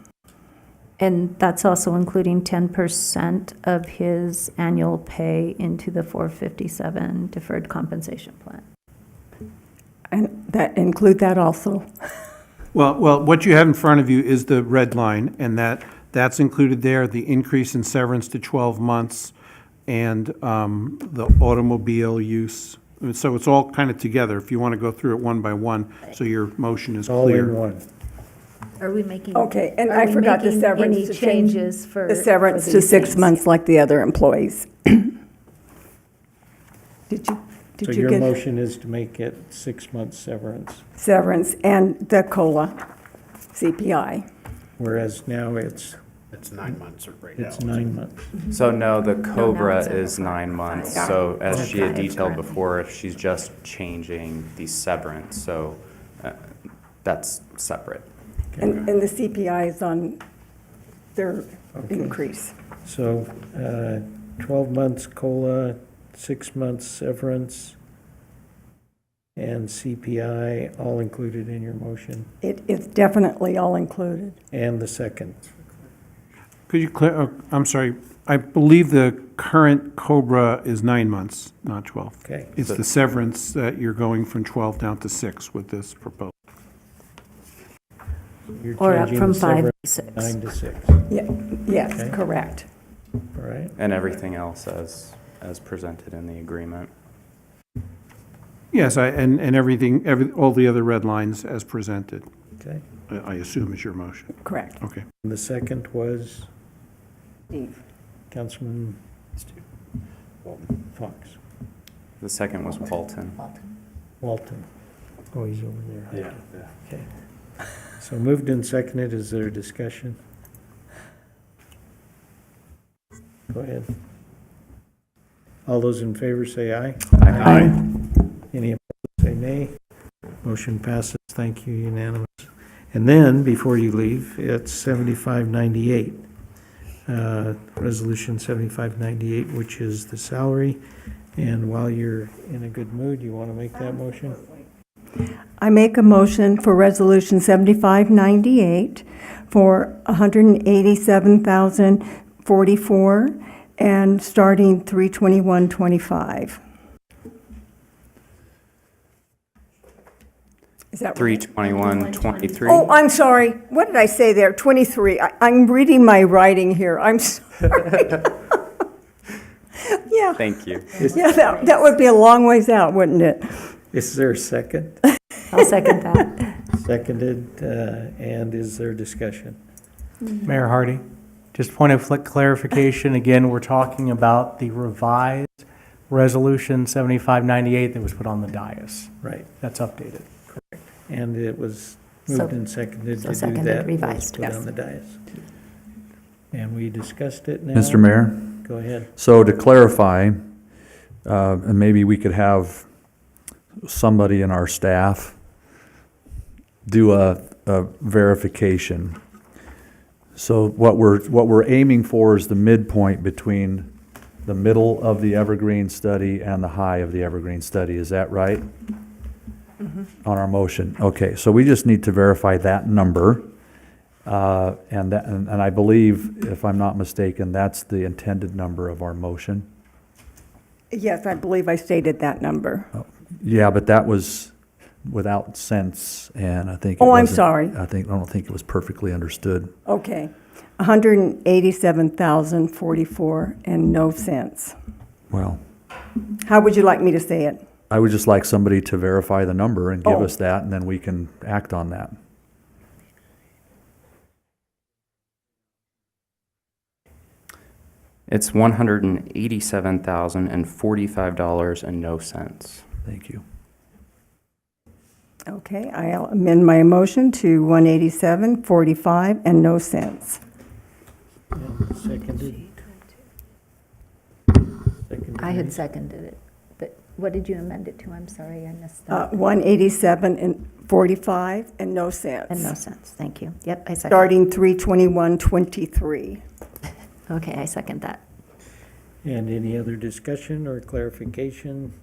And that's also including 10% of his annual pay into the 457 deferred compensation plan. And that include that also. Well, what you have in front of you is the red line, and that's included there, the increase in severance to 12 months and the automobile use. So it's all kind of together, if you want to go through it one by one, so your motion is All in clear. one. Are we making? Okay, and are I we forgot the making severance any to change changes for the severance for to these 6 things? months like the other employees. Did So you your get motion is to make it 6 months severance, severance and the COLA CPI? whereas now it's 9 months right now. 9 months. So no, the COBRA it's over is 9 months. So as she had detailed before, if she's just changing the severance, so that's separate. And the CPI is on their Okay. increase. So 12 months COLA, 6 months severance, and CPI, all included in your motion, It's definitely all included. and the second. Could you I'm sorry, I believe the current COBRA is 9 months, not 12. Okay. It's the severance that you're going from 12 down to 6 with this proposal. You're Or up changing from the 5 to severance 6. 9 to 6, Yes, Okay. correct. all right? And everything else as presented in the agreement. Yes, and everything, all the other red lines as presented, Okay. I assume is your motion. Correct. Okay. And the second was Steve. Councilman Fox, The second was Walton. Walton. Oh, he's over there. Yeah. Okay. So moved and seconded, is there a discussion? Go ahead. All those in favor say aye. Aye. Any Motion passes. Thank you, unanimous. And then, before you leave, it's 7598. Resolution 7598, which is the salary. And while you're in a good mood, you want to make that motion? I make a motion for Resolution 7598 for $187,044 and starting 3/21/25. Is that right? 3/21/23. Oh, I'm sorry. What did I say there? 23. I'm reading my writing here. I'm sorry. Yeah. Thank you. Yeah, that would be a long ways out, wouldn't it? Is there a second? I'll second that. Seconded, and is there discussion? Mayor Hardy, just point of clarification, again, we're talking about the revised Resolution 7598 that was put on the dais. Right, That's updated. and it was So- moved and seconded so to do seconded, that. was revised, put yes. on the dais. And we discussed it now. Mr. Mayor? Go ahead. So to clarify, and maybe we could have somebody in our staff do a verification. So what we're aiming for is the midpoint between the middle of the Evergreen study and the high of the Evergreen study. Is that right? On our motion. Okay, so we just need to verify that number. And I believe, if I'm not mistaken, that's the intended number of our motion. Yes, I believe I stated that number. Yeah, but that was without sense, and I think. Oh, I'm sorry. I don't think it was perfectly understood. Okay. 187,044 and no cents. Well, How would you like me to say it? I would just like somebody to verify the number and give Oh. us that, and then we can act on that. It's $187,045 and no cents. Thank you. Okay, I'll amend my motion to 187.45 and no cents. And seconded. I had seconded it, but what did you amend it to? I'm sorry, I missed that. 187.45 and no cents. And no sense, thank you. Yep, I second. Starting 3/21/23. Okay, I second that. And any other discussion or clarification?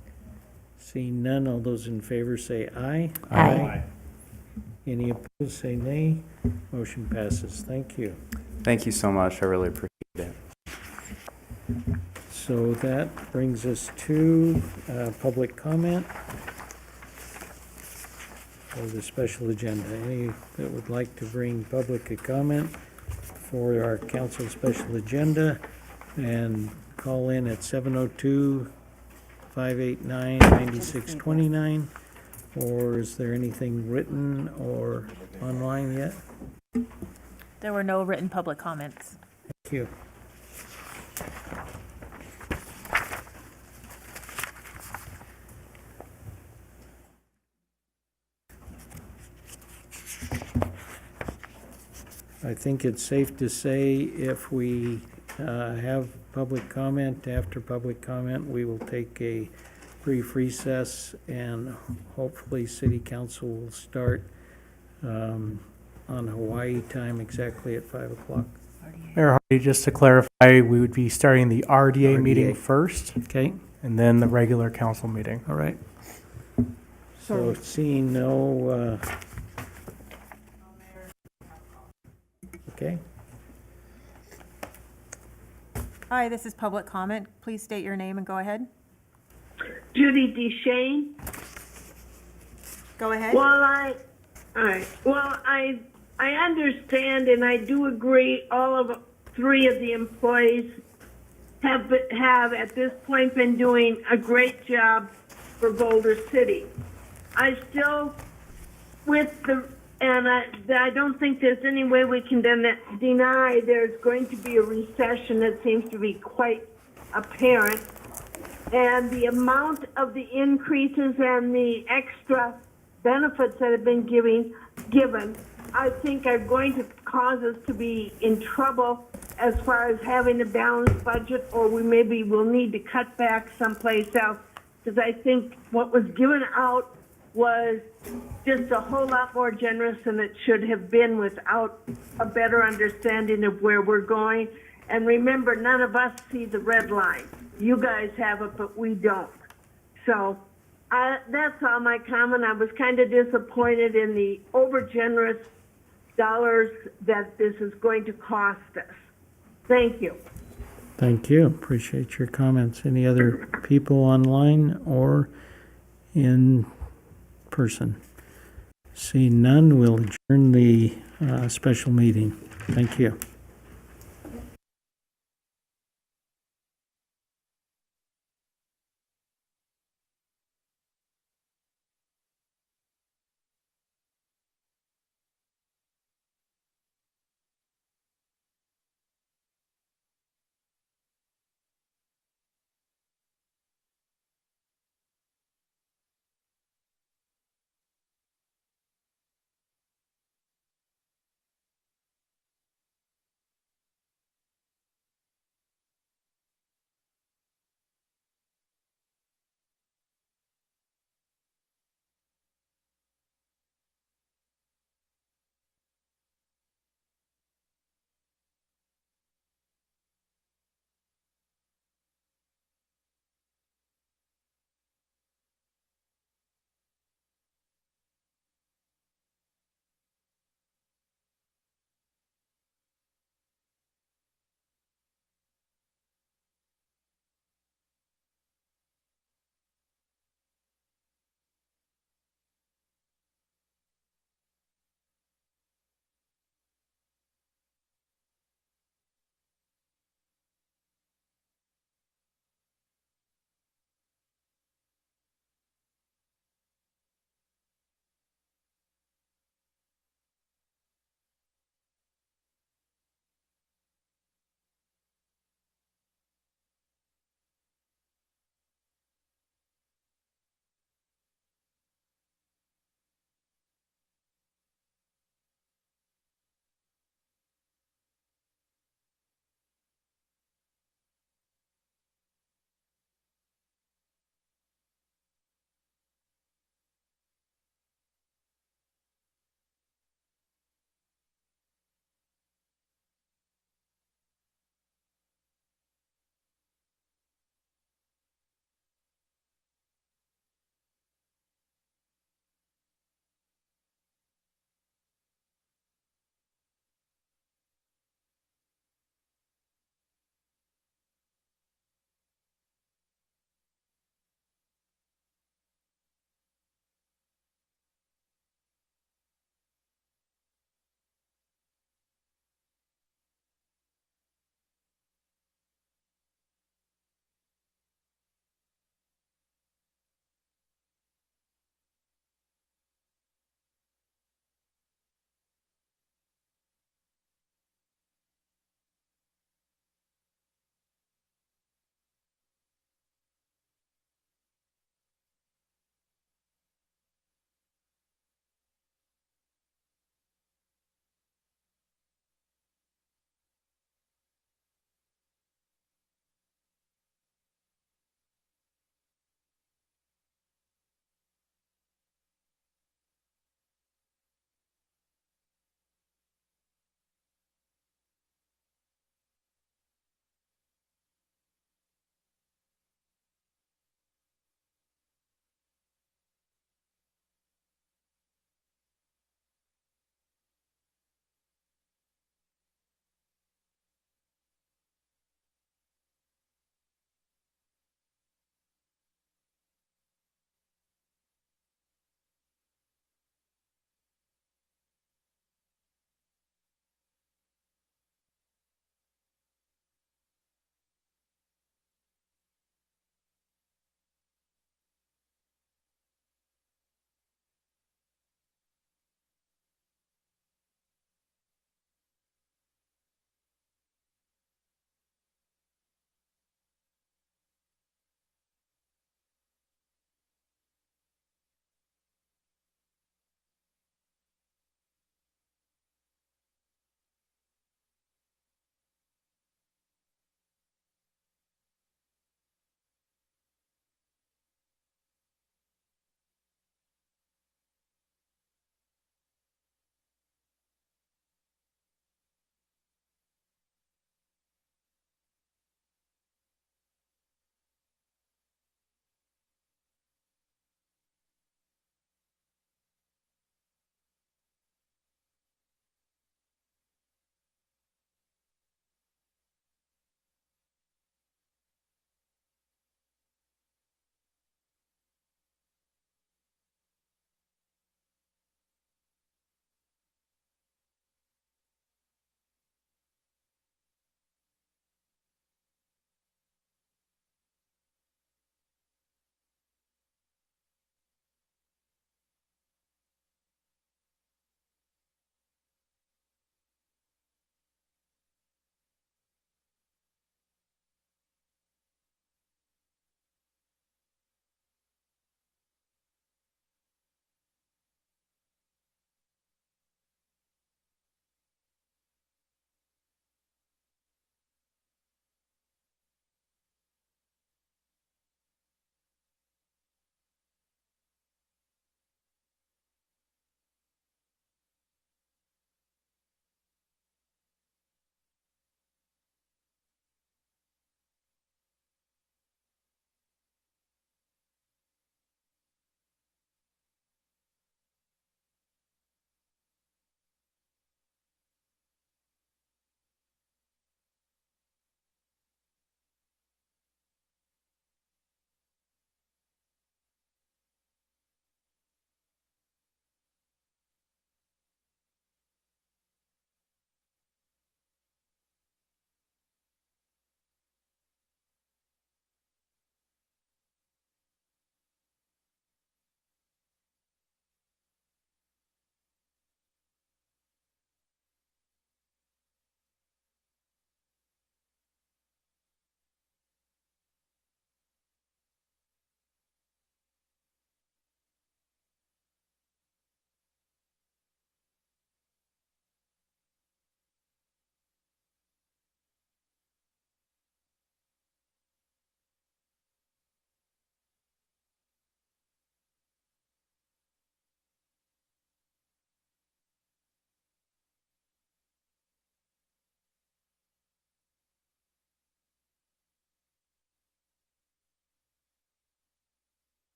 Seeing none, all those in favor say aye. Aye. Any opposed, say nay. Motion passes. Thank you. Thank you so much. I really appreciate it. So that brings us to public comment for the special agenda. Any that would like to bring public a comment for our council special agenda, and call in at 702-589-9629, or is there anything written or online yet? There were no written public comments. Thank you. I think it's safe to say if we have public comment, after public comment, we will take a brief recess, and hopefully city council will start on Hawaii time exactly at 5 o'clock. Mayor Hardy, just to clarify, we would be starting the RDA meeting RDA. first, Okay, and then the regular council meeting. all right. So seeing no, okay, Hi, this is public comment. Please state your name and go ahead. Judy DeShane. Go ahead. All right. Well, I understand and I do agree all of three of the employees have at this point been doing a great job for Boulder City. I still, I don't think there's any way we can deny there's going to be a recession that seems to be quite apparent. And the amount of the increases and the extra benefits that have been given, I think are going to cause us to be in trouble as far as having a balanced budget, or we maybe will need to cut back someplace else. Because I think what was given out was just a whole lot more generous than it should have been without a better understanding of where we're going. And remember, none of us see the red line. You guys have it, but we don't. So that's all my comment. I was kind of disappointed in the over-generous dollars that this is going to cost us. Thank you. Thank you. Appreciate your comments. Any other people online or in person? Seeing none, we'll adjourn the special meeting. Thank you.